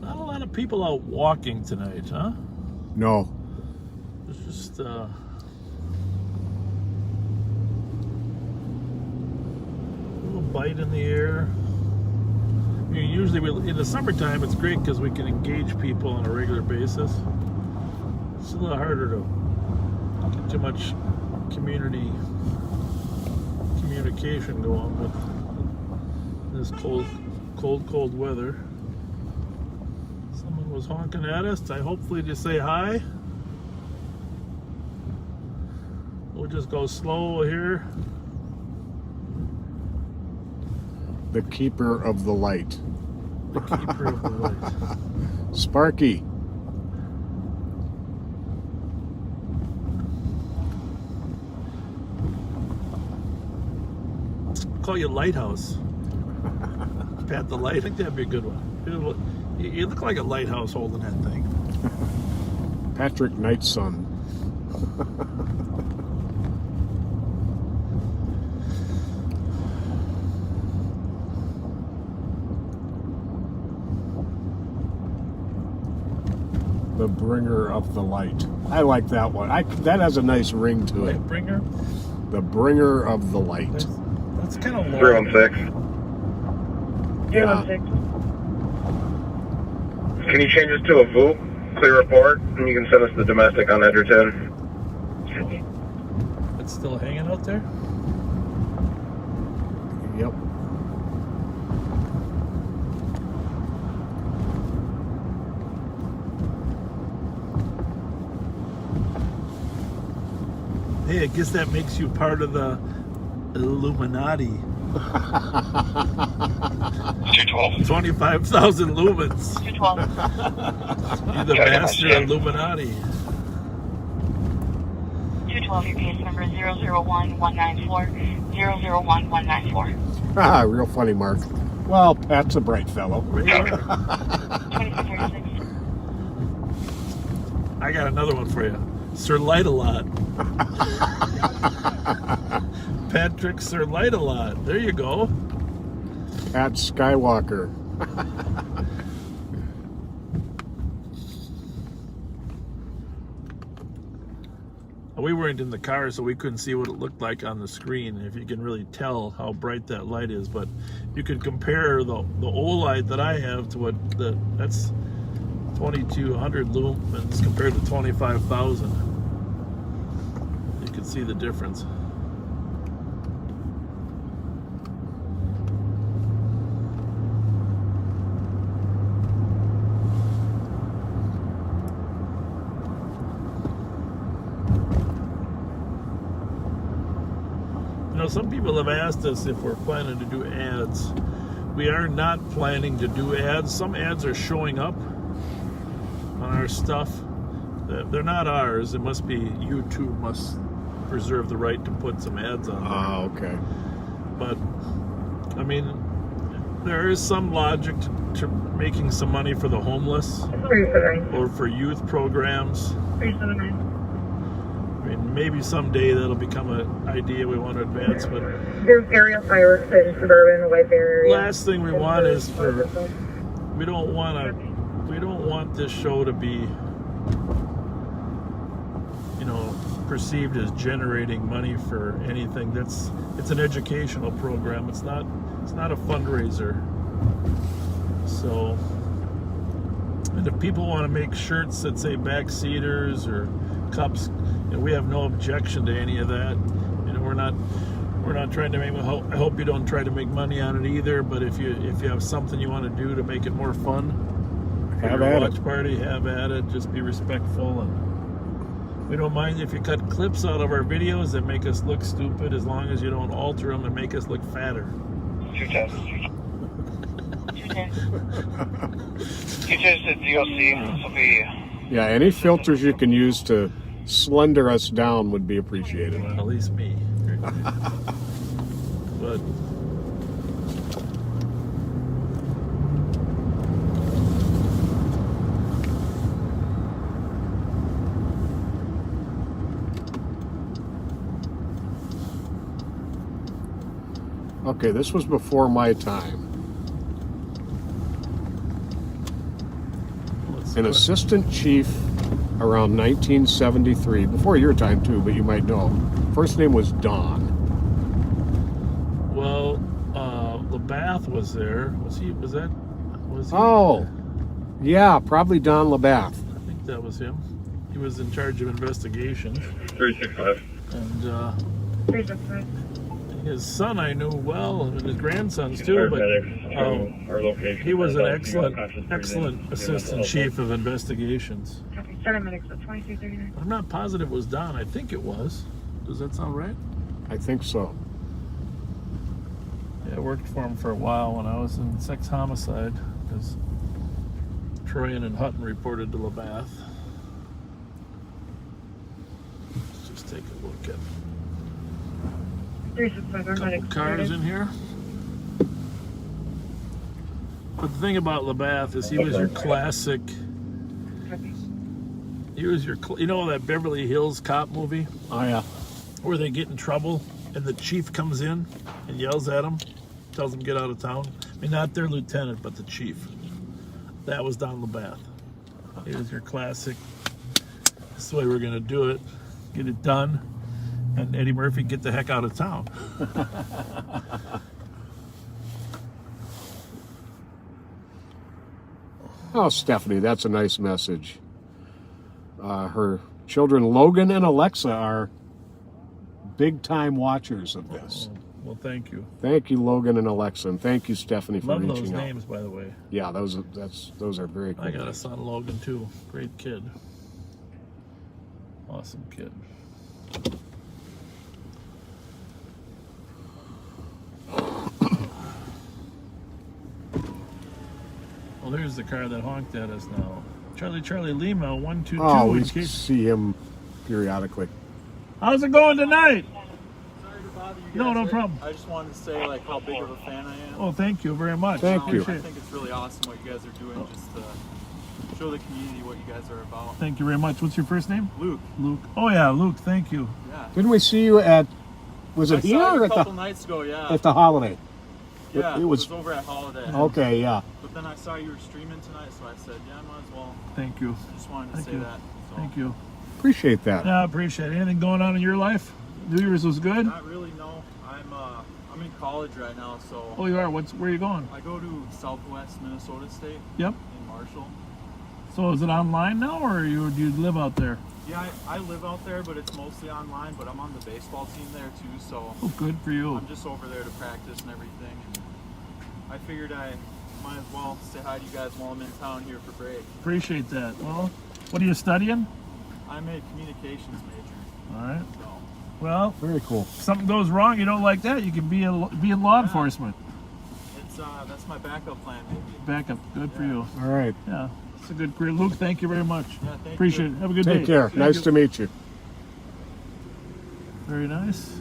Not a lot of people out walking tonight, huh? No. It's just a little bite in the air. I mean, usually in the summertime it's great because we can engage people on a regular basis. It's a little harder to get too much communication going with this cold weather. Someone was honking at us. Hopefully to say hi. We'll just go slow here. The keeper of the light. The keeper of the light. Sparky. Call you Lighthouse. Pat the Light. I think that'd be a good one. You look like a lighthouse holding that thing. Patrick Knight's son. The bringer of the light. I like that one. That has a nice ring to it. Light bringer? The bringer of the light. That's kind of low. 316. 316. Can you change this to a VOOP? Clear report, and you can send us the domestic on Edgerton. It's still hanging out there? Yep. Hey, I guess that makes you part of the Illuminati. 212. 25,000 lumens. 212. You're the master Illuminati. 212, your case number 001194. 001194. Ah, real funny, Mark. Well, Pat's a bright fellow. 2636. I got another one for you. Sir Light-A-Lot. Patrick Sir Light-A-Lot. There you go. Pat Skywalker. We weren't in the car, so we couldn't see what it looked like on the screen, if you can really tell how bright that light is. But you can compare the old light that I have to that's 2,200 lumens compared to 25,000. You can see the difference. You know, some people have asked us if we're planning to do ads. We are not planning to do ads. Some ads are showing up on our stuff. They're not ours. It must be YouTube must preserve the right to put some ads on there. Oh, okay. But, I mean, there is some logic to making some money for the homeless or for youth programs. 379. I mean, maybe someday that'll become an idea we want to advance, but There's aerial fireworks in suburban, the White Bear area. last thing we want is we don't want this show to be, you know, perceived as generating money for anything. It's an educational program. It's not a fundraiser. So, and if people want to make shirts that say backseaters or cups, you know, we have no objection to any of that. You know, we're not trying to make. I hope you don't try to make money on it either. But if you have something you want to do to make it more fun, Have at watch it. party, have at it. Just be respectful, and we don't mind if you cut clips out of our videos that make us look stupid, as long as you don't alter them and make us look fatter. 210. 210. Features at DOC. This will be. Yeah, any filters you can use to slender us down would be appreciated. Well, at least me. But Okay, this was before my time. An assistant chief around 1973, before your time too, but you might know him. First name was Don. well, Labath was there. Was he? Oh, yeah, probably Don Labath. I think that was him. He was in charge of investigations. 365. And 365. his son I knew well, and his grandsons too, but he was an excellent assistant chief of investigations. 7 minutes, 2339. I'm not positive it was Don. I think it was. Does that sound right? I think so. Yeah, worked for him for a while when I was in sex homicide, because Troyan and Hutton reported to Labath. Let's just take a look at a couple cars in here. But the thing about Labath is he was your classic. He was your, you know that Beverly Hills cop movie? Oh yeah. Where they get in trouble and the chief comes in and yells at them, tells them get out of town. I mean, not their lieutenant, but the chief. That was Don Labath. He was your classic. This is the way we're gonna do it. Get it done, and Eddie Murphy get the heck out of town. Oh, Stephanie, that's a nice message. Her children, Logan and Alexa, are big-time watchers of this. Oh, well, thank you. Thank you, Logan and Alexa, and thank you, Stephanie, for Love reaching those out. names, by the way. Yeah, those are very cool. I got a son, Logan, too. Great kid. Awesome kid. Well, there's the car that honked at us now. Charlie Lima 122. Oh, we see him periodically. How's it going tonight? Sorry to bother you No, guys. no problem. I just wanted to say like how big of a fan I am. Oh, thank you very much. Thank you. I think it's really awesome what you guys are doing, just to show the community what you guys are about. Thank you very much. What's your first name? Luke. Luke. Oh yeah, Luke. Thank you. Yeah. Didn't we see you at? Was it I here saw you or a at couple the? nights ago, yeah. At the holiday. Yeah, It was over at Holiday. Okay, yeah. But then I saw you were streaming tonight, so I said, yeah, I might as well. Thank you. Just wanted to Thank say you. that. So. Thank you. Appreciate that. Yeah, I appreciate it. Anything going on in your life? New Year's was good? Not really, no. I'm in college right now, so. Oh, you are? Where are you going? I go to Southwest Minnesota State. Yep. In Marshall. So is it online now, or do you live out there? Yeah, I live out there, but it's mostly online, but I'm on the baseball team there too, so. Oh, good for you. I'm just over there to practice and everything. And I figured I might as well say hi to you guys while I'm in town here for break. Appreciate that. Well, what are you studying? I'm a communications major. All right. So. Well, very cool. If something goes wrong, you don't like that, you can be in law enforcement. It's that's my backup plan, maybe. Backup. Good for you. All right. Yeah. It's a good career. Luke, thank you very much. Yeah, thank Appreciate you. it. Have a good day. Take care. Thank Nice you. to meet you. Very nice.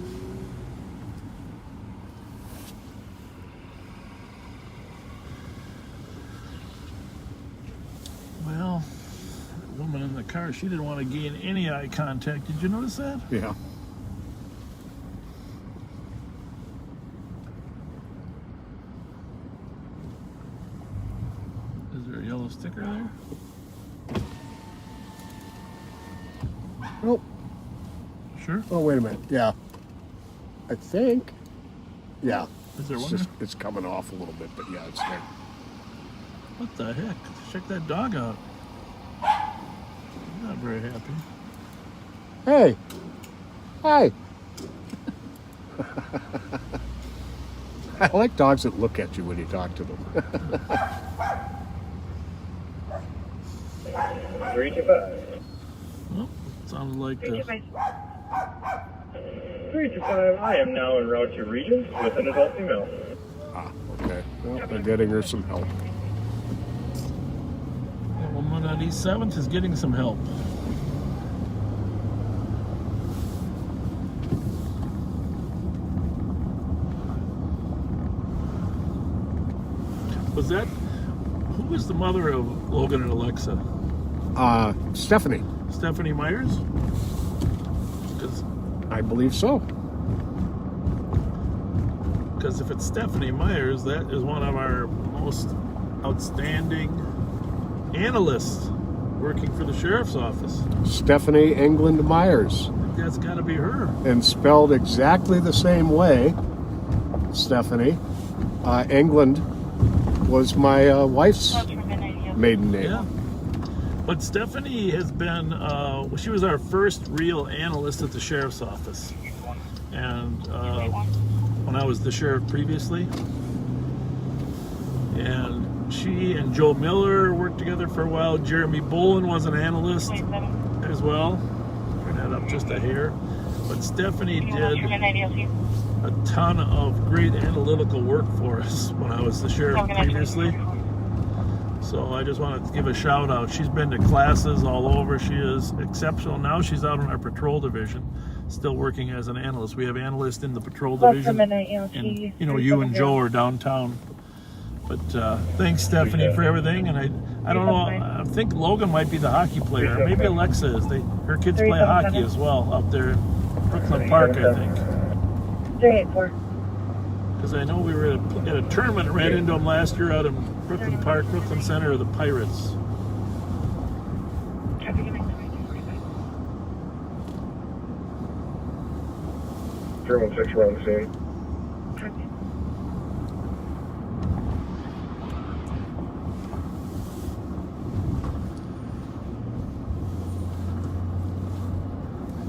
Well, that woman in the car, she didn't want to gain any eye contact. Did you notice that? Yeah. Is there a yellow sticker there? Nope. Sure. Oh, wait a minute. Yeah. I think. Yeah. Is there It's one just, it's coming off a little bit, but yeah, it's there. What the heck? Check that dog out. I'm not very happy. Hey. Hi. I like dogs that look at you when you talk to them. 325. Well, sounded like the... 325, I am now en route to Regents with an adult female. Ah, okay. Well, they're getting her some help. The woman on East 7th is getting some help. Was that... Who was the mother of Logan and Alexa? Stephanie. Stephanie Myers? I believe so. Because if it's Stephanie Myers, that is one of our most outstanding analysts working for the sheriff's office. Stephanie England Myers. That's got to be her. And spelled exactly the same way, Stephanie. England was my wife's maiden name. Yeah. But Stephanie has been, she was our first real analyst at the sheriff's office. And when I was the sheriff previously. And she and Joe Miller worked together for a while. Jeremy Bolin was an analyst as well. Turn that up just a hair. But Stephanie did a ton of great analytical work for us when I was the sheriff previously. So I just wanted to give a shout out. She's been to classes all over. She is exceptional. Now she's out on our patrol division, still working as an analyst. We have analysts in the patrol division. And, you know, you and Joe are downtown. But thanks, Stephanie, for everything. And I don't know, I think Logan might be the hockey player. Maybe Alexa is. Her kids play hockey as well out there in Brooklyn Park, I think. 384. Because I know we were at a tournament and ran into them last year out in Brooklyn Park, Brooklyn Center of the Pirates. German 6 around the scene.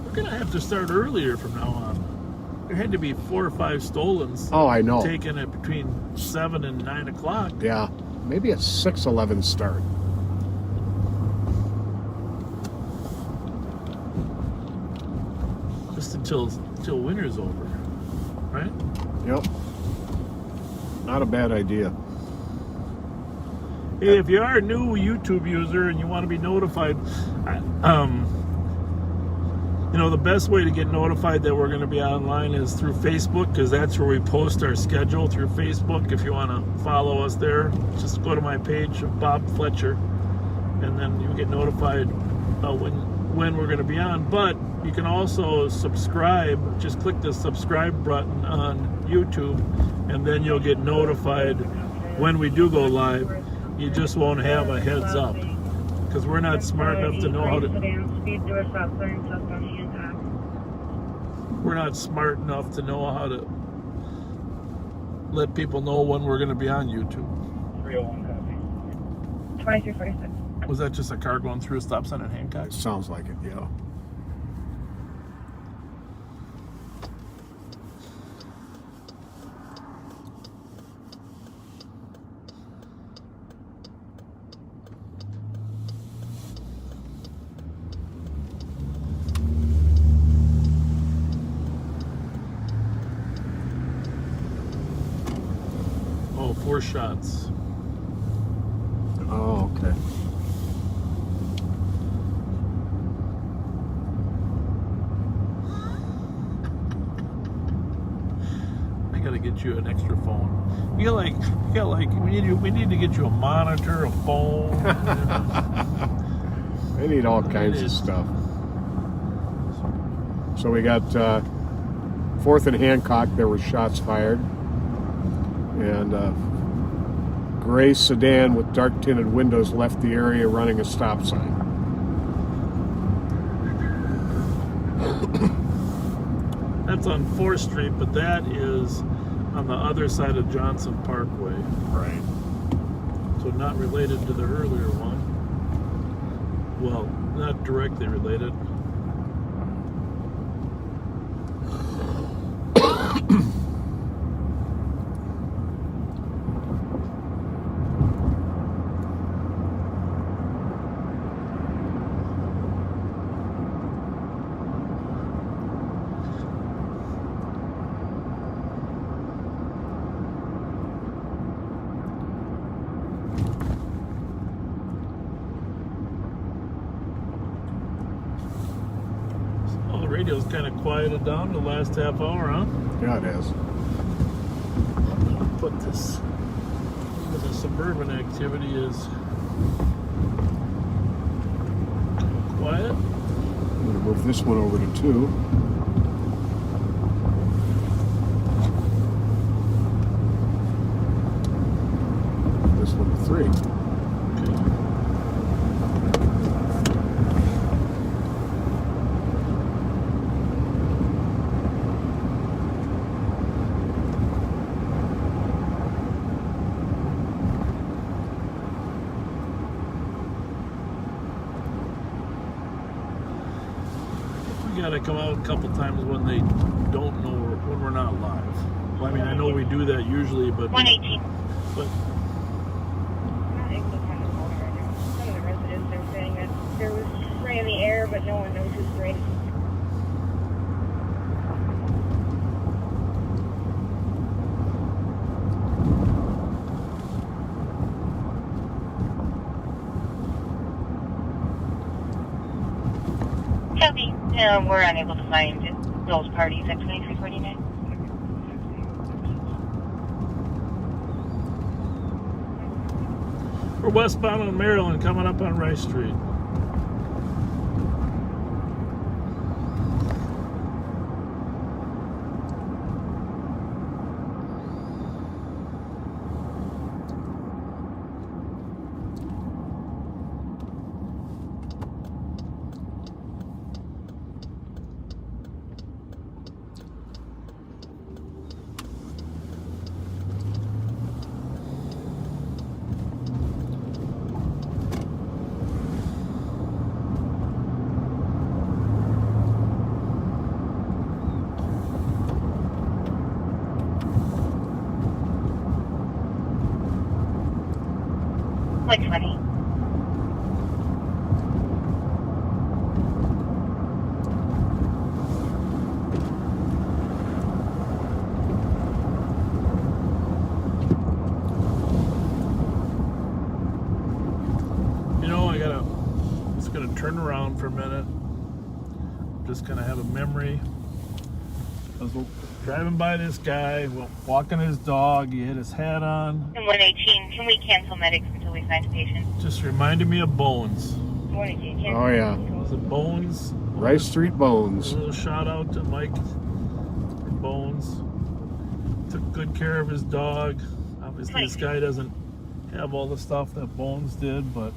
We're going to have to start earlier from now on. There had to be 4 or 5 stolens. Oh, I know. Taken at between 7 and 9 o'clock. Yeah, maybe a 6:11 start. Just until winter's over, right? Yep. Not a bad idea. Hey, if you are a new YouTube user and you want to be notified, you know, the best way to get notified that we're going to be online is through Facebook, because that's where we post our schedule through Facebook. If you want to follow us there, just go to my page of Bob Fletcher, and then you get notified when we're going to be on. But you can also subscribe. Just click the subscribe button on YouTube, and then you'll get notified when we do go live. You just won't have a heads up, because we're not smart enough to know how to. We're not smart enough to know how to let people know when we're going to be on YouTube. 301 copy. 2346. Was that just a car going through a stop sign in Hancock? Sounds like it, yeah. Oh, 4 shots. Oh, okay. I gotta get you an extra phone. We need to get you a monitor, a phone. They need all kinds of stuff. So we got 4th and Hancock. There were shots fired. And gray sedan with dark tinted windows left the area running a stop sign. That's on 4th Street, but that is on the other side of Johnson Parkway. Right. So not related to the earlier one. Well, not directly related. The radio's kind of quieted down the last half hour, huh? Yeah, it is. Put this. The suburban activity is quiet. I'm going to move this one over to 2. This one to 3. Gotta come out a couple times when they don't know when we're not live. Well, I mean, I know we do that usually, but 118. But Some of the residents are saying that there was spray in the air, but no one knows who sprayed. We're unable to find those parties at 2349. We're westbound on Maryland, coming up on Rice Street. Like funny. You know, just gonna turn around for a minute. I'm just gonna have a memory. I was driving by this guy, walking his dog. He had his hat on. And 118, can we cancel medics until we find a patient? Just reminded me of Bones. 118, Oh, yeah. Was it Bones? Rice Street Bones. A little shout out to Mike for Bones. Took good care of his dog. Obviously, this guy doesn't have all the stuff that Bones did, but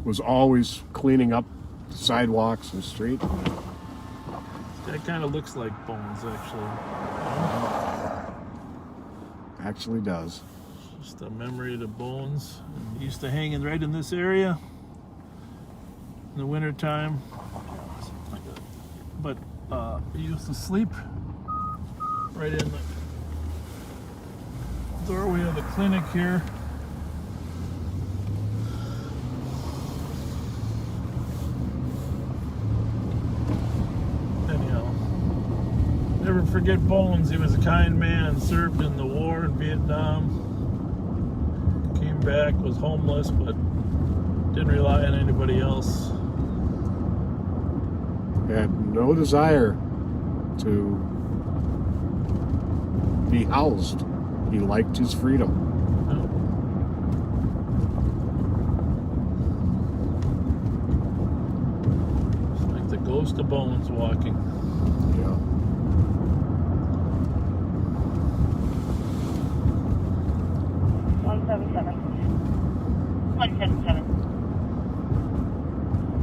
Was always cleaning up the sidewalks and the street. that kind of looks like Bones, actually. Actually does. Just a memory to Bones. He used to hang right in this area in the wintertime. But he used to sleep right in the doorway of the clinic here. Anyhow, never forget Bones. He was a kind man, served in the war in Vietnam, came back, was homeless, but didn't rely on anybody else. Had no desire to be housed. He liked his freedom. It's like the ghost of Bones walking. Yeah.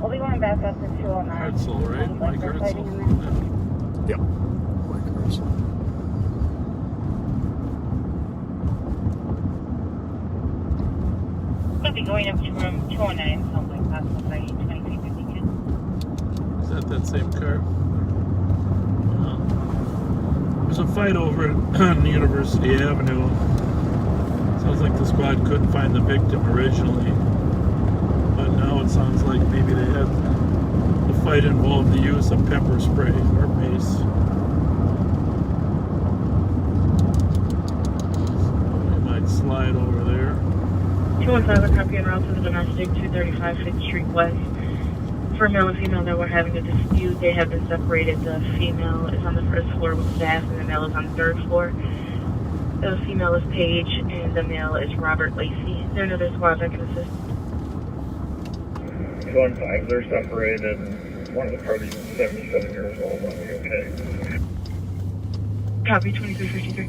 We'll be going back up to 209. Hartzell, right? Mike Hartzell. Yep. Mike Hartzell. We'll be going up to room 209, sounds like possible by 2352. Is that same car? There's a fight over on University Avenue. Sounds like the squad couldn't find the victim originally. But now it sounds like maybe they had the fight involved the use of pepper spray or mace. So we might slide over there. 215, copy en route to the domestic 235 5th Street West. For male and female that were having a dispute, they have been separated. The female is on the first floor with staff, and the male is on the third floor. The female is Paige, and the male is Robert Lacey. Is there another squad that can assist? 215, they're separated. One of the parties is 77 years old. I'll be okay. Copy 2353.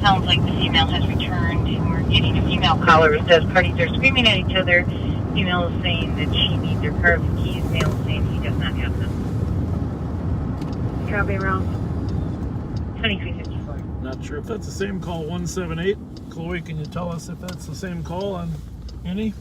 Sounds like the female has returned, and we're getting a female caller. It says parties are screaming at each other. Female is saying that she needs her car keys. Male is saying he does not have them. Copy route. 2354. Not sure if that's the same call, 178. Chloe, can you tell us if that's the same call on any?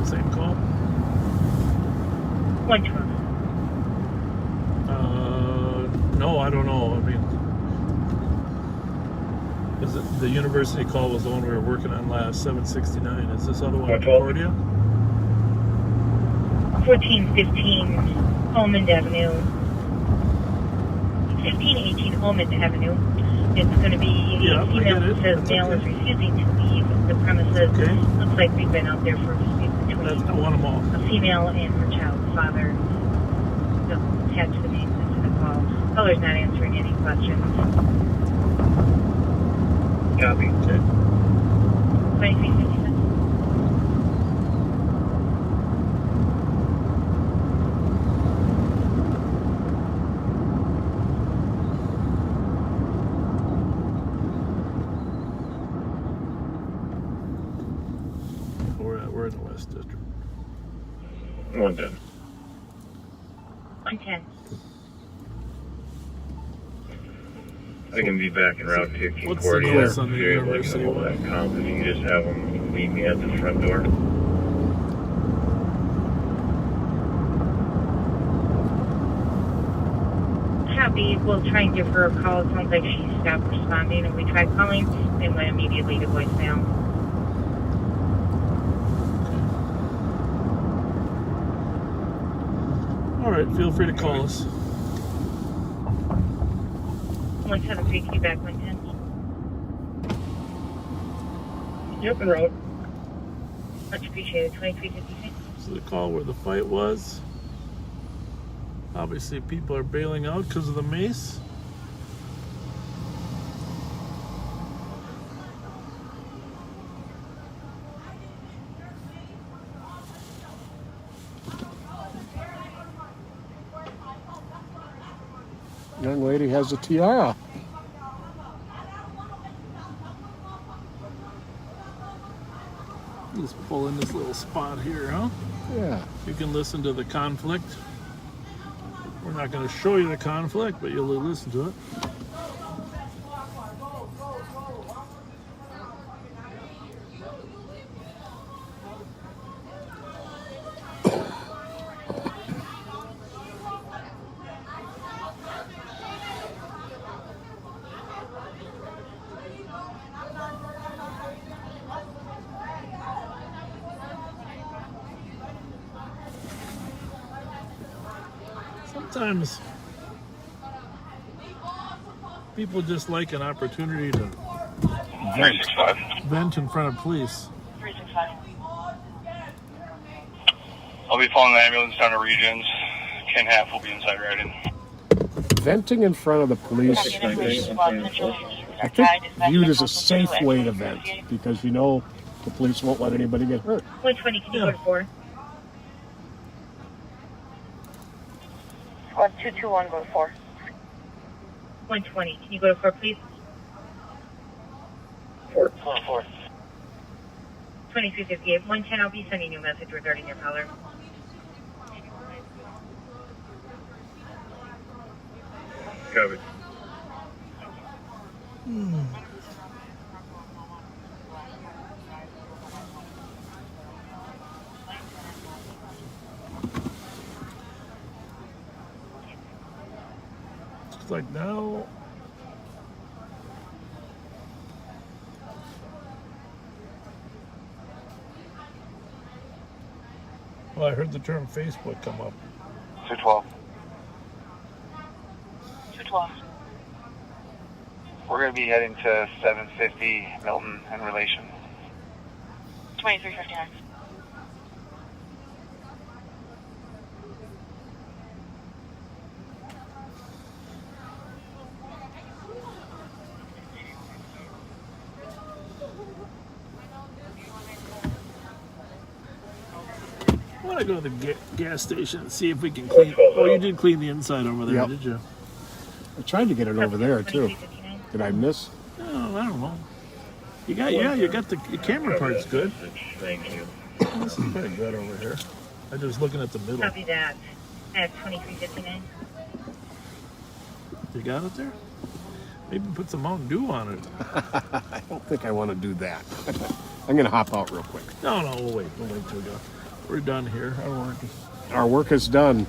Same call? 112. No, I don't know. I mean, is it the university call was the one we were working on last, 769. Is this other one in Concordia? 1415 Almond Avenue. 1518 Almond Avenue. It's going to be a female that says male is refusing to leave the premises. Okay. Looks like we've been out there for a dispute between I want them all. a female and her child's father. So, attached to the main to the call. Caller's not answering any questions. Copy. Okay. 2356. We're in the West District. 110. 110. I can be back en route to What's the Concordia. noise on the If you're able to university hold one? that comp, if you can just have them meet me at the front door. Copy. We'll try and give her a call. It sounds like she stopped responding, and we tried calling and went immediately to voicemail. All right, feel free to call us. 173, can you back 110? Yep, en route. Much appreciated. 2356. So the call where the fight was. Obviously, people are bailing out because of the mace. Young lady has a tiara. Just pull in this little spot here, huh? Yeah. You can listen to the conflict. We're not going to show you the conflict, but you'll listen to it. Sometimes people just like an opportunity to vent in front of police. 365. I'll be following the ambulance down to Regions. Ken Half will be inside riding. Venting in front of the police is, I think, viewed as a safe way to vent because you know the police won't let anybody get hurt. 120, can you go to 4? 1221, go to 4. 120, can you go to 4, please? 4. 2358. 110, I'll be sending you a message regarding your caller. Copy. It's like now. Well, I heard the term Facebook come up. 212. 212. We're going to be heading to 750 Milton in relation. 2359. I want to go to the gas station and see if we can clean. Oh, you did clean the inside over there, Yep. did you? I tried to get it over there too. Did I miss? Oh, I don't know. You got the camera part's good. Thank you. This is pretty good over here. I'm just looking at the middle. Copy that. At 2359. You got it there? Maybe put some Mountain Dew on it. I don't think I want to do that. I'm going to hop out real quick. No, we'll wait. We'll wait till we're done here. Our work is done.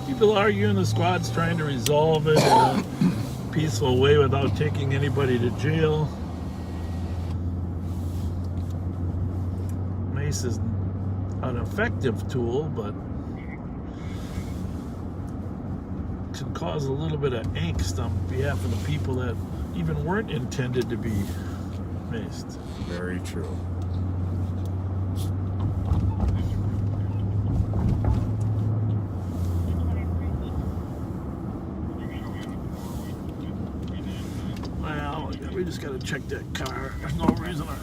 People arguing the squad's trying to resolve it in a peaceful way without taking anybody to jail. Mace is an effective tool, but can cause a little bit of angst on behalf of the people that even weren't intended to be maced. Very true. Well, we just got to check that car. There's no reason a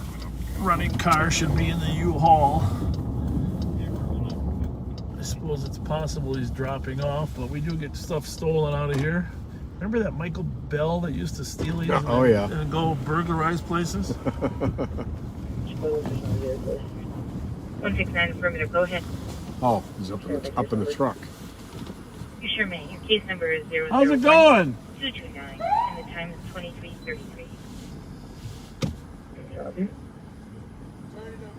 running car should be in the U-Haul. I suppose it's possible he's dropping off, but we do get stuff stolen out of here. Remember that Michael Bell that used to steal these and go burglarize places? 169 affirmative, go ahead. Oh, he's up in the truck. You sure may. Your case number is 001 How's it going? 229, and the time is 23:33.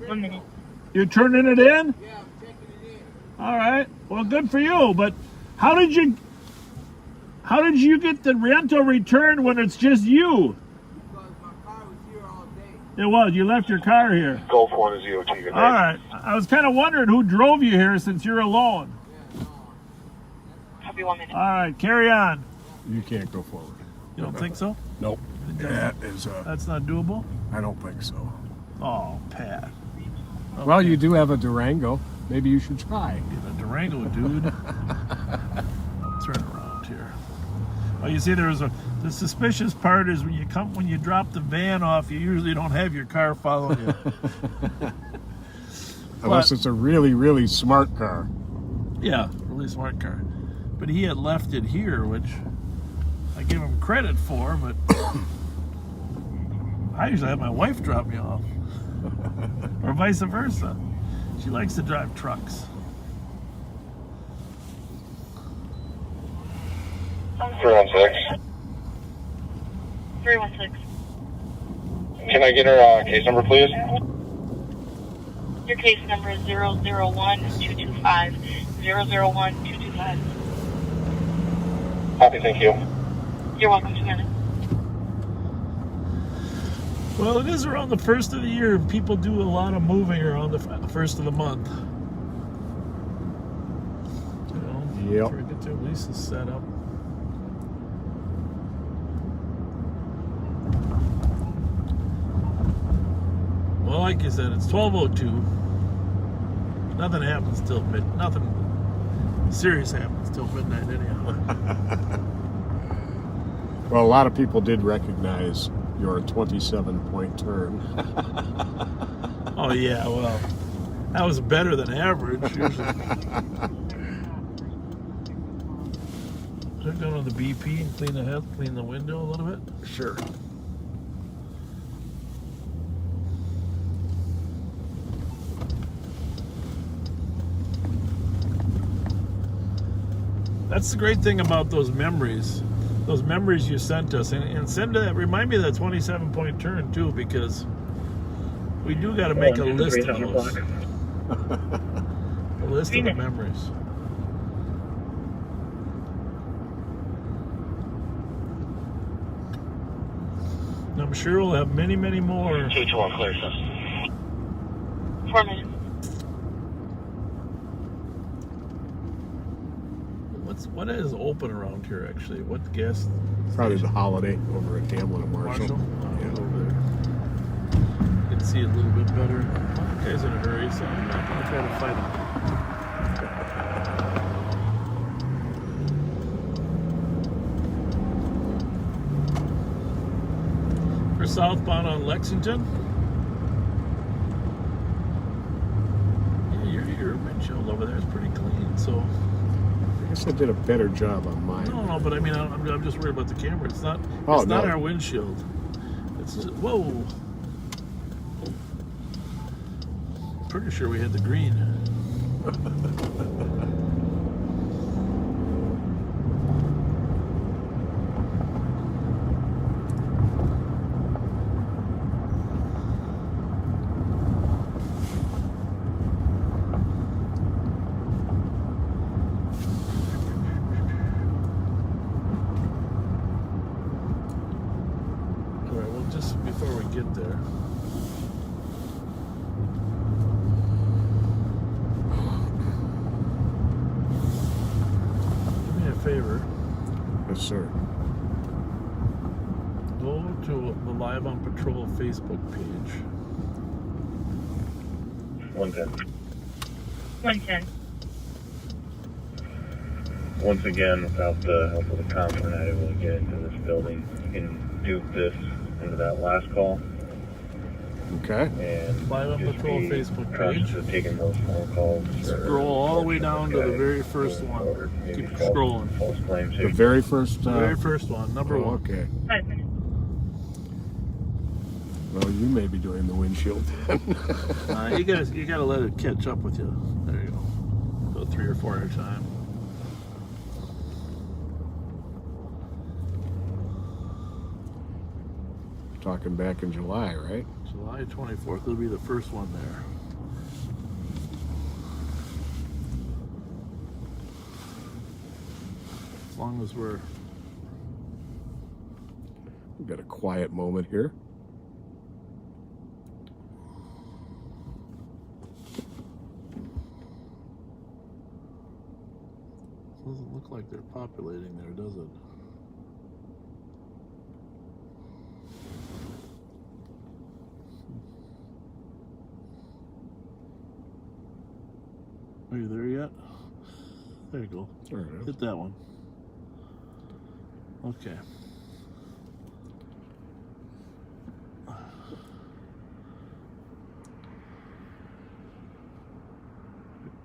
1 minute. You're turning it in? Yeah, I'm taking it in. All right. Well, good for you. But how did you get the rental return when it's just you? Because my car was here all day. It was. You left your car here. Golf 1 is EOT. Good night. All right. I was kind of wondering who drove you here since you're alone. Copy 1 minute. All right. Carry on. You can't go forward. You don't think so? Nope. That's not doable? I don't think so. Oh, Pat. Okay. Well, you do have a Durango. Maybe you should try. Get a Durango, dude. Turn around here. Well, you see, the suspicious part is when you drop the van off, you usually don't have your car following you. Unless it's a really, really smart car. Yeah, really smart car. But he had left it here, which I give him credit for, but I usually have my wife drop me off. Or vice versa. She likes to drive trucks. 316. 316. Can I get her case number, please? Your case number is 001-225. 001-225. Copy, thank you. You're welcome, 2 minutes. Well, it is around the first of the year. People do a lot of moving around the first of the month. Yep. Try to get their leases set up. Well, like you said, it's 12:02. Nothing happens till nothing serious happens till midnight anyhow. Well, a lot of people did recognize your 27-point turn. Oh yeah, well, that was better than average. Should I go to the BP and clean the window a little bit? Sure. That's the great thing about those memories. Those memories you sent us, and remind me of that 27-point turn too, because we do got to make a list of those. A list of the memories. And I'm sure we'll have many, many more. 221 clear, sir. 4 minutes. What is open around here actually? What gas? Probably the Holiday over at Hamlin and Marshall. Yeah. Over there. You can see it a little bit better. Well, the guy's in a hurry, so I'm not going to try to fight him. For southbound on Lexington. Yeah, your windshield over there is pretty clean, so guess I did a better job on mine. No, but I mean, I'm just worried about the camera. It's not. Oh, It's not no. our windshield. It's just, whoa. Pretty sure we had the green. All right. Well, just before we get there. Favor. Yes, sir. Go to the Live on Patrol Facebook page. 110. 110. Once again, without the help of the comms, we're not able to get into this building. You can dupe this into that last call. Okay. And Live on Patrol Facebook page. Taking those phone calls. Scroll all the way down to the very first one. Keep scrolling. False claims. The very first. Very first one, number one. Okay. 5 minutes. Well, you may be doing the windshield then. You gotta let it catch up with you. There you go. Go 3 or 4 at a time. Talking back in July, right? July 24th will be the first one there. As long as we've got a quiet moment here. Doesn't look like they're populating there, does it? Are you there yet? There you go. There it is. Hit that one. Okay.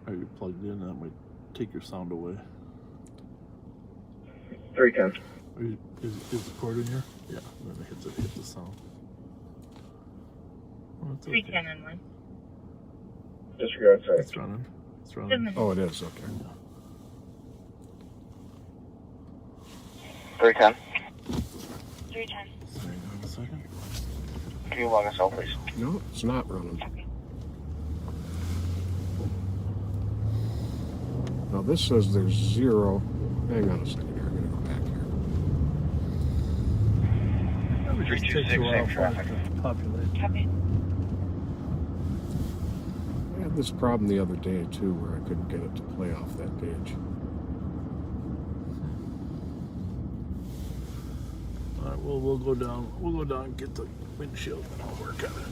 Are you plugged in? That might take your sound away. 310. Is the cord in here? Yeah. Then it hit the sound. Oh, it's okay. 310 and 1. Disregard, sorry. It's running. It's running. Oh, it is. Okay. 310. 310. Hang on a second. Can you log us out, please? No, it's not running. Now this says there's 0. Hang on a second here. I'm going to go back here. Probably just takes a while for it to populate. Copy. I had this problem the other day too, where I couldn't get it to play off that page. All right, well, we'll go down. We'll go down and get the windshield, and I'll work on it.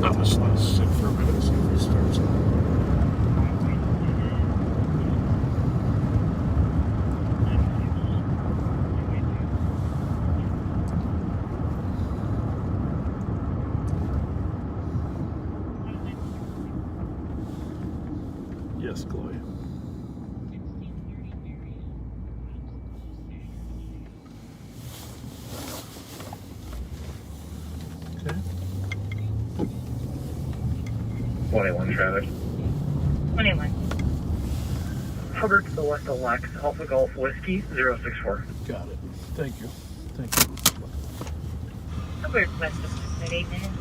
I'll just let it sit for a minute and see if it starts. Yes, Chloe. Okay. 21 traffic. 21. Hubbard Select Alex Alpha Golf Whiskey 064. Got it. Thank you. Thank you. Hubbard West at 8 minutes.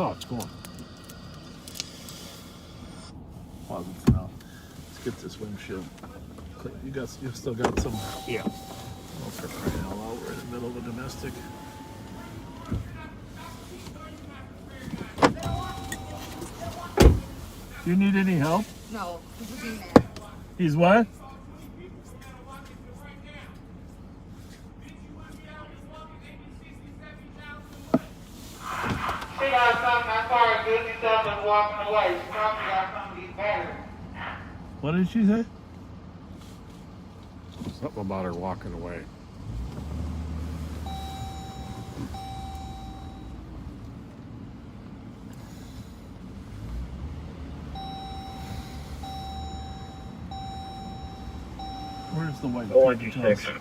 Oh, it's going. Pause it for now. Let's get this windshield. You still got some. Yeah. Oh, for crying out loud, we're in the middle of a domestic. You need any help? No, he's being mad. He's what? She got something. My car is 57 walking away. She probably got some of these batteries. What did she say? Something about her walking away. Where's the white Go on, paper 26. towels?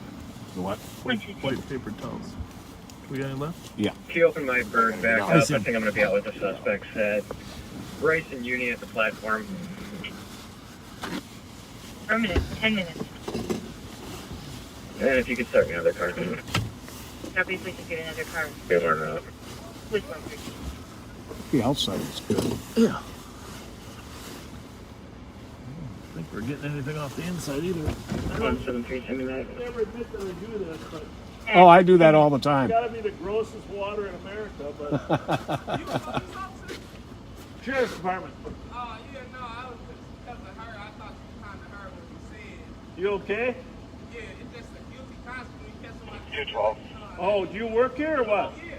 The what? White paper towels. We got any left? Yeah. She opened my bird back I up. see. I think I'm going to be out with the suspects at Bryce and Uni at the platform. For a minute, 10 minutes. And if you could start me another car. Copy, please just get another car. Good one out. Which one, please? The outside is good. Yeah. I don't think we're getting anything off the inside either. 173, send me that. I never admit that I do this, but Oh, I do that all the time. it's gotta be the grossest water in America, but Sheriff's Department. Oh, yeah, no, I was just because of her. I thought you kind of heard what you said. You okay? Yeah, it's just a guilty conscience when you catch somebody. You're 12. Oh, do you work here or what? Yeah.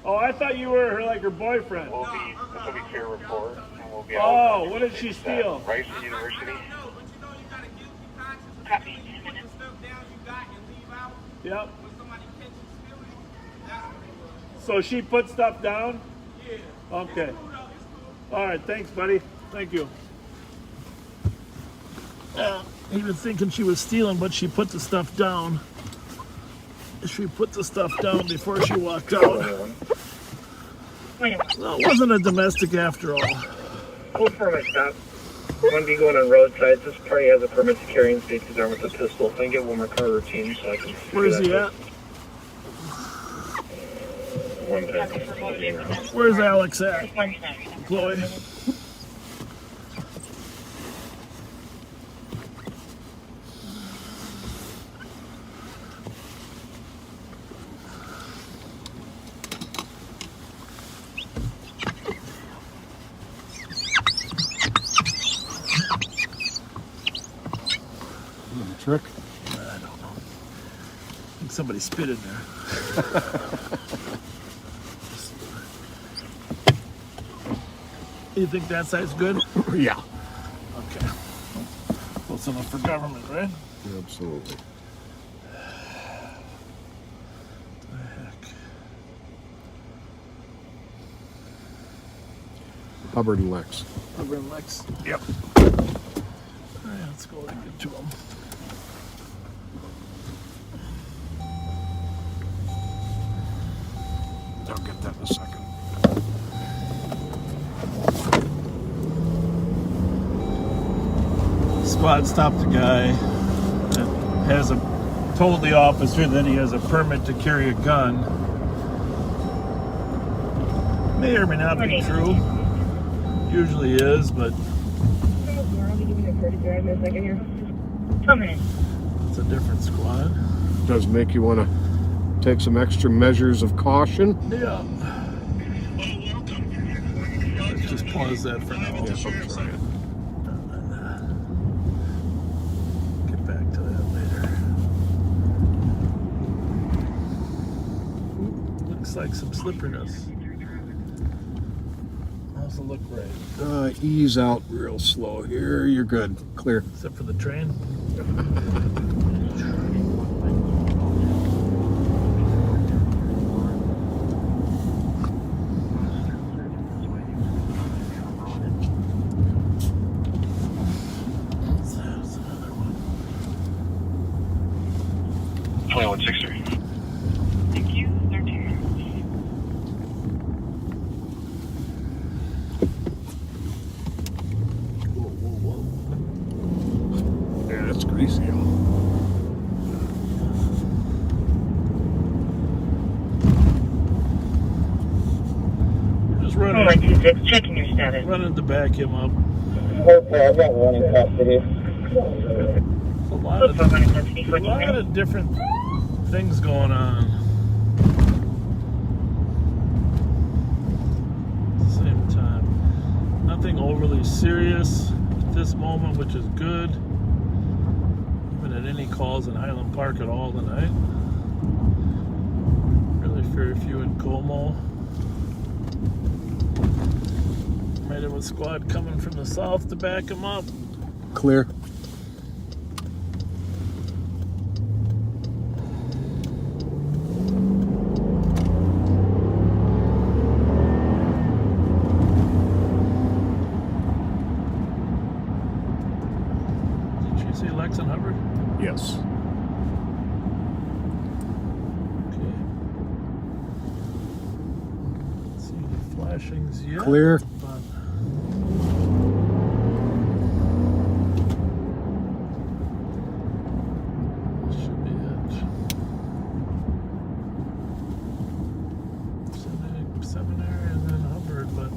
Oh, I thought you were her like her boyfriend. This will be fair report, and we'll be out. Oh, what did she steal? Bryce University. No, but you know you got a guilty conscience. Copy. You put the stuff down you got and leave out. Yep. When somebody catches you stealing, that's what it was. So she put stuff down? Yeah. Okay. It's cool, though. It's cool. All right, thanks, buddy. Thank you. He was thinking she was stealing, but she put the stuff down. She put the stuff down before she walked out. Well, it wasn't a domestic after all. Hold for my stop. One be going on roadside. This party has a permit to carry and safety arm with a pistol. If I can get one more car routine so I can. Where's he at? One time. Where's Alex at? Chloe. Trick? I don't know. I think somebody spit in there. You think that side's good? Yeah. Okay. Close enough for government, right? Absolutely. The heck? Hubbard and Lex. Over in Lex. Yep. All right, let's go and get to them. I'll get that in a second. Squad stopped a guy that has told the officer that he has a permit to carry a gun. May or may not be true. Usually is, but it's a different squad. Does make you want to take some extra measures of caution. Yeah. Let's just pause that for now. Yeah, try it. Get back to that later. Ooh, looks like some slipperiness. Doesn't look right. Ease out real slow here. You're good. Clear. Except for the train. That's another one. 2163. Thank you. 13 minutes. Yeah, that's greasy. Just running. 126, checking your status. Running to back him up. Okay, I got one in custody. A lot of different things going on. At the same time, nothing overly serious at this moment, which is good. Haven't had any calls in Highland Park at all tonight. Really very few in Como. might have a squad coming from the south to back him up. Clear. Did you see Lex and Hubbard? Yes. Okay. Let's see the flashings yet. Clear. But this should be it. Seminary and then Hubbard, but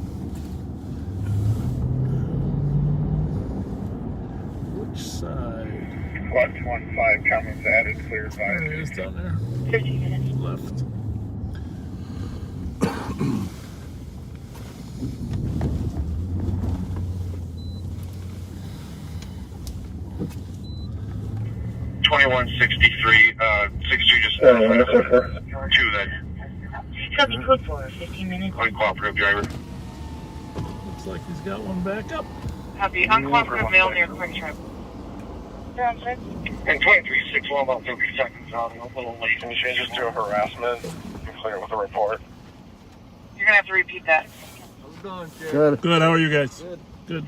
which side? Squad 1-5, comments added, clear advice. There he is down there. 15 minutes. Left. Just two then. Copy code 4, 15 minutes. Uncooperative driver. Looks like he's got one back up. Copy, uncooperative male near Quick Trip. They're on 6. And 2361, about 30 seconds out. A little late. Can you change this to a harassment? And clear with a report. You're gonna have to repeat that. Good. Good. How are you guys? Good.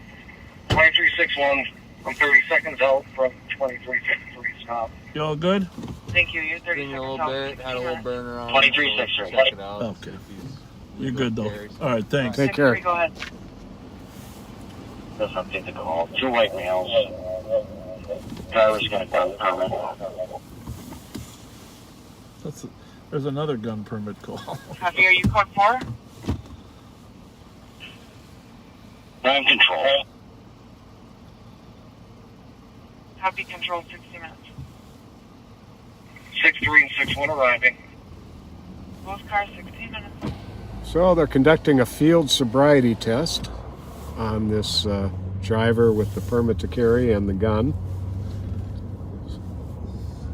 2361, I'm 30 seconds out from 2363 stop. You all good? Thank you. You're 30 seconds out. Had a little burner on. 2363. Check it out. Okay. You're good though. All right. Thanks. Take care. Go ahead. Let's update the call. 2 white males. Driver's gonna grab the permit. There's another gun permit call. Copy, are you code 4? I'm control. Copy, control 60 minutes. 63 and 61 arriving. Both cars 16 minutes. So they're conducting a field sobriety test on this driver with the permit to carry and the gun.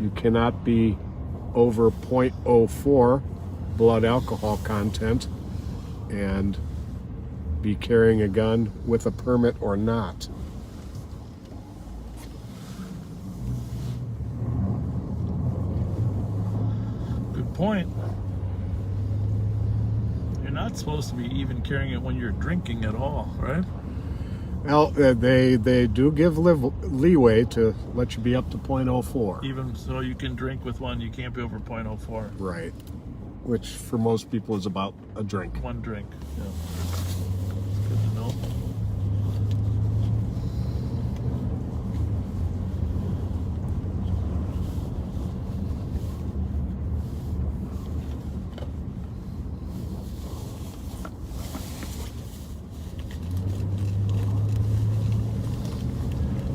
You cannot be over 0.04 blood alcohol content and be carrying a gun with a permit or not. Good point. You're not supposed to be even carrying it when you're drinking at all, right? Well, they do give leeway to let you be up to 0.04. Even so, you can drink with one. You can't be over 0.04. Right. Which for most people is about a drink. One drink. Yeah. Good to know.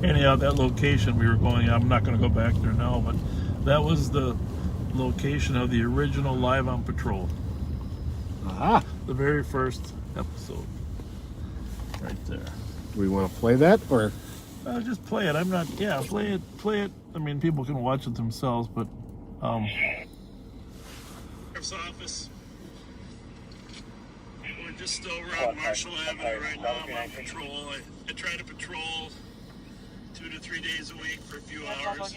Anyhow, that location we were going, I'm not going to go back there now, but that was the location of the original Live on Patrol. Aha! The very first episode. Right there. Do we want to play that, or? Just play it. I'm not, yeah, play it. I mean, people can watch it themselves, but, Sheriff's Office. We're just over on Marshall Avenue right now. I'm on patrol. I try to patrol 2 to 3 days a week for a few hours.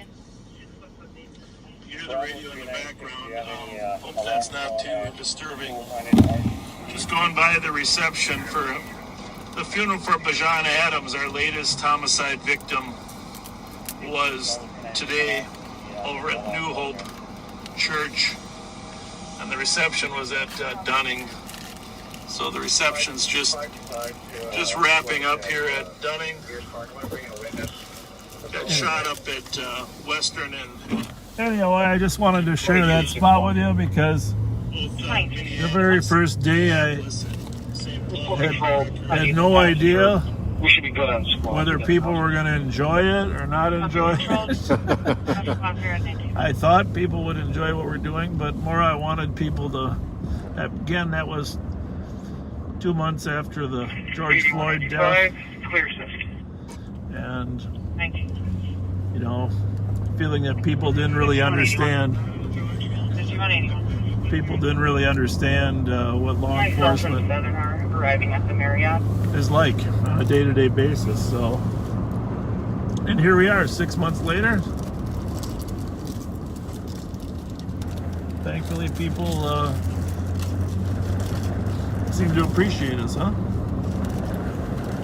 You hear the radio in the background. Hope that's not too disturbing. Just going by the reception for the funeral for Bajan Adams, our latest homicide victim, was today over at New Hope Church, and the reception was at Dunning. So the reception's just wrapping up here at Dunning. Got shot up at Western and anyhow, I just wanted to share that spot with you because the very first day I had no idea whether people were going to enjoy it or not enjoy it. I thought people would enjoy what we're doing, but more I wanted people to, again, that was 2 months after the George Floyd death. And, you know, feeling that people didn't really understand. People didn't really understand what law enforcement arriving at the Marriott is like on a day-to-day basis. So, and here we are 6 months later. Thankfully, people seem to appreciate us, huh?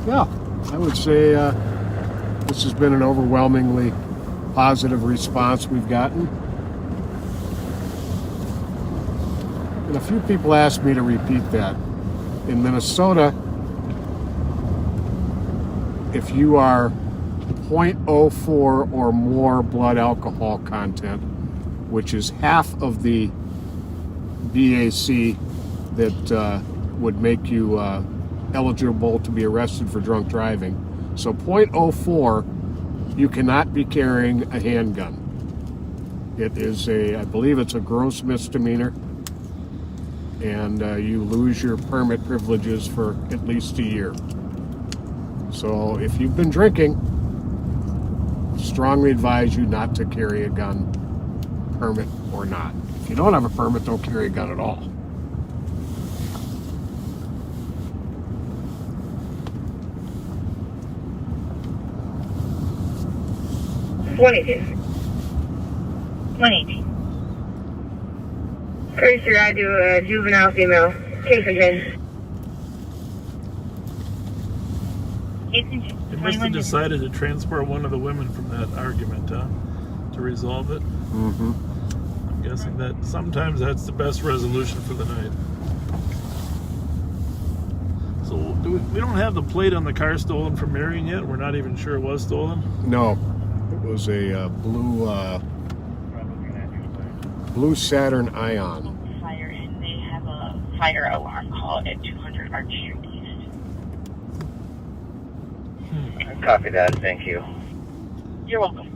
Yeah, I would say this has been an overwhelmingly positive response we've gotten. And a few people asked me to repeat that. In Minnesota, if you are 0.04 or more blood alcohol content, which is half of the BAC that would make you eligible to be arrested for drunk driving. So 0.04, you cannot be carrying a handgun. It is I believe it's a gross misdemeanor, and you lose your permit privileges for at least a year. So if you've been drinking, strongly advise you not to carry a gun, permit or not. If you don't have a permit, don't carry a gun at all. First, you're out to a juvenile female. Case again. They must have decided to transport one of the women from that argument, huh? To resolve it. Mm-hmm. I'm guessing that sometimes that's the best resolution for the night. So we don't have the plate on the car stolen from Marion yet. We're not even sure it was stolen. No, it was a blue Saturn Ion. fire, and they have a fire alarm call at 200 Arch Street East. Copy that. Thank you. You're welcome.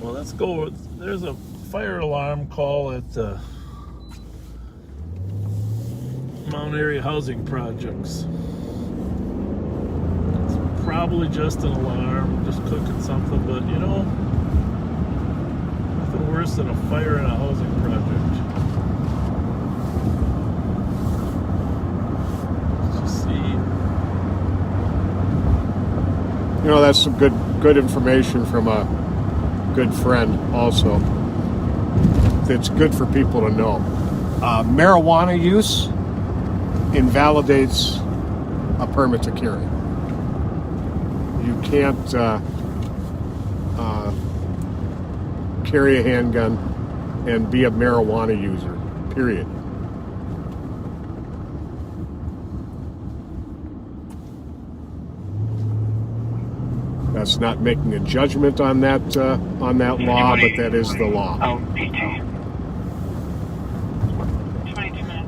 Well, let's go. There's a fire alarm call at Mount Airy Housing Projects. It's probably just an alarm, just cooking something, but you know, nothing worse than a fire in a housing project. Let's just see. You know, that's some good information from a good friend also. It's good for people to know. Marijuana use invalidates a permit to carry. You can't carry a handgun and be a marijuana user, period. That's not making a judgment on that law, but that is the law.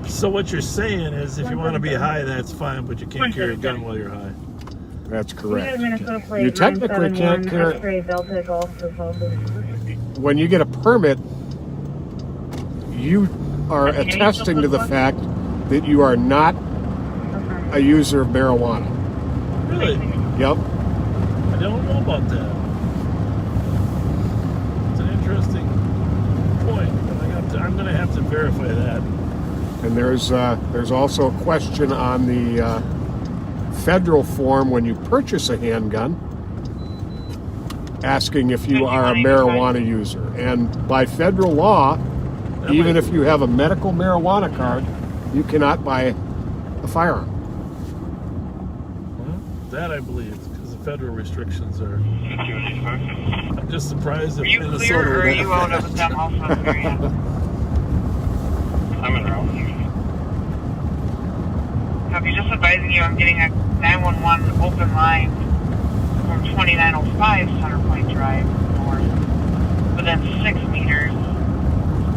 So what you're saying is, if you want to be high, that's fine, but you can't carry a gun while you're high. That's correct. You technically can't carry. When you get a permit, you are attesting to the fact that you are not a user of marijuana. Really? Yep. I don't know about that. It's an interesting point. I'm going to have to verify that. And there's also a question on the federal form when you purchase a handgun, asking if you are a marijuana user. And by federal law, even if you have a medical marijuana card, you cannot buy a firearm. Well, that I believe, because the federal restrictions are. I'm just surprised if Minnesota. Are you clear, or are you out of the demo area? I'm in Ramsey. Copy, just advising you I'm getting a 911 open line from 2905 Center Point Drive north, within 6 meters,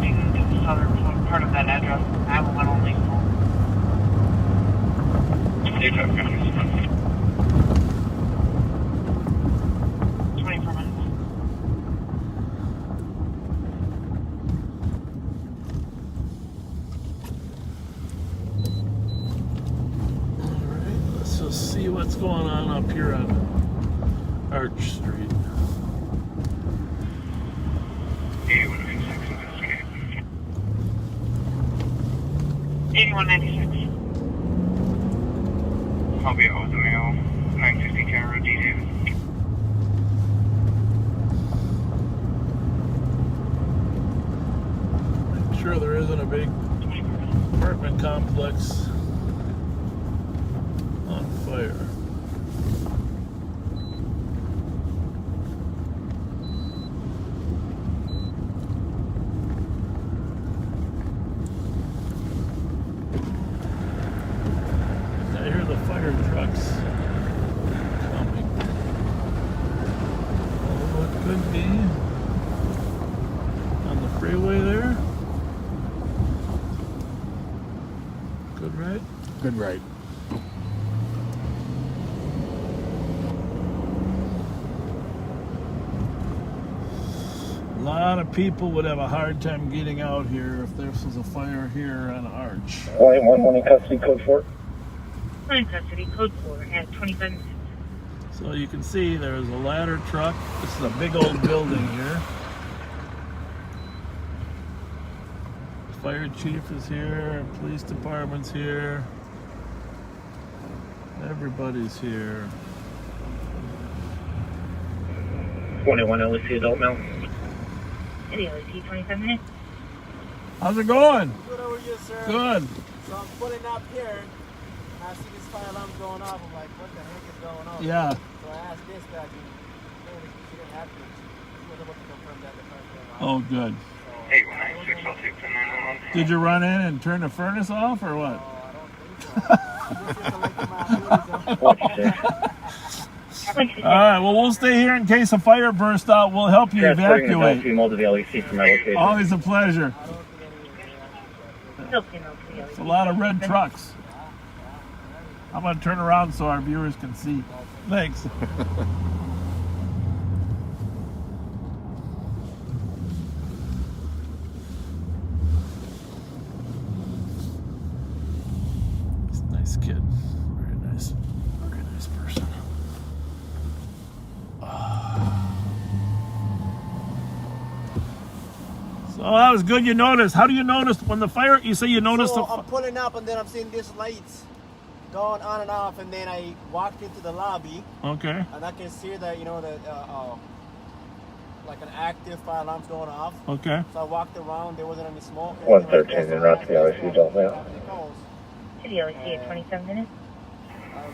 leading to the southern part of that address. 911 only phone. 24 minutes. Let's just see what's going on up here on Arch Street. 8196. I'll be out with the mail. 950 County Road, D. Davis. I'm sure there isn't a big apartment complex on fire. I hear the fire trucks coming. Oh, it could be on the freeway there. Good right? Good right. A lot of people would have a hard time getting out here if there was a fire here on Arch. 1 in custody, code 4. In custody, code 4 at 25 minutes. So you can see there's a ladder truck. This is a big old building here. The fire chief is here, police department's here. Everybody's here. 21 LEC adult male. City LEC, 25 minutes. How's it going? Good over you, sir. Good. So I'm pulling up here. I see this fire alarm going off. I'm like, what the heck is going on? Yeah. So I asked dispatch, and she didn't have to. She was able to confirm that the fire came off. Oh, good. 819-606-911. Did you run in and turn the furnace off or what? All right, well, we'll stay here in case a fire bursts out. We'll help you evacuate. Female to the LEC from my location. Always a pleasure. It's a lot of red trucks. I'm going to turn around so our viewers can see. Thanks. He's a nice kid. Very nice person. So that was good. You noticed. How do you notice when the fire? You say you noticed. So I'm pulling up, and then I'm seeing these lights going on and off, and then I walked into the lobby. Okay. And I can see that, you know, that like an active fire alarm's going off. Okay. So I walked around. There wasn't any smoke. 113 in Ramsey, LEC adult male. City LEC at 27 minutes. I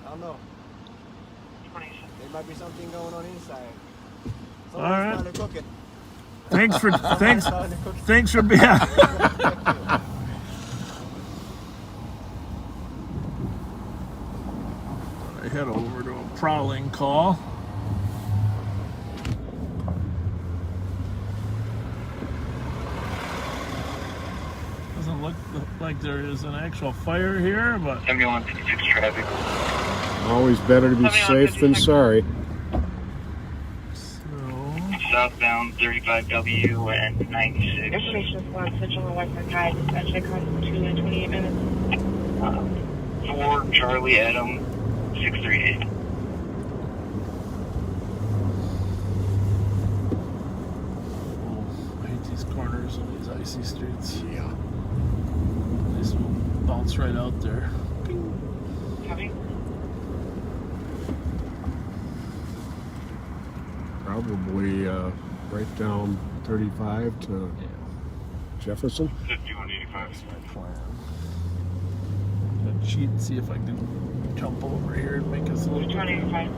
don't know. There might be something going on inside. All right. Somebody's probably cooking. Thanks for being. I head over to a prowling call. Doesn't look like there is an actual fire here, but 7156 traffic. Always better to be safe than sorry. Southbound 35W and 96. Information squad, switch on the Western High. Dispatch check on 2 and 28 minutes. 4 Charlie Adam 638. I hate these corners and these icy streets. Yeah. These will bounce right out there. Copy. Probably right down 35 to Jefferson. 5185 is my plan. I'm gonna cheat and see if I can jump over here and make us a little. 185.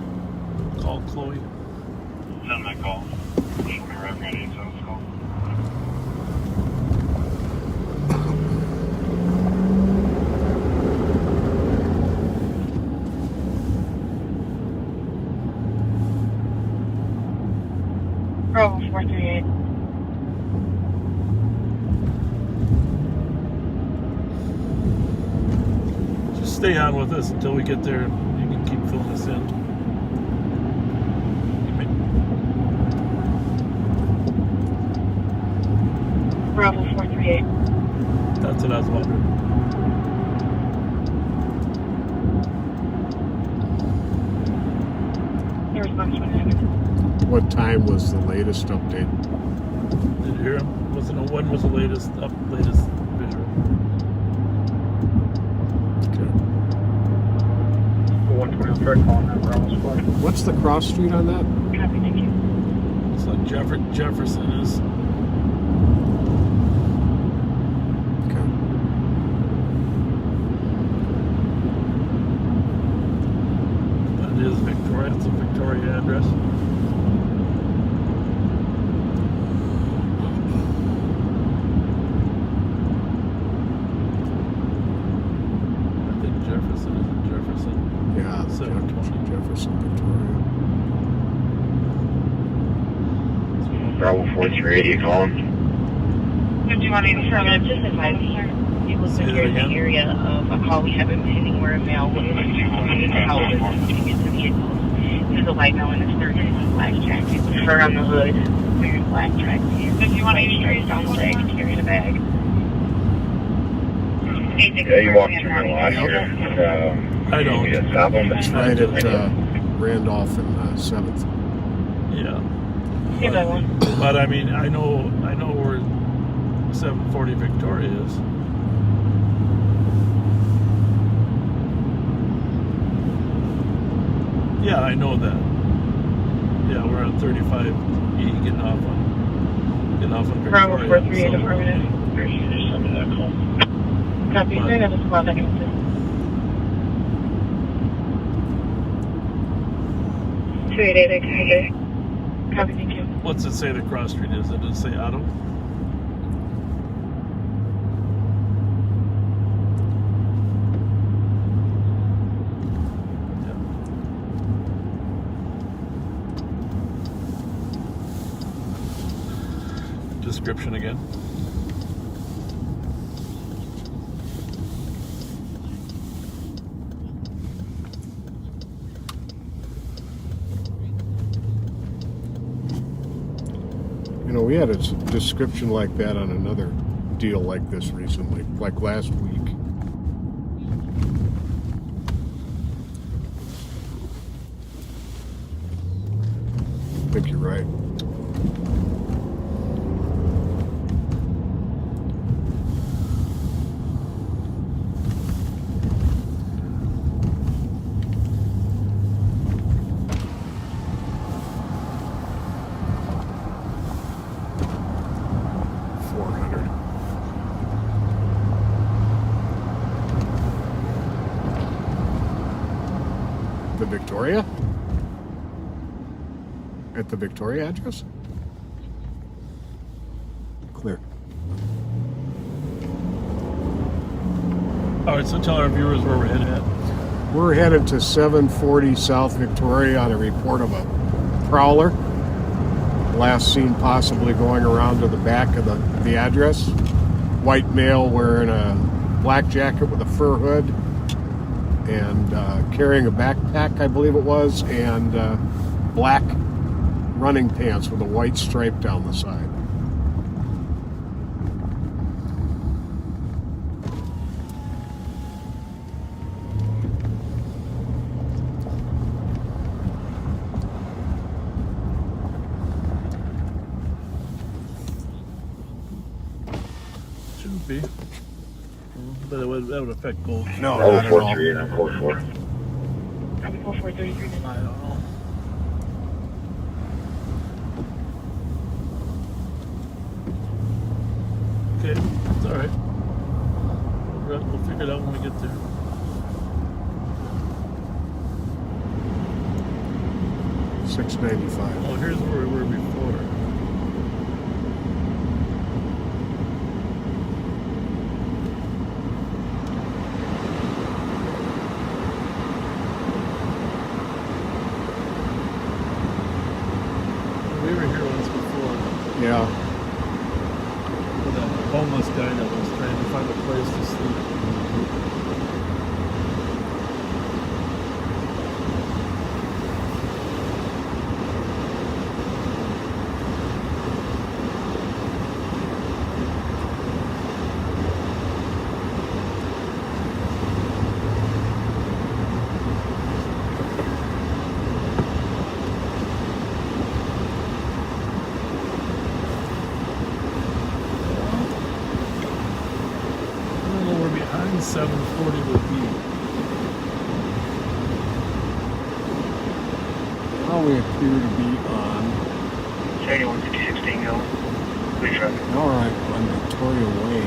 Call Chloe. Send my call. We're ready, so let's go. Bravo 438. Just stay on with us until we get there. You can keep filling us in. Bravo 438. That's what I was wondering. Your response 29 minutes. What time was the latest update? Did you hear him? When was the latest visual? Okay. What's the cross street on that? Copy, thank you. It's like Jefferson is. That is Victoria. It's a Victoria address. I think Jefferson is in Jefferson. Yeah, Jefferson, Victoria. Bravo 4380, you calling? Do you want to affirmative? Just advise me. It was here in the area of a call we have been pending where a male was in the house and looking into vehicles. There's a white male in his 30s with a black jacket with fur on the hood, wearing black track pants. If you want to use straight down the leg, carrying a bag. Yeah, you walked through here last year. I don't. Stop them. It's right at Randolph and 7th. Yeah. Yeah, that one. But I mean, I know where 740 Victoria is. Yeah, I know that. Yeah, we're on 35E getting off on Victoria. Bravo 438 affirmative. Copy, I got a squad that can assist. 288, copy, thank you. What's it say the cross street is? Did it say Otto? Yeah. Description again. You know, we had a description like that on another deal like this recently, like last week. I think you're right. The Victoria? At the Victoria address? Clear. All right, so tell our viewers where we're headed at. We're headed to 740 South Victoria on a report of a prowler. Last seen possibly going around to the back of the address. White male wearing a black jacket with a fur hood and carrying a backpack, I believe it was, and black running pants with a white stripe down the side. Shouldn't be. But that would affect both. No, Bravo not at all. 43 and 44. Bravo 433. I don't know. Okay, it's all right. We'll figure it out when we get there. $6.95. Oh, here's where we were before. We were here once before. Yeah. With that homeless guy that was trying to find a place to sleep. now we appear to be on. 7156 Dingo. Please traffic. All right, on Victoria Way.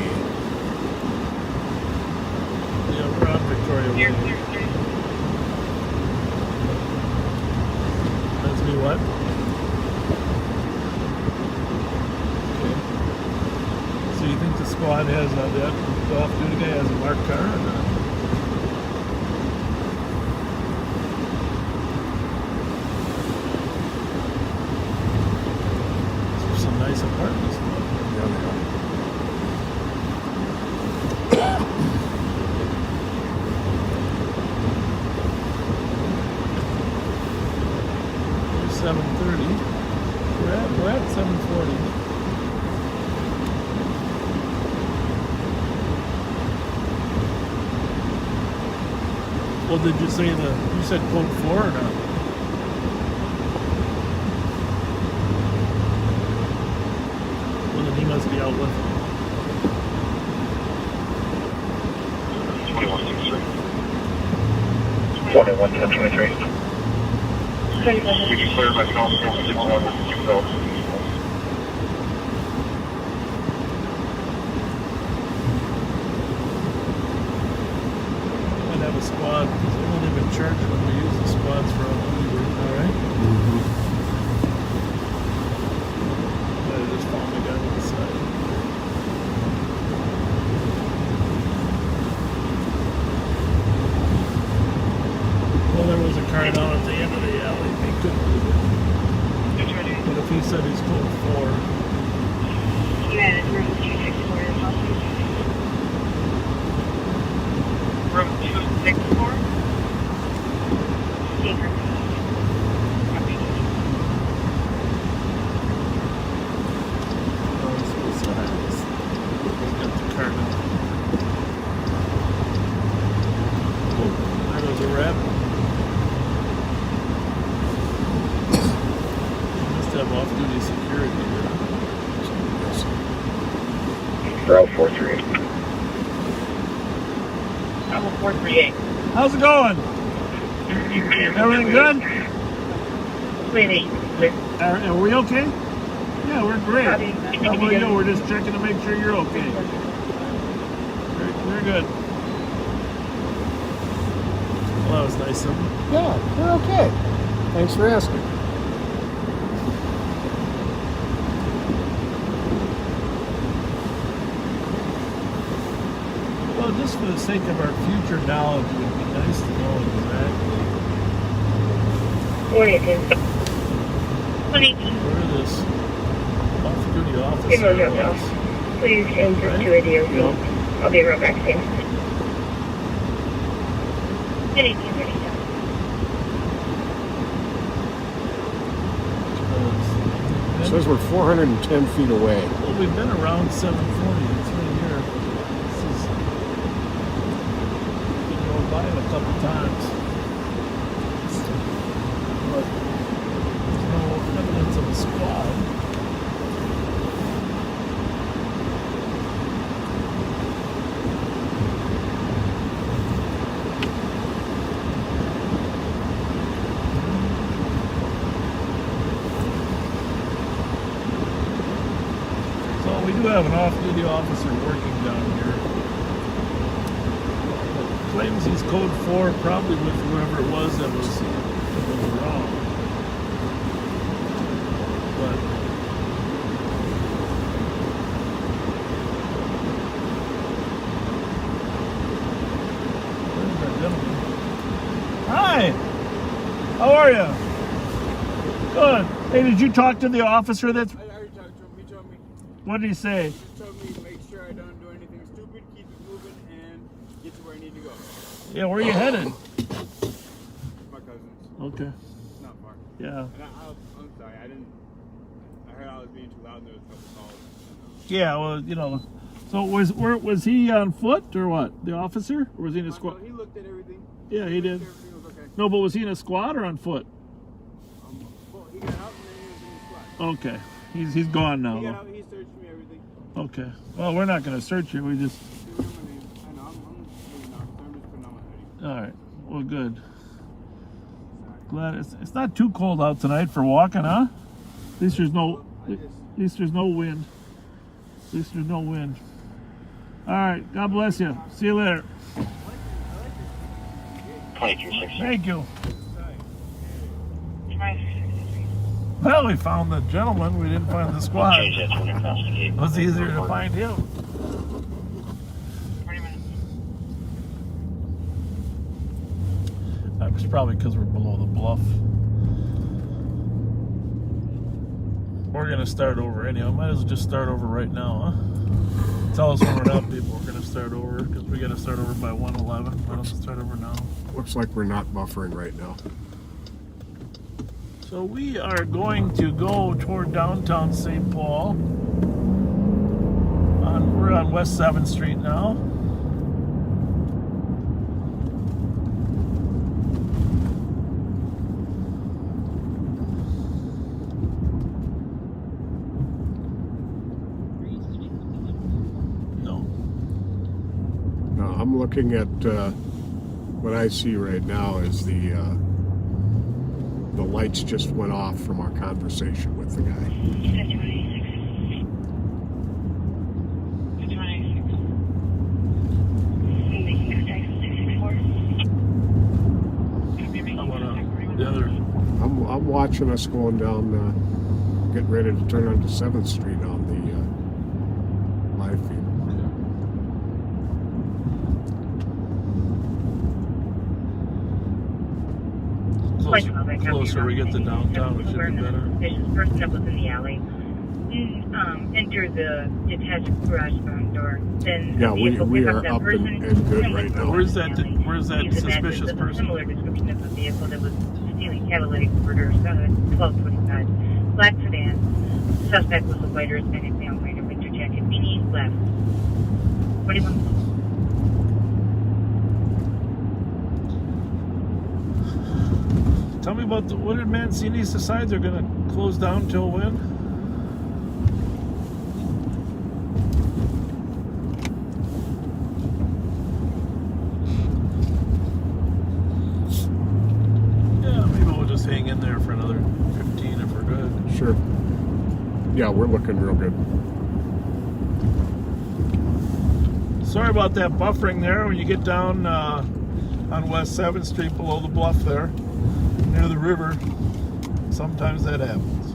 Yeah, we're on Victoria Way. That's me what? Okay. So you think the squad has the off-duty guy has a marked car or not? These are some nice apartments. Yeah, they are. 7:30. We're at 7:40. Well, did you say you said code 4 or not? Well, then he must be out with him. 211023. We can clear by call 461 yourself. Might have a squad because they won't even charge when we use the squads for all-duty work, all right? I just found the guy on the side. Well, there was a car down at the end of the alley. He couldn't do it. But if he said he's code 4, Yeah, it's room 264 as well. Room 264? Secret. oh, he's supposed to have this. He's got the car now. Oh, there goes a rabbit. Must have off-duty security here. Route 438. I'm a 438. How's it going? Everything good? Wait. Are we okay? Yeah, we're great. How about you? We're just checking to make sure you're okay. We're good. Well, that was nice of them. Yeah, we're okay. Thanks for asking. Well, just for the sake of our future knowledge, it would be nice to know exactly 42. where this off-duty officer was. Please change this to a DOC. Yep. I'll be right back soon. 1837. It says we're 410 feet away. Well, we've been around 740. It's right here. This is been going by it a couple times. But there's no evidence of a squad. So we do have an off-duty officer working down here. Claims he's code 4, probably with whoever it was that was wrong. But where's that gentleman? Hi! How are you? Good. Hey, did you talk to the officer that's... I already talked to him. He told me. What did he say? He told me to make sure I don't do anything stupid, keep it moving, and get to where I need to go. Yeah, where are you headed? My cousins. Okay. Not far. Yeah. And I'm sorry. I heard I was being too loud and there was a couple calls. Yeah, well, you know. So was he on foot or what? The officer? Or was he in a squad? So he looked at everything. Yeah, he did. Everything was okay. No, but was he in a squad or on foot? Well, he got out and then he was in the squad. Okay. He's gone now. He got though. out, he searched me, everything. Okay. Well, we're not going to search you. We just... Give me my name. I know, I'm leaving now, so I'm just putting on my hoodie. All right. Well, good. Glad it's not too cold out tonight for walking, huh? At least there's no wind. At least there's no wind. All right. God bless you. See you later. 2260. Thank you. Well, we found the gentleman. We didn't find the squad. Change that to an investigate. It was easier to find him. It's probably because we're below the bluff. We're going to start over anyhow. Might as well just start over right now, huh? Tell us when we're not, people. We're going to start over because we got to start over by 1:11. Might as well start over now. Looks like we're not buffering right now. So we are going to go toward downtown St. Paul. We're on West 7th Street now. No, I'm looking at what I see right now is the lights just went off from our conversation with the guy. I'm watching us going down, getting ready to turn onto 7th Street on the live feed. Closer we get to downtown, it should be better. This person that was in the alley entered the detached garage door. Then yeah, we are up and good right now. Where's that suspicious person? Similar description of a vehicle that was stealing catalytic converters, 1225. Black sedan. Suspect was a white or Hispanic male wearing a winter jacket, beanie, left. 21. Tell me about what did Mancini's decide they're going to close down till when? Yeah, maybe we'll just hang in there for another 15 if we're good. Sure. Yeah, we're looking real good. Sorry about that buffering there. When you get down on West 7th Street below the bluff there, near the river, sometimes that happens.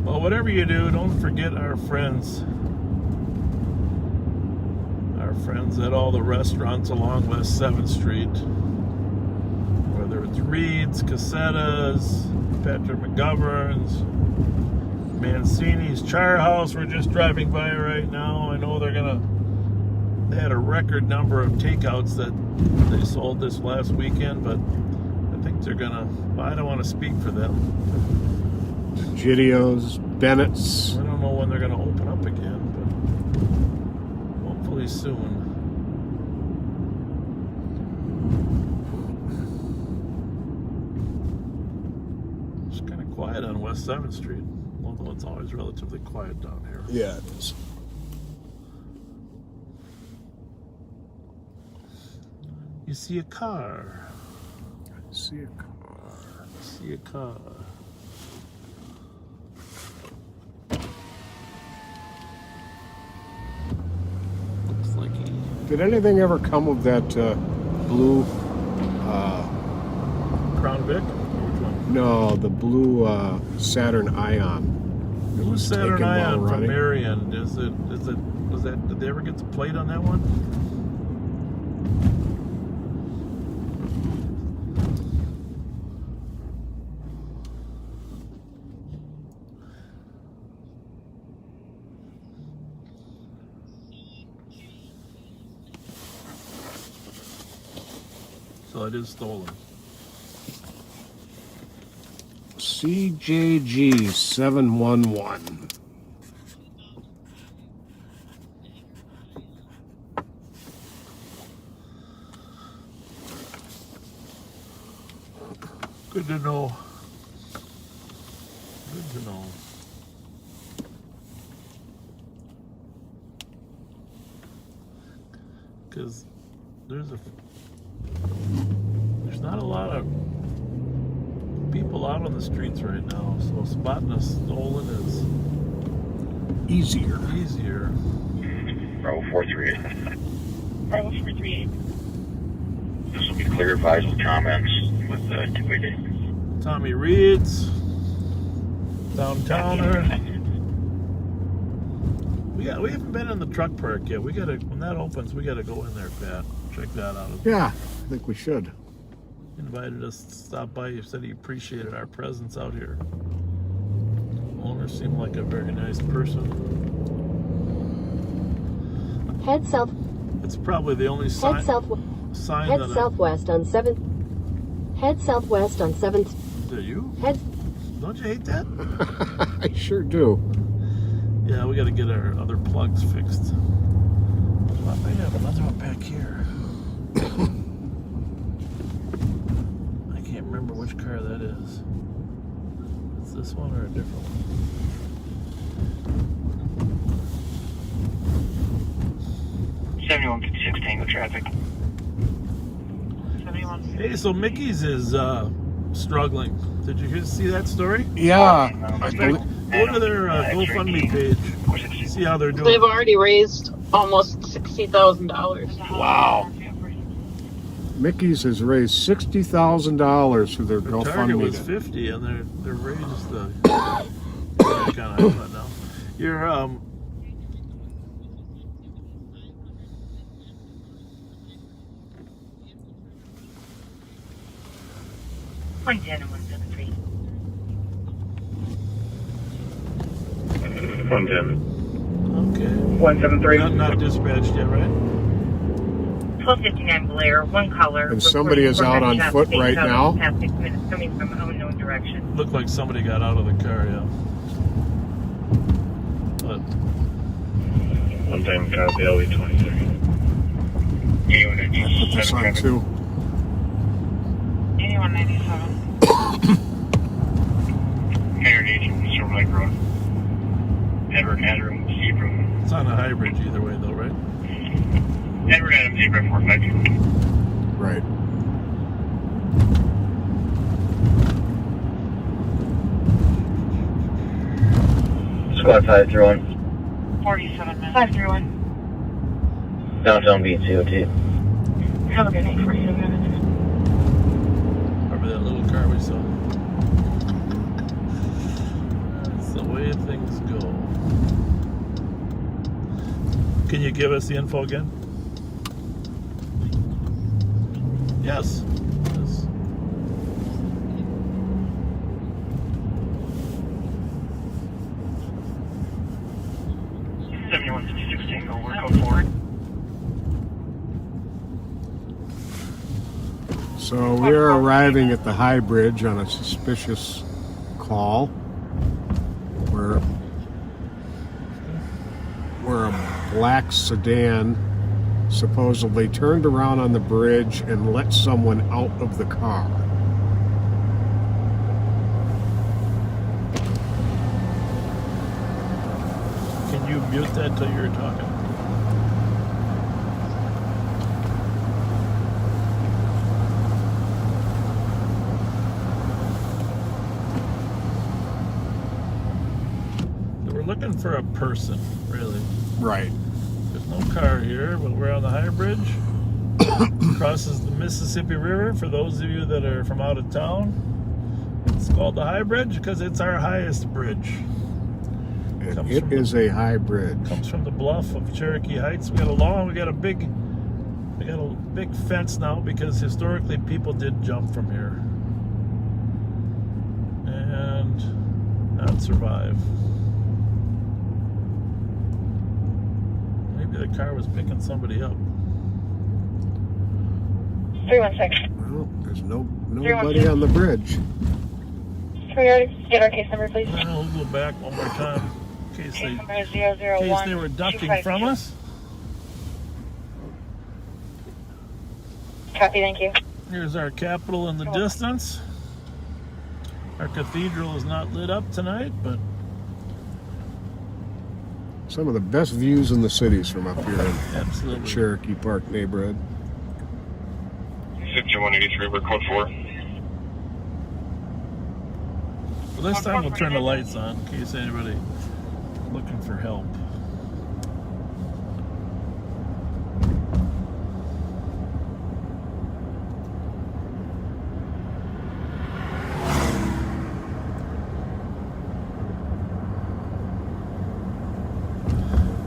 Well, whatever you do, don't forget our friends. Our friends at all the restaurants along West 7th Street. Whether it's Reed's, Casetas, Patrick McGovern's, Mancini's, Char House. We're just driving by right now. I know they had a record number of takeouts that they sold this last weekend, but I think they're gonna, I don't want to speak for them. Gideo's, Bennett's. I don't know when they're gonna open up again, but hopefully soon. Quiet on West 7th Street, although it's always relatively quiet down here. Yeah, it is. You see a car. I see a car. I see a car. Looks like he... Did anything ever come of that blue... Crown Vic? No, the blue Saturn Ion. Blue Saturn Ion from Marion. Did they ever get the plate on that one? So it is stolen. CJG 711. Good to know. Who knows? Because there's not a lot of people out on the streets right now, so spotting a stolen is easier. Bravo 438. Bravo 438. This will be clear. Advise with comments with 288. Tommy Reed's downtowner. We haven't been in the truck park yet. We gotta, when that opens, we gotta go in there, Pat. Check that out. Yeah, I think we should. Invited us to stop by. He said he appreciated our presence out here. Owner seemed like a very nice person. Head south. It's probably the only sign. Head southwest. Sign Head that southwest on 7th. Head southwest on 7th. Do you? Head. Don't you hate that? I sure do. Yeah, we got to get our other plugs fixed. I might have another one back here. I can't remember which car that is. Is this one or a different one? 7156 Tango traffic. 71. Hey, so Mickey's is struggling. Did you see that story? Yeah. Go to their GoFundMe page. See how they're doing. They've already raised almost $60,000. Wow. Mickey's has raised $60,000 through their GoFundMe. Target was 50, and they're raised the kind of now. You're One 173. 110. okay. 173. Not dispatched yet, right? 1259 Blair, one caller. And somebody is out on foot right now. Past 6 minutes coming from unknown direction. Looked like somebody got out of the car, yeah. But 110 copy LE 23. Put this on too. 8197. Mayor agent, Silver Lake Road. Edward Adams, Zebra. it's on a hybrid either way, though, right? Edward Adams, Zebra 452. Right. Squad 531. 47 minutes. 531. Downtown beat COT. Have a good night for 8 minutes. Remember that little car we saw? That's the way things go. Can you give us the info again? Yes. Yes. So we're arriving at the High Bridge on a suspicious call where a black sedan supposedly turned around on the bridge and let someone out of the car. Can you mute that till you're talking? So we're looking for a person, really. Right. There's no car here, but we're on the High Bridge. Crosses the Mississippi River. For those of you that are from out of town, it's called the High Bridge because it's our highest bridge. It is a high bridge. Comes from the bluff of Cherokee Heights. We got a big fence now because historically people did jump from here and not survive. Maybe the car was picking somebody up. 316. Well, there's nobody on the bridge. Can we already get our case number, please? We'll go back one more time in case Case number is they were 001 ducking from us. Copy, thank you. Here's our capital in the distance. Our cathedral is not lit up tonight, but some of the best views in the cities from up here in absolutely the Cherokee Park neighborhood. 6183, we're code 4. Well, this time we'll turn the lights on in case anybody looking for help.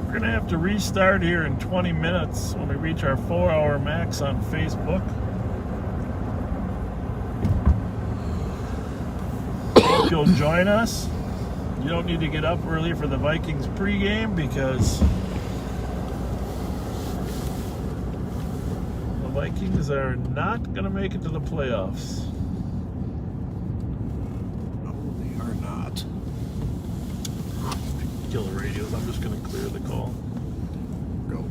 We're gonna have to restart here in 20 minutes when we reach our 4-hour max on Facebook. If you'll join us, you don't need to get up early for the Vikings pregame because the Vikings are not gonna make it to the playoffs. No, they are not. Kill the radios. I'm just gonna clear the call. Go.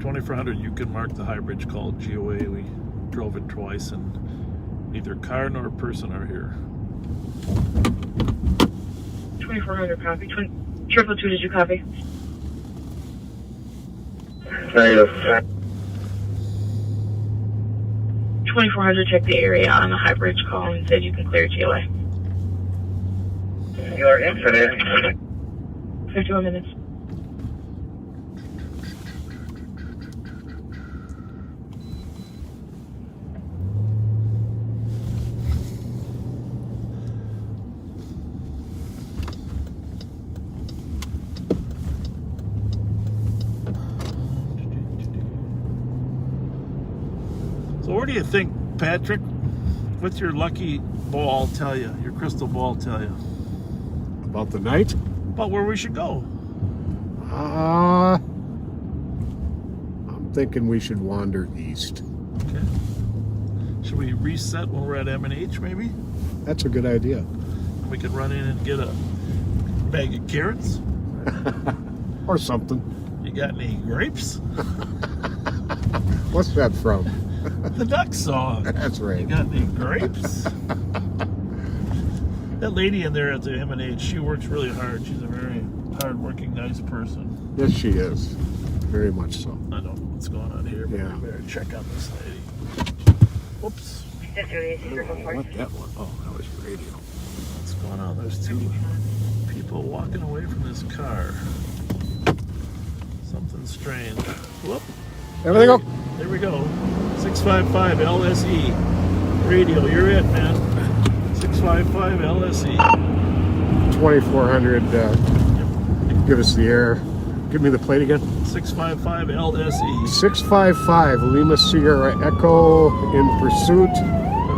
$2,400. You can mark the High Bridge call GOA. We drove it twice, and neither car nor person are here. 2400 copy. 222, did you copy? Negative. 2400, check the area on the High Bridge call and said you can clear GOA. You're infinite. 51 minutes. So where do you think, Patrick, what's your lucky ball tell you, your crystal ball tell you? About the night? About where we should go? I'm thinking we should wander east. Okay. Should we reset when we're at M&H, maybe? That's a good idea. We could run in and get a bag of carrots. Or something. You got any grapes? What's that from? The Duck song. That's right. You got any grapes? That lady in there at the M&H, she works really hard. She's a very hard-working, nice person. Yes, she is. Very much so. I don't know what's going on here, but Yeah. we better check on this lady. Whoops. What that one? Oh, that was your radio. What's going on? There's two people walking away from this car. Something strange. Whoop. Everything go? There we go. 655 LSE. Radio, you're it, man. 655 LSE. 2400. Give us the air. Give me the plate again. 655 LSE. 655 Lima Sierra Echo in pursuit.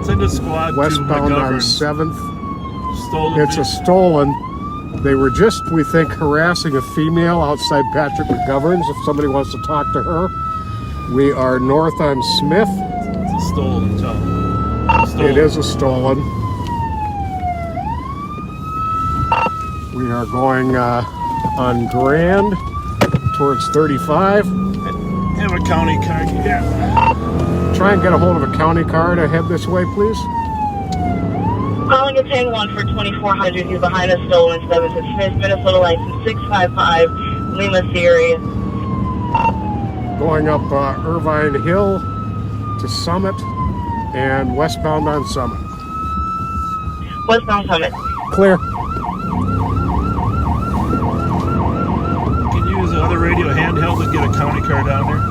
Send a squad westbound to on McGovern. 7th. Stolen. It's a stolen. They were just, we think, harassing a female outside Patrick McGovern's. If somebody wants to talk to her. We are north on Smith. It's a stolen, tell them. It is a stolen. We are going on Grand towards 35. Have a county card here. Try and get a hold of a county car to head this way, please. Calling a 10-1 for 2400. He's behind a stolen 7 to Smith, Minnesota license 655 Lima Sierra. Going up Irvine Hill to Summit and westbound on Summit. Westbound Summit. Clear. Can you use the other radio handheld to get a county car down there?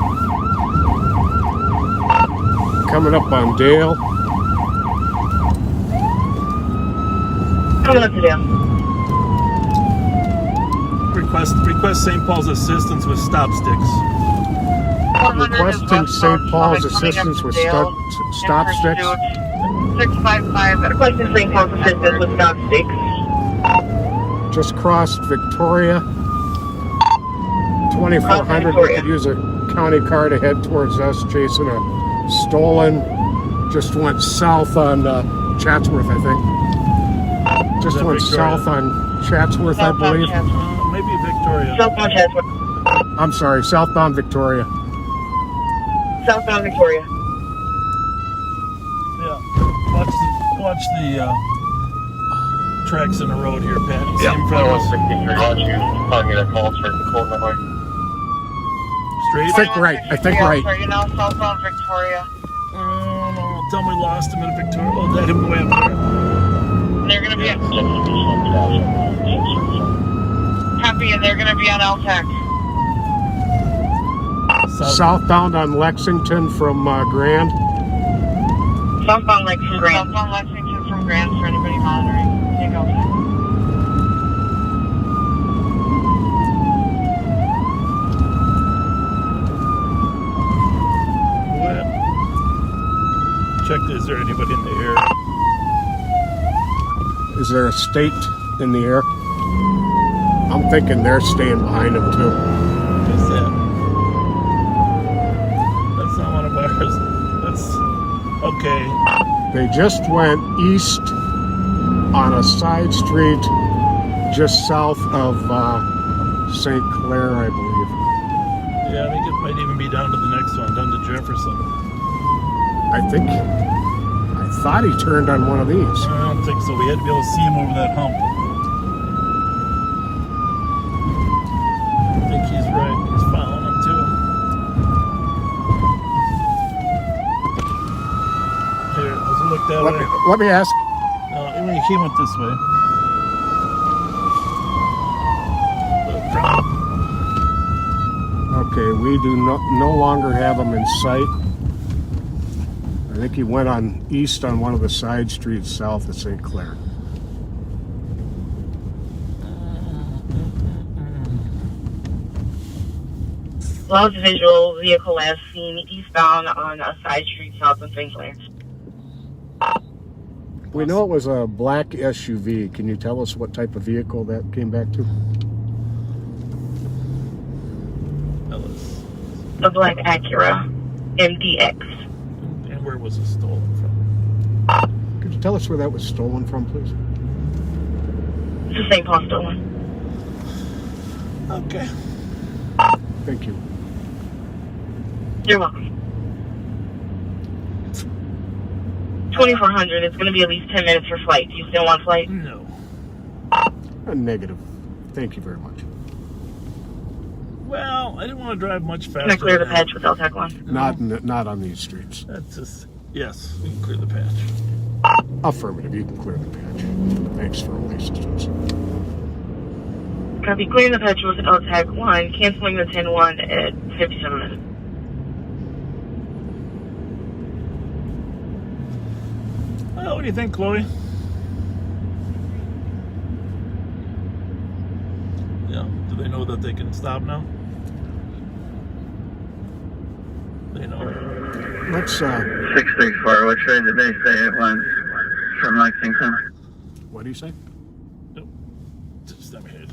Coming up on Dale. Coming up to Dale. Request St. Paul's assistance with stop sticks. Requesting St. Paul's assistance with stop sticks. 655. Requesting St. Paul's assistance with stop sticks. Just crossed Victoria. 2400. We could use a county car to head towards us, chasing a stolen. Just went south on Chatsworth, I think. Just went south on Chatsworth, I believe. Maybe Victoria. Southbound Chatsworth. I'm sorry, southbound Victoria. Southbound Victoria. Yeah. Watch the tracks in the road here, Pat. See Yeah, in front of us. 163, watch you. Find me that call for cold that way. Straight? I think right. I think right. You're now southbound Victoria. Oh, no. Tell me we lost him in Victoria. Oh, that him way up there. They're going to be on... Copy, and they're going to be on LTAC. Southbound on Lexington from Grand. Southbound Lexington. Southbound Lexington from Grand for anybody monitoring. Take LTAC. Check, is there anybody in the air? Is there a state in the air? I'm thinking they're staying behind them too. What's that? That's not one of ours. That's okay. They just went east on a side street just south of St. Clair, I believe. Yeah, I think it might even be down to the next one, down to Jefferson. I thought he turned on one of these. I don't think so. We had to be able to see him over that hump. I think he's right. He's following him too. Here, let's look that way. Let me ask. No, he went this way. Okay, we do no longer have him in sight. I think he went on east on one of the side streets south of St. Clair. Last visual vehicle last seen eastbound on a side street south of St. Clair. We know it was a black SUV. Can you tell us what type of vehicle that came back to? A black Acura MDX. And where was it stolen from? Could you tell us where that was stolen from, please? It's the St. Paul stolen. Okay. Thank you. You're welcome. 2400. It's going to be at least 10 minutes for flight. Do you still want flight? No. Negative. Thank you very much. Well, I didn't want to drive much faster. Can I clear the patch with LTAC 1? Not on these streets. That's just, yes, we can clear the patch. Affirmative, you can clear the patch. Thanks for all the assistance. Copy, clearing the patch with LTAC 1, canceling the 10-1 at 57 minutes. Well, what do you think, Chloe? Yeah, do they know that they can stop now? They know. Let's 634, we're trying to base day one from Lexington. What do you say? Just let me hear it.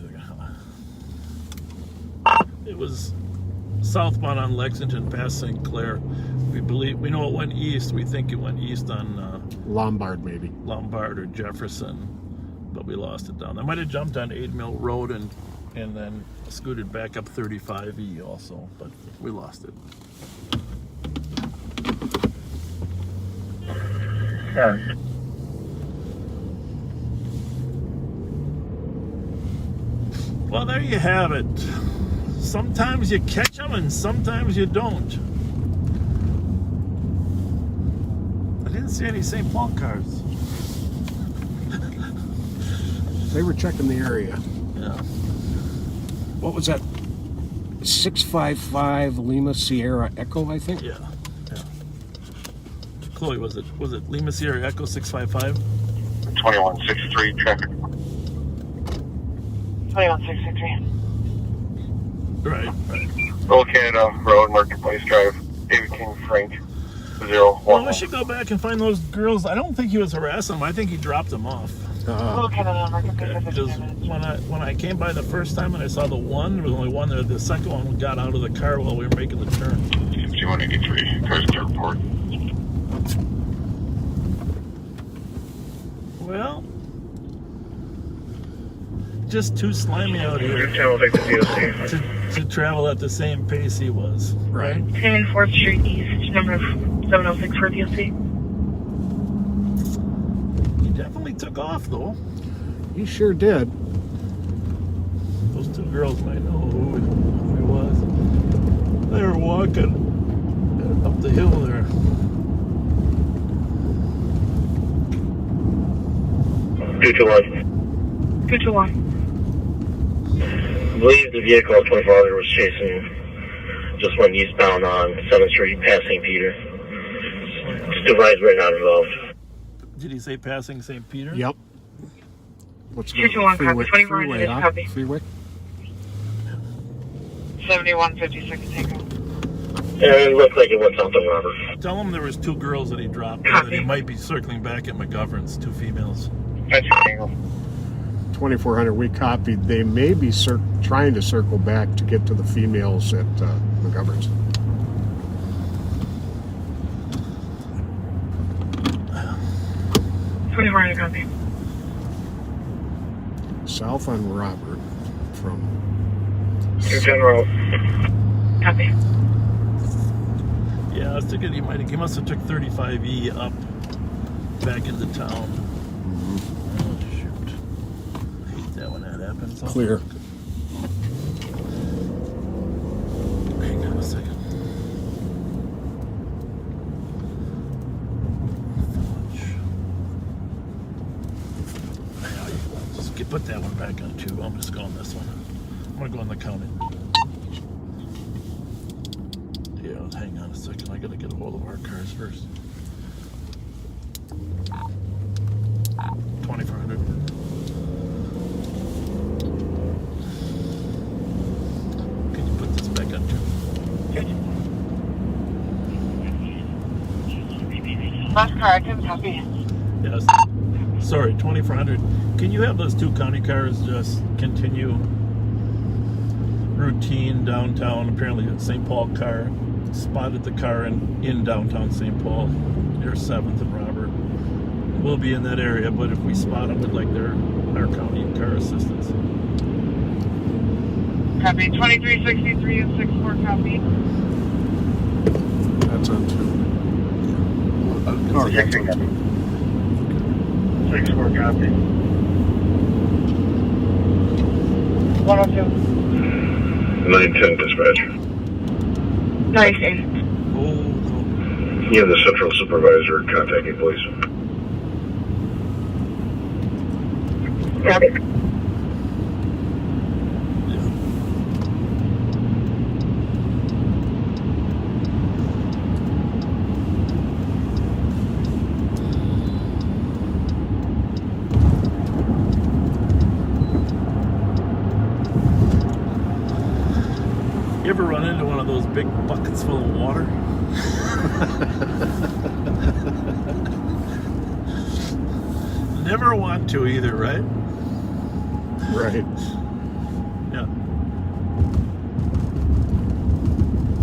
It was southbound on Lexington past St. Clair. We know it went east. We think it went east on Lombard, maybe. Lombard or Jefferson, but we lost it down. They might have jumped on 8 Mill Road and then scooted back up 35E also, but we lost it. Yeah. Well, there you have it. Sometimes you catch them and sometimes you don't. I didn't see any St. Paul cars. They were checking the area. Yeah. What was that? 655 Lima Sierra Echo, I think? Yeah. Chloe, was it Lima Sierra Echo 655? 2163 traffic. 21663. Right. Old Canada Road, Marketplace Drive, David King Frank, 011. Well, we should go back and find those girls. I don't think he was harassing them. I think he dropped them off. Old Canada Marketplace. Because when I came by the first time and I saw the one, there was only one there. The second one got out of the car while we were making the turn. 5183, cars to report. Well, just too slimy out here to travel at the same pace he was. Right. 10 4th Street East, number 706 for DOC. He definitely took off, though. He sure did. Those two girls might know who he was. They were walking up the hill there. 221. 221. I believe the vehicle on 2400 was chasing, just went eastbound on 7th Street past St. Peter. Supervisor not involved. Did he say passing St. Peter? Yep. What's 221, copy. 2400, copy. Freeway. 7156, take off. Yeah, it looked like it went something, Robert. Tell him there was two girls that he dropped, that he might be circling back at McGovern's, two females. 2400, we copied. They may be trying to circle back to get to the females at McGovern's. Copy. South on Robert from... General. Copy. Yeah, I was thinking he must have took 35E up back into town. Oh, shoot. I hate that when that happens. Clear. Hang on a second. Just put that one back on 2. I'm just going this one. I'm going to go on the county. Yeah, hang on a second. I got to get a hold of our cars first. 2400. Can you put this back on 2? Last car, I can copy. Yes. Sorry, 2400. Can you have those two county cars just continue routine downtown? Apparently, a St. Paul car spotted the car in downtown St. Paul near 7th and Robert. We'll be in that area, but if we spot them, we'd like our county car assistance. Copy. 2363 and 64, copy. That's on 2. Oh, yeah, copy. 64, copy. 102. 910 dispatcher. 98. You have the central supervisor contacting police. Copy. You ever run into one of those big buckets full of water? Never want to either, right? Right. Yeah.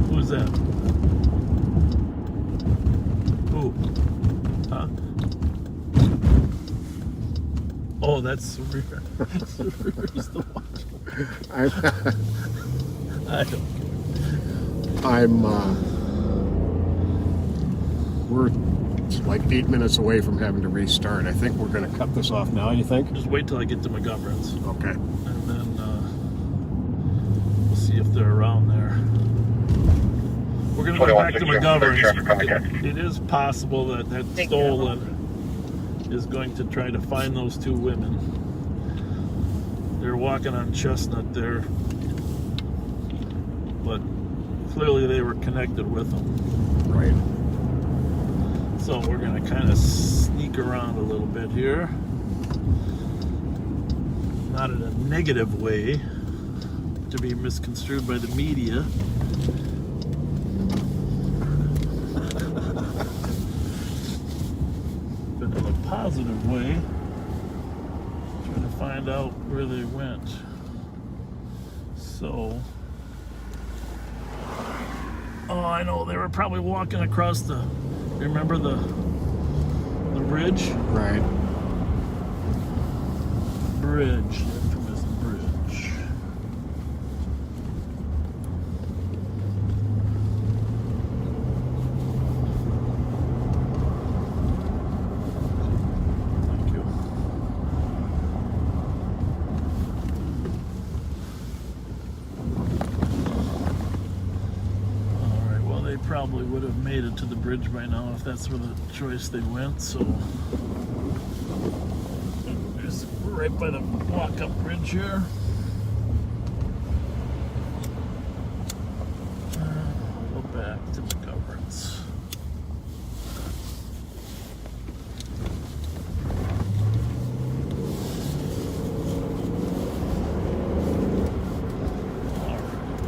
Who's that? Who? Huh? Oh, that's Rear. Rear's the one. I don't care. We're like 8 minutes away from having to restart. I think we're going to cut this off now, you think? Just wait till I get to McGovern's. Okay. And then we'll see if they're around there. We're going to go back to McGovern's. It is possible that Stolen is going to try to find those two women. They're walking on Chestnut there. But clearly they were connected with them. Right. So we're going to kind of sneak around a little bit here. Not in a negative way to be misconstrued by the media. But in a positive way, trying to find out where they went. So... Oh, I know. They were probably walking across the... Remember the bridge? Right. Bridge. The infamous bridge. made it to the bridge by now if that's where the choice they went. So we're right by the walk-up bridge here. Go back to McGovern's.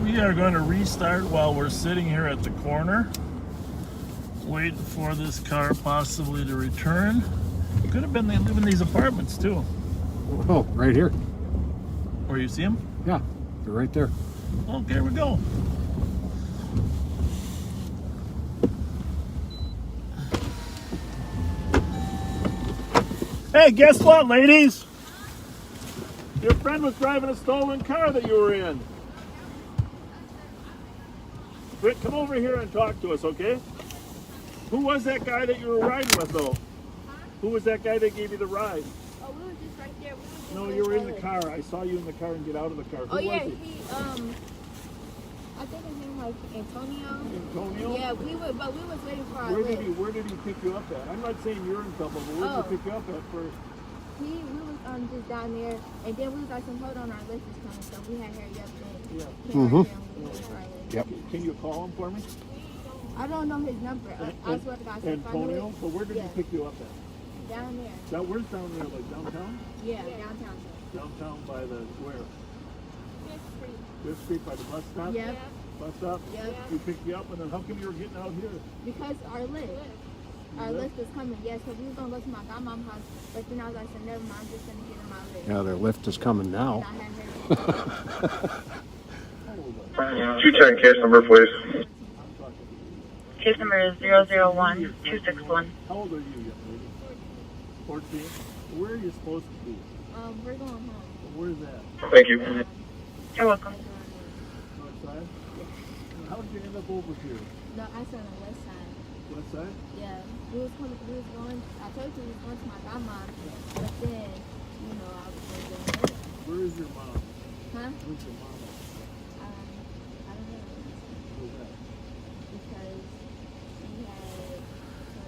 We are going to restart while we're sitting here at the corner, waiting for this car possibly to return. Could have been they live in these apartments too. Oh, right here. Where you see them? Yeah, they're right there. Oh, there we go. Hey, guess what, ladies? Your friend was driving a stolen car that you were in. Britt, come over here and talk to us, okay? Who was that guy that you were riding with, though? Who was that guy that gave you the ride? Oh, we were just right there. No, you were in the car. I saw you in the car and get out of the car. Who Oh, yeah, was he? I think his name was Antonio. Antonio? Yeah, we was waiting for our Where lift. did he pick you up at? I'm not saying you're in trouble, but where did he pick you up at first? We was just down there, and then we was like, hold on, our lift is coming, so we had to hurry up and Yep. Can you call him for me? I don't know his number. I swear to God, if I knew Antonio? it, But where did he pick you up at? down there. Where's down there? Like downtown? Yeah, downtown. Downtown by the where? Fifth Street by the bus stop? Yep. Bus stop? Yep. He picked you up, and then how come you were getting out here? Because our lift was coming, yes, because we was going to go to my godmom's house, but then I was like, so never mind, I'm just going to get in my lift. Yeah, their lift is coming now. 210 case number, please. Case number is 001261. How old are you, young lady? 14? Where are you supposed to be? We're going home. Where's that? Thank you. You're welcome. North side? How did you end up over here? No, I said on the west side. West side? Yeah. We was going, I told you we was going to my godmom, but then, I was going to go home. Where is your mom? Huh? Where's your mom? I don't know. Where's that? Because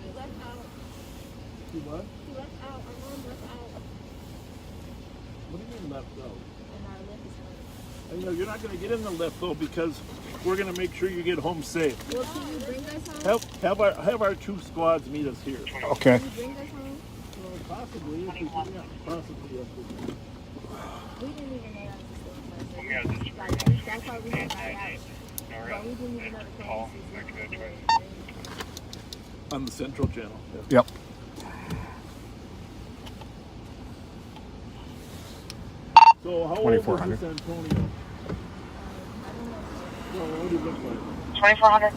she left out. She what? She left out. Our mom left out. What do you mean left out? And our lift is coming. I know you're not going to get in the lift though because we're going to make sure you get home safe. Well, can you bring us home? Have our two squads meet us here. Okay. Can you bring us home? Well, possibly. If we can, yeah, possibly. Yes, we can. We didn't even know that was a state like, that's why we had got out. But we didn't even know the policies. On the Central Channel. Yep. So how old is 2400. this Antonio? Well, what do you look like? 2400.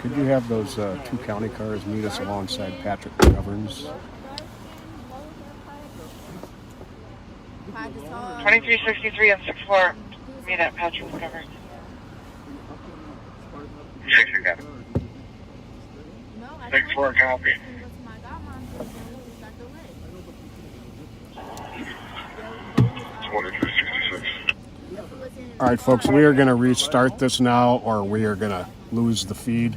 Could you have those two county cars meet us alongside Patrick McGovern's? 2363 and 64. Meet at Patrick McGovern. Check your gun. No, I 64 copy. All right, folks, we are going to restart this now, or we are going to lose the feed.